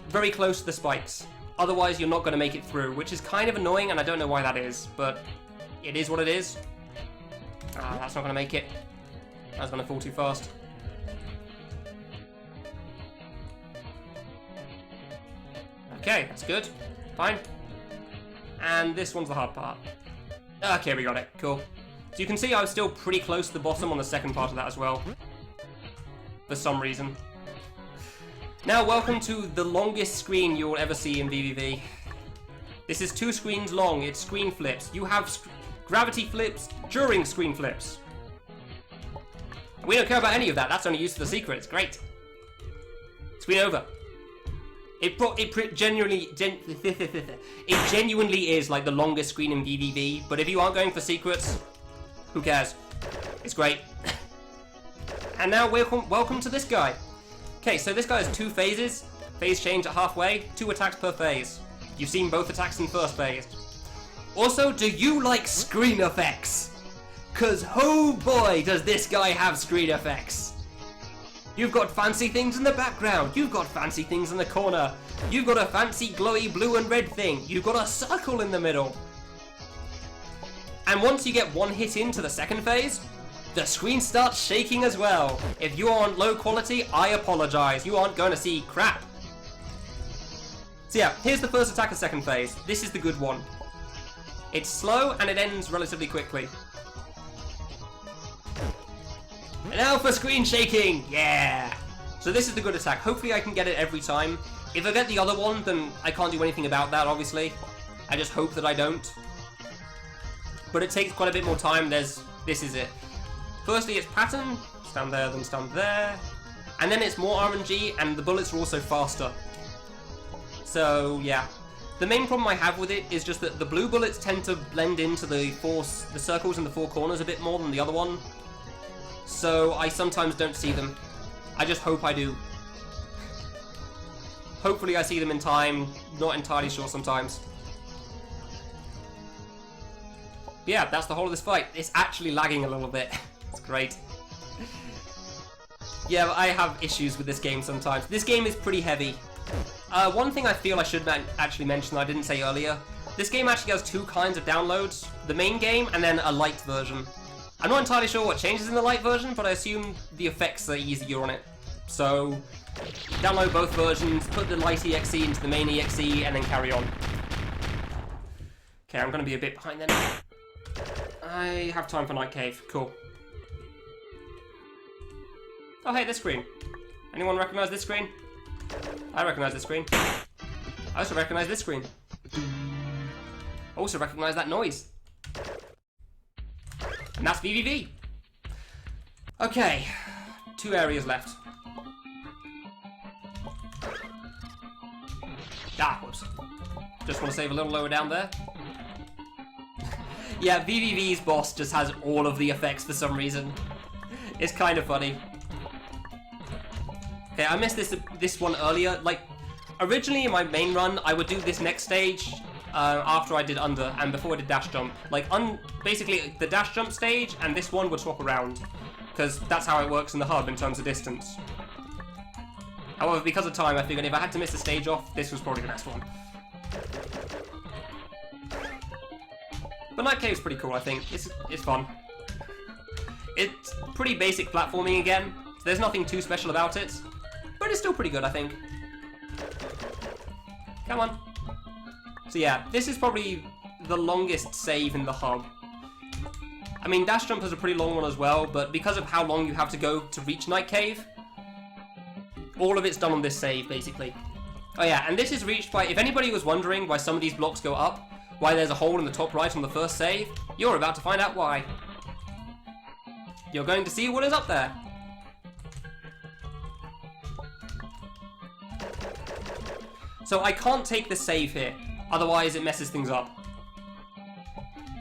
Very close to the spikes. Otherwise, you're not gonna make it through, which is kind of annoying, and I don't know why that is, but it is what it is. That's not gonna make it. That's gonna fall too fast. Okay, that's good. Fine. And this one's the hard part. Okay, we got it. Cool. So you can see I was still pretty close to the bottom on the second part of that as well. For some reason. Now, welcome to the longest screen you will ever see in VVV. This is 2 screens long. It's screen flips. You have gravity flips during screen flips. We don't care about any of that. That's only used for the secret. It's great. Screen over. It genuinely is like the longest screen in VVV, but if you aren't going for secrets, who cares? It's great. And now welcome to this guy. Okay, so this guy has 2 phases. Phase change at halfway, 2 attacks per phase. You've seen both attacks in first phase. Also, do you like screen effects? Cause oh boy does this guy have screen effects. You've got fancy things in the background. You've got fancy things in the corner. You've got a fancy glowy blue and red thing. You've got a circle in the middle. And once you get 1 hit into the second phase, the screen starts shaking as well. If you are on low quality, I apologize. You aren't going to see crap. So yeah, here's the first attack of second phase. This is the good one. It's slow and it ends relatively quickly. And now for screen shaking! Yeah! So this is the good attack. Hopefully I can get it every time. If I get the other one, then I can't do anything about that, obviously. I just hope that I don't. But it takes quite a bit more time. This is it. Firstly, it's pattern. Stand there, then stand there. And then it's more RNG, and the bullets are also faster. So, yeah. The main problem I have with it is just that the blue bullets tend to blend into the circles in the 4 corners a bit more than the other one. So I sometimes don't see them. I just hope I do. Hopefully I see them in time. Not entirely sure sometimes. But yeah, that's the whole of this fight. It's actually lagging a little bit. It's great. Yeah, but I have issues with this game sometimes. This game is pretty heavy. One thing I feel I should actually mention that I didn't say earlier. This game actually has 2 kinds of downloads. The main game and then a light version. I'm not entirely sure what changes in the light version, but I assume the effects are easier on it. So, download both versions, put the light EXE into the main EXE, and then carry on. Okay, I'm going to be a bit behind then. I have time for Night Cave. Cool. Oh, hey, this screen. Anyone recognize this screen? I recognize this screen. I also recognize this screen. I also recognize that noise. And that's VVV. Okay, 2 areas left. Ah, whoops. Just want to save a little lower down there. Yeah, VVV's boss just has all of the effects for some reason. It's kind of funny. Okay, I missed this one earlier. Like, originally in my main run, I would do this next stage after I did under and before I did dash jump. Like, basically the dash jump stage and this one would swap around, because that's how it works in the hub in terms of distance. However, because of time, I figured if I had to miss a stage off, this was probably the next one. But Night Cave's pretty cool, I think. It's fun. It's pretty basic platforming again, so there's nothing too special about it. But it's still pretty good, I think. Come on. So yeah, this is probably the longest save in the hub. I mean, Dash Jump is a pretty long one as well, but because of how long you have to go to reach Night Cave, all of it's done on this save, basically. Oh yeah, and this is reached by, if anybody was wondering why some of these blocks go up, why there's a hole in the top right on the first save, you're about to find out why. You're going to see what is up there. So I can't take the save here, otherwise it messes things up.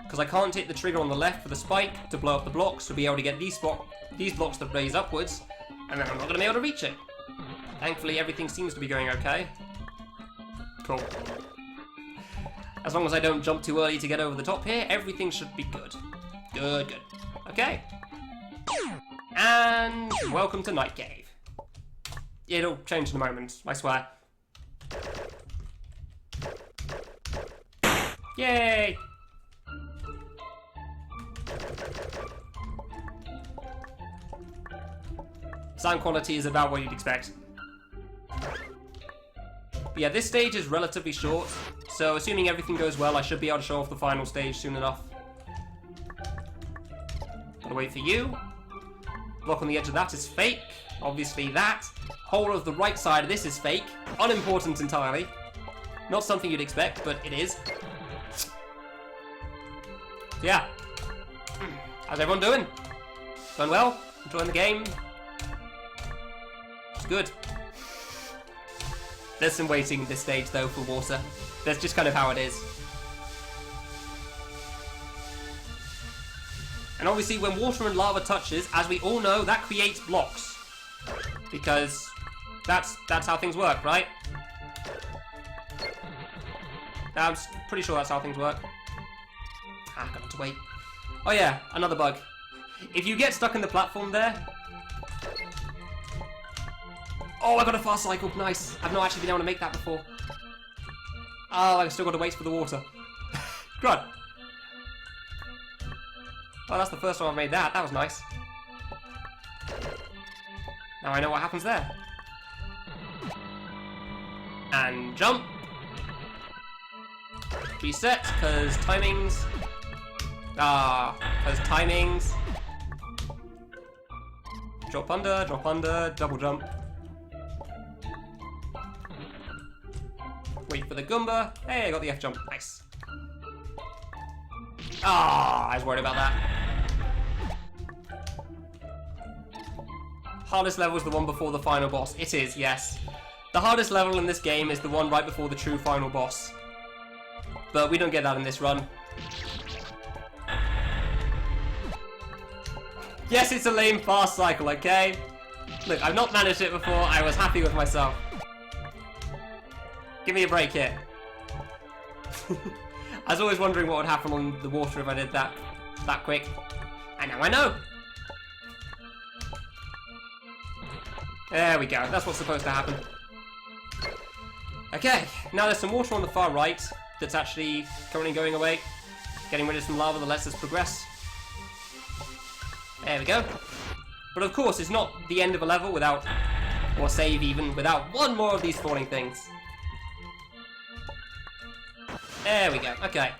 Because I can't hit the trigger on the left for the spike to blow up the blocks to be able to get these blocks that raise upwards, and then I'm not going to be able to reach it. Thankfully everything seems to be going okay. Cool. As long as I don't jump too early to get over the top here, everything should be good. Good, good. Okay. And welcome to Night Cave. It'll change in a moment, I swear. Yay! Sound quality is about what you'd expect. But yeah, this stage is relatively short, so assuming everything goes well, I should be able to show off the final stage soon enough. Gotta wait for you. Block on the edge of that is fake. Obviously that. Whole of the right side of this is fake. Unimportant entirely. Not something you'd expect, but it is. Yeah. How's everyone doing? Going well? Enjoying the game? It's good. There's some waiting in this stage, though, for water. That's just kind of how it is. And obviously, when water and lava touches, as we all know, that creates blocks. Because that's how things work, right? I'm pretty sure that's how things work. Ah, got to wait. Oh yeah, another bug. If you get stuck in the platform there... Oh, I got a fast cycle. Nice. I've not actually been able to make that before. Oh, I've still got to wait for the water. Good. Oh, that's the first time I've made that. That was nice. Now I know what happens there. And jump. Reset, because timings. Because timings. Drop under, double jump. Wait for the Goomba. Hey, I got the F jump. Nice. I was worried about that. Hardest level is the one before the final boss. It is, yes. The hardest level in this game is the one right before the true final boss. But we don't get that in this run. Yes, it's a lame fast cycle, okay? Look, I've not managed it before. I was happy with myself. Give me a break here. I was always wondering what would happen on the water if I did that quick. And now I know! There we go, that's what's supposed to happen. Okay, now there's some water on the far right that's actually currently going away. Getting rid of some lava that lets us progress. There we go. But of course, it's not the end of a level without, or save even, without one more of these falling things. There we go, okay.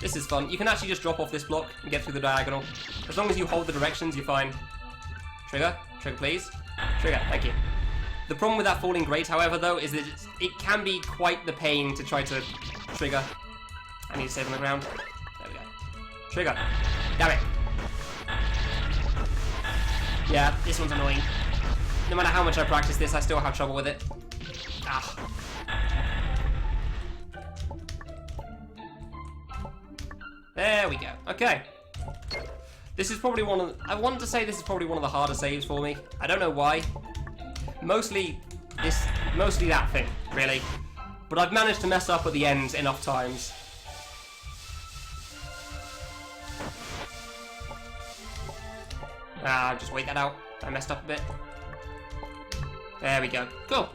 This is fun. You can actually just drop off this block and get through the diagonal. As long as you hold the directions, you're fine. Trigger. Trigger, please. Trigger, thank you. The problem with that falling grate, however, though, is that it can be quite the pain to try to trigger. I need to save on the ground. There we go. Trigger. Damn it. Yeah, this one's annoying. No matter how much I practice this, I still have trouble with it. Ah. There we go. Okay. This is probably one of the, I want to say this is probably one of the harder saves for me. I don't know why. Mostly that thing, really. But I've managed to mess up at the end enough times. Just wait that out. I messed up a bit. There we go. Cool.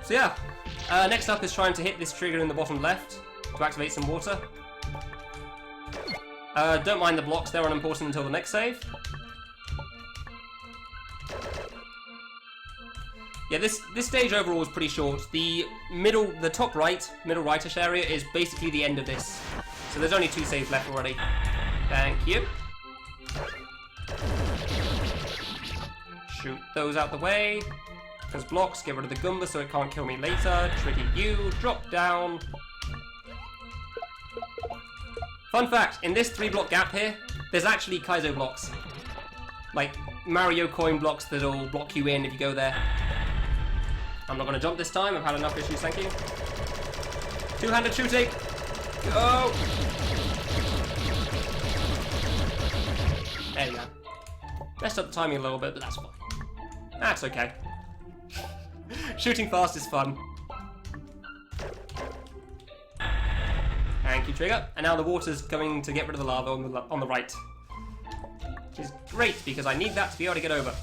So yeah, next up is trying to hit this trigger in the bottom left to activate some water. Don't mind the blocks, they're unimportant until the next save. Yeah, this stage overall is pretty short. The top right, middle rightish area is basically the end of this. So there's only 2 saves left already. Thank you. Shoot those out the way. Because blocks, get rid of the Goomba so it can't kill me later. Trigger you, drop down. Fun fact, in this 3-block gap here, there's actually Kaizo blocks. Like, Mario coin blocks that'll block you in if you go there. I'm not going to jump this time, I've had enough issues, thank you. Two-handed shooting! Go! There you go. Messed up the timing a little bit, but that's fine. That's okay. Shooting fast is fun. Thank you, Trigger. And now the water's coming to get rid of the lava on the right. Which is great, because I need that to be able to get over.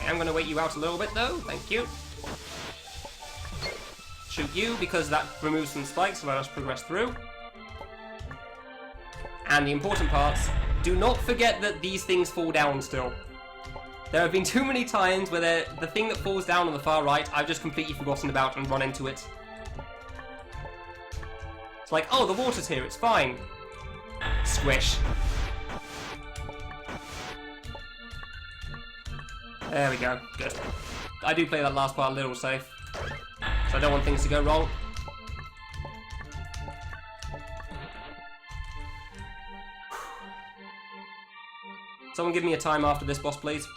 I am going to wait you out a little bit, though. Thank you. Shoot you, because that removes some spikes to let us progress through. And the important parts, do not forget that these things fall down still. There have been too many times where the thing that falls down on the far right, I've just completely forgotten about and run into it. It's like, oh, the water's here, it's fine. Squish. There we go, good. I do play that last part a little safe, so I don't want things to go wrong. Someone give me a time after this boss, please.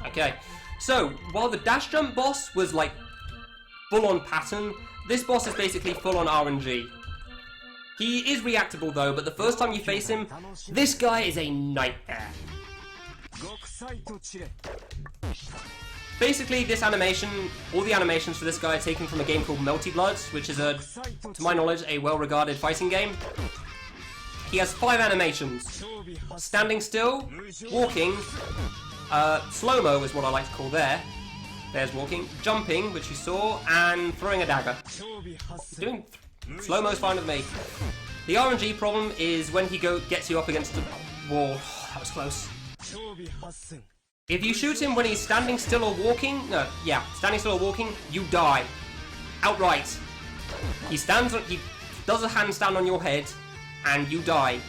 Okay, so while the dash jump boss was like full-on pattern, this boss is basically full-on RNG. He is reactable though, but the first time you face him, this guy is a nightmare. Basically, this animation, all the animations for this guy are taken from a game called Melty Blood, which is, to my knowledge, a well-regarded fighting game. He has 5 animations. Standing still, walking, slow-mo is what I like to call there. There's walking, jumping, which you saw, and throwing a dagger. Doing slow-mo's fine with me. The RNG problem is when he gets you up against the wall. That was close. If you shoot him when he's standing still or walking, standing still or walking, you die. Outright. He does a handstand on your head, and you die.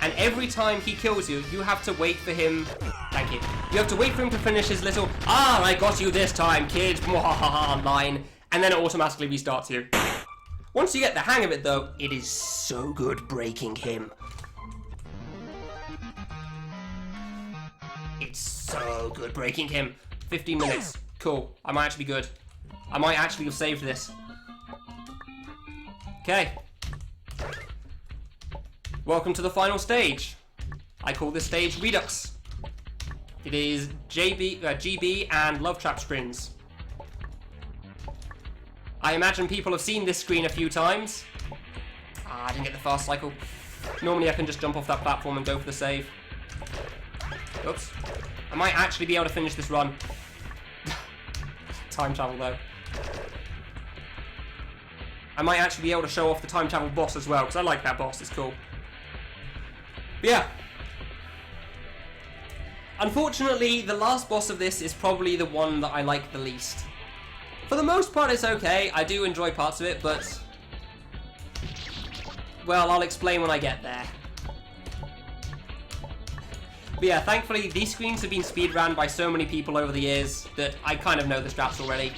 And every time he kills you, you have to wait for him. Thank you. You have to wait for him to finish his little, I got you this time, kid, line, and then it automatically restarts you. Once you get the hang of it, though, it is so good breaking him. It's so good breaking him. 15 minutes. Cool. I might actually be good. I might actually have saved this. Okay. Welcome to the final stage. I call this stage Redux. It is GB and Love Trap screens. I imagine people have seen this screen a few times. I didn't get the fast cycle. Normally I can just jump off that platform and go for the save. Oops. I might actually be able to finish this run. Time travel though. I might actually be able to show off the time travel boss as well, because I like that boss, it's cool. But yeah. Unfortunately, the last boss of this is probably the one that I like the least. For the most part, it's okay. I do enjoy parts of it, but... well, I'll explain when I get there. But yeah, thankfully, these screens have been speedrun by so many people over the years that I kind of know the straps already.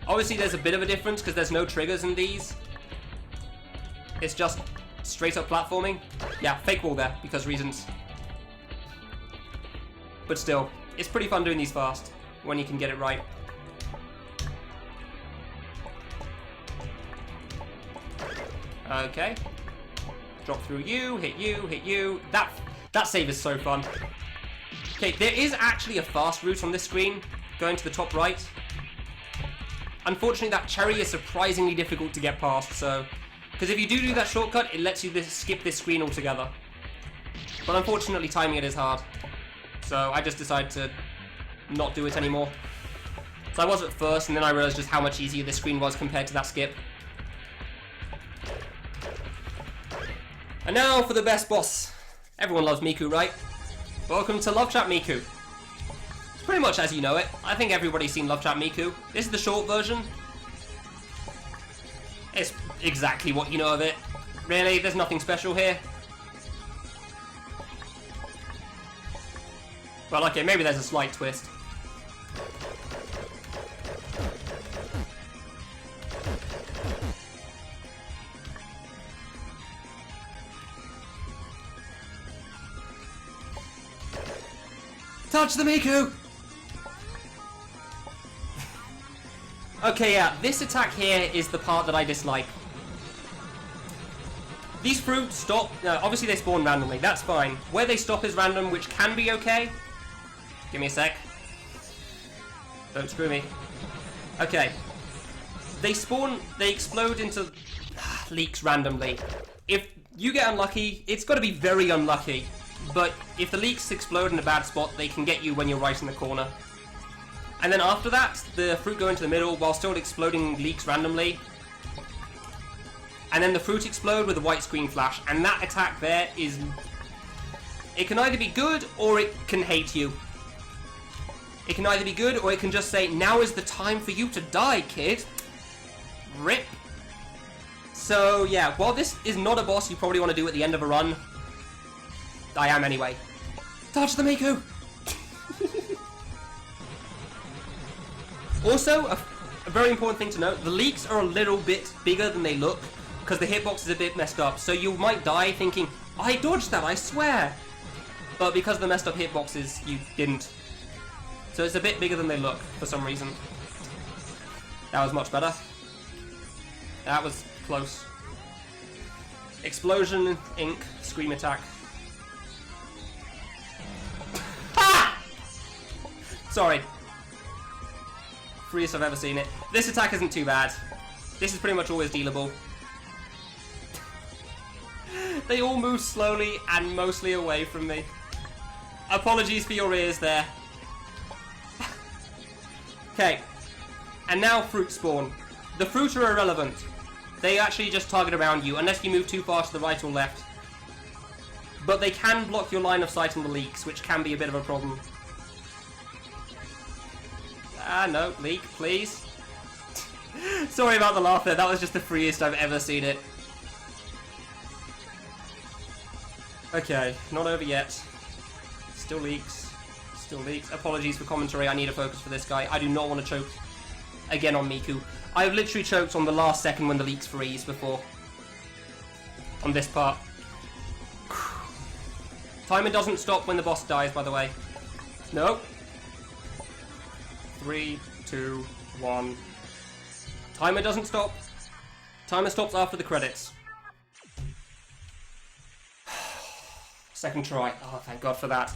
Obviously, there's a bit of a difference because there's no triggers in these. It's just straight up platforming. Yeah, fake wall there because reasons. But still, it's pretty fun doing these fast when you can get it right. Okay. Drop through you, hit you, hit you. That save is so fun. Okay, there is actually a fast route on this screen, going to the top right. Unfortunately, that cherry is surprisingly difficult to get past, so... because if you do that shortcut, it lets you skip this screen altogether. But unfortunately, timing it is hard. So I just decided to not do it anymore. So I was at first, and then I realized just how much easier this screen was compared to that skip. And now for the best boss. Everyone loves Miku, right? Welcome to Love Trap Miku. It's pretty much as you know it. I think everybody's seen Love Trap Miku. This is the short version. It's exactly what you know of it. Really, there's nothing special here. Well, okay, maybe there's a slight twist. Touch the Miku! Okay, yeah, this attack here is the part that I dislike. These fruits stop, obviously they spawn randomly, that's fine. Where they stop is random, which can be okay. Give me a sec. Don't screw me. Okay. They explode into leaks randomly. If you get unlucky, it's got to be very unlucky. But if the leaks explode in a bad spot, they can get you when you're right in the corner. And then after that, the fruit go into the middle while still exploding leaks randomly. And then the fruit explode with a white screen flash. And that attack there is... it can either be good or it can hate you. It can either be good or it can just say, now is the time for you to die, kid. Rip. So yeah, while this is not a boss you probably want to do at the end of a run, I am anyway. Touch the Miku! Also, a very important thing to note, the leaks are a little bit bigger than they look. because the hitbox is a bit messed up. So you might die thinking, I dodged that, I swear. But because of the messed up hitboxes, you didn't. So it's a bit bigger than they look for some reason. That was much better. That was close. Explosion, ink, scream attack. Ah! Sorry. Freest I've ever seen it. This attack isn't too bad. This is pretty much always dealable. They all move slowly and mostly away from me. Apologies for your ears there. Okay. And now fruit spawn. The fruit are irrelevant. They actually just target around you unless you move too far to the right or left. But they can block your line of sight on the leaks, which can be a bit of a problem. Ah, no, leak, please. Sorry about the laugh there, that was just the freest I've ever seen it. Okay, not over yet. Still leaks. Still leaks. Apologies for commentary, I need a focus for this guy. I do not want to choke again on Miku. I've literally choked on the last second when the leaks freeze before. On this part. Timer doesn't stop when the boss dies, by the way. No. 3, 2, 1. Timer doesn't stop. Timer stops after the credits. Second try. Oh, thank God for that.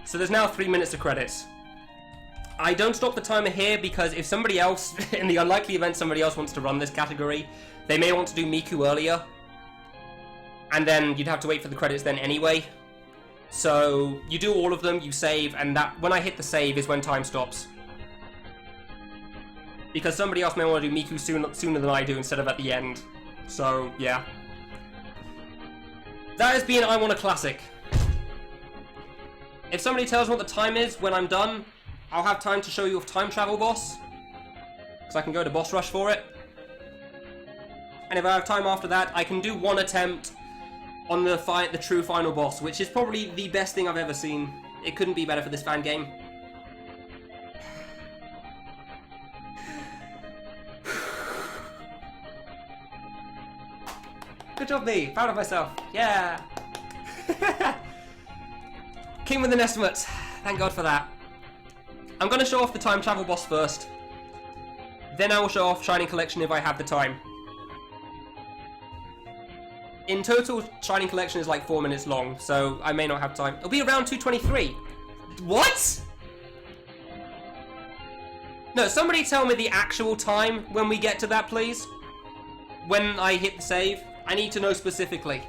So there's now 3 minutes of credits. I don't stop the timer here because if somebody else, in the unlikely event somebody else wants to run this category, they may want to do Miku earlier. And then you'd have to wait for the credits then anyway. So you do all of them, you save, and that when I hit the save is when time stops. Because somebody else may want to do Miku sooner than I do instead of at the end. So, yeah. That has been I Want a Classic. If somebody tells me what the time is when I'm done, I'll have time to show you a time travel boss. Because I can go to boss rush for it. And if I have time after that, I can do one attempt on the true final boss, which is probably the best thing I've ever seen. It couldn't be better for this fan game. Good job, me. Proud of myself. Yeah. King with an estimate. Thank God for that. I'm going to show off the time travel boss first. Then I will show off Shining Collection if I have the time. In total, Shining Collection is like 4 minutes long, so I may not have time. It'll be around 2:23. What? No, somebody tell me the actual time when we get to that, please. When I hit the save. I need to know specifically.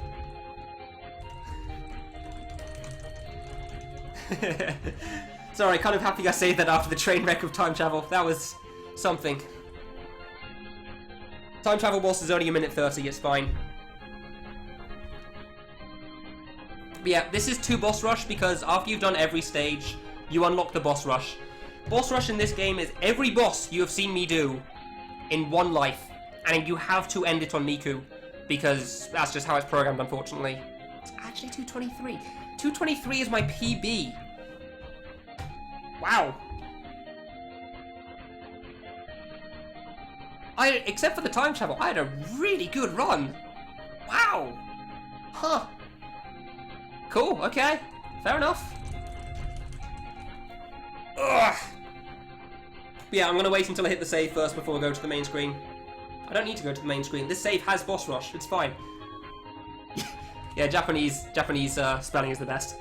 Sorry, kind of happy I saved that after the train wreck of time travel. That was something. Time travel boss is only 1:30, it's fine. But yeah, this is 2 boss rush because after you've done every stage, you unlock the boss rush. Boss rush in this game is every boss you have seen me do in one life, and you have to end it on Miku because that's just how it's programmed, unfortunately. It's actually 2:23. 2:23 is my PB. Wow. Except for the time travel, I had a really good run. Wow. Huh. Cool, okay. Fair enough. Ugh. But yeah, I'm gonna wait until I hit the save first before I go to the main screen. I don't need to go to the main screen. This save has boss rush, it's fine. Yeah, Japanese spelling is the best.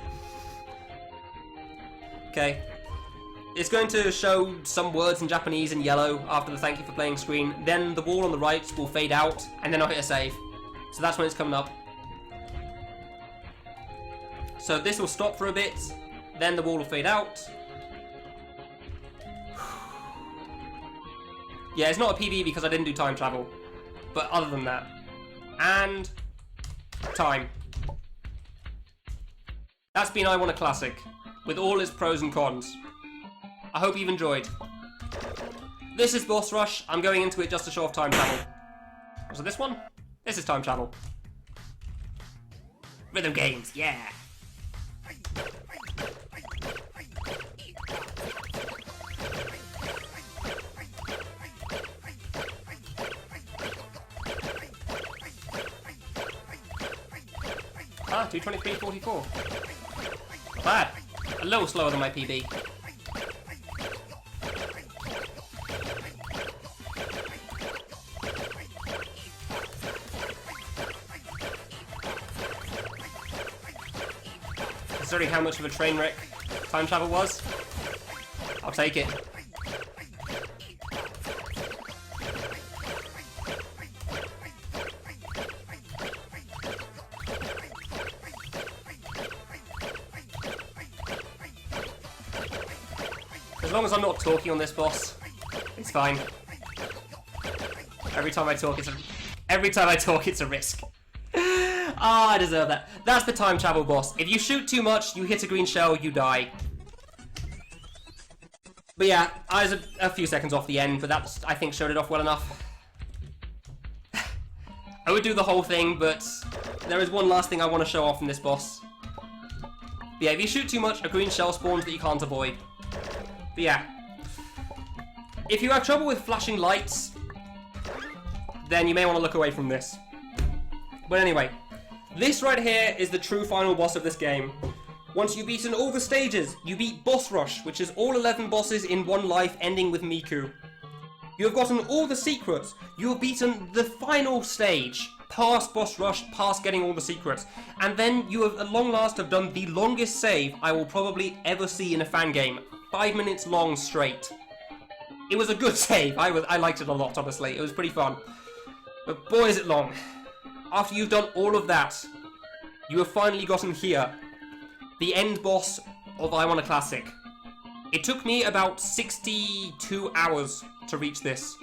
Okay. It's going to show some words in Japanese in yellow after the thank you for playing screen. Then the wall on the right will fade out, and then I'll hit a save. So that's when it's coming up. So this will stop for a bit, then the wall will fade out. Yeah, it's not a PB because I didn't do time travel. But other than that. And time. That's been I Want a Classic, with all its pros and cons. I hope you've enjoyed. This is Boss Rush. I'm going into it just to show off time travel. Was it this one? This is time travel. Rhythm games, yeah. Ah, 2:23:44. Not bad. A little slower than my PB. Considering how much of a train wreck time travel was, I'll take it. As long as I'm not talking on this boss, it's fine. Every time I talk, it's a risk. Ah, I deserve that. That's the time travel boss. If you shoot too much, you hit a green shell, you die. But yeah, I was a few seconds off the end, but that, I think, showed it off well enough. I would do the whole thing, but there is one last thing I want to show off in this boss. But yeah, if you shoot too much, a green shell spawns that you can't avoid. But yeah, if you have trouble with flashing lights, then you may want to look away from this. But anyway, this right here is the true final boss of this game. Once you've beaten all the stages, you beat Boss Rush, which is all 11 bosses in one life, ending with Miku. You have gotten all the secrets. You have beaten the final stage, past Boss Rush, past getting all the secrets. And then you have, at long last, have done the longest save I will probably ever see in a fan game. 5 minutes long straight. It was a good save. I liked it a lot, honestly. It was pretty fun. But boy, is it long. After you've done all of that, you have finally gotten here. The end boss of I Want a Classic. It took me about 62 hours to reach this.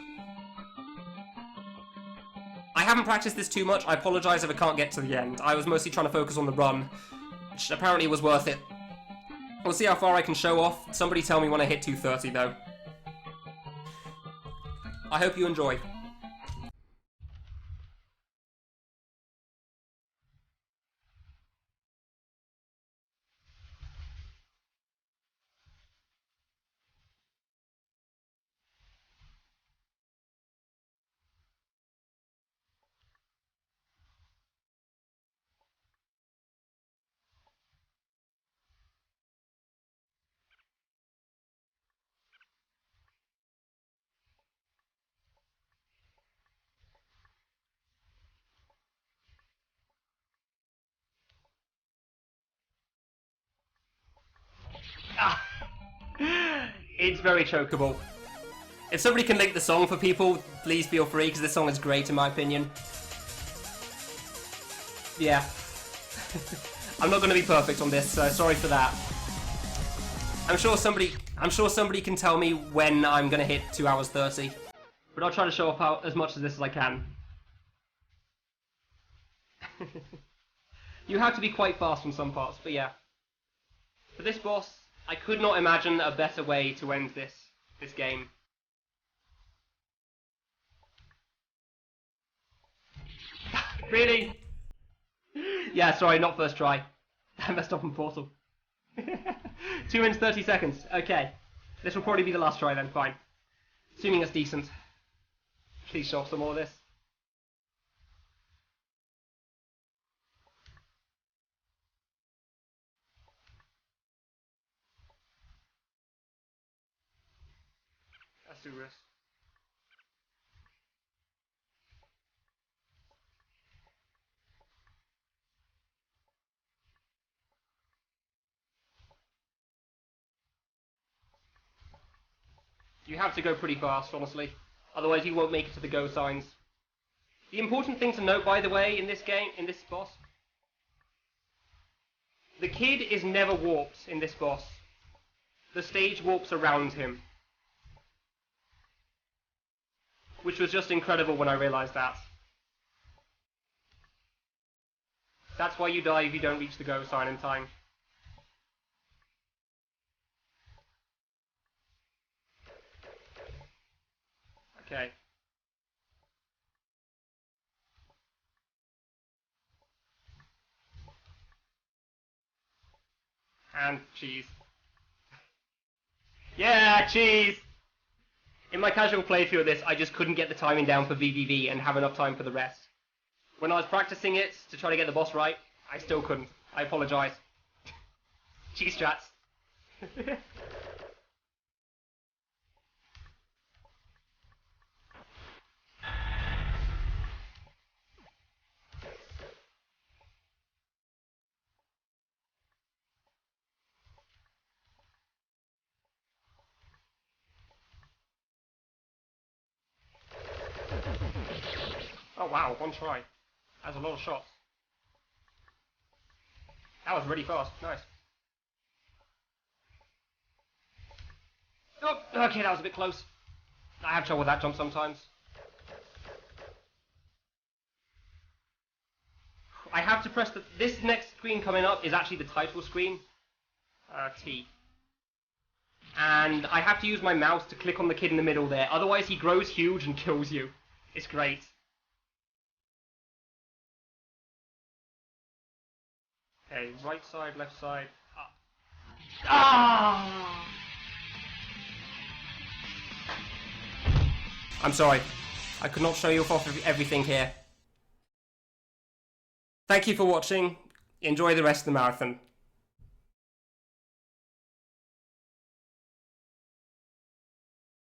I haven't practiced this too much. I apologise if I can't get to the end. I was mostly trying to focus on the run, which apparently was worth it. We'll see how far I can show off. Somebody tell me when I hit 230 though. I hope you enjoy. It's very chokeable. If somebody can link the song for people, please feel free, because this song is great in my opinion. Yeah. I'm not going to be perfect on this, so sorry for that. I'm sure somebody can tell me when I'm going to hit 2 hours 30. But I'll try to show off as much of this as I can. You have to be quite fast on some parts, but yeah. For this boss, I could not imagine a better way to end this game. Really? Yeah, sorry, not first try. I messed up on Portal. 2 minutes 30 seconds. Okay. This will probably be the last try then, fine. Assuming it's decent. Please show off some more of this. Let's do this. You have to go pretty fast, honestly. Otherwise you won't make it to the go signs. The important thing to note, by the way, in this game, in this boss, the kid is never warped in this boss. The stage warps around him. Which was just incredible when I realized that. That's why you die if you don't reach the go sign in time. Okay. And cheese. Yeah, cheese! In my casual playthrough of this, I just couldn't get the timing down for VVV and have enough time for the rest. When I was practicing it to try to get the boss right, I still couldn't. I apologise. Cheese strats. Oh wow, one try. That's a lot of shots. That was really fast. Nice. Oh, okay, that was a bit close. I have trouble with that jump sometimes. I have to press the... This next screen coming up is actually the title screen. T. And I have to use my mouse to click on the kid in the middle there. Otherwise he grows huge and kills you. It's great. Okay, right side, left side, up. Ah! I'm sorry. I could not show you off everything here. Thank you for watching. Enjoy the rest of the marathon.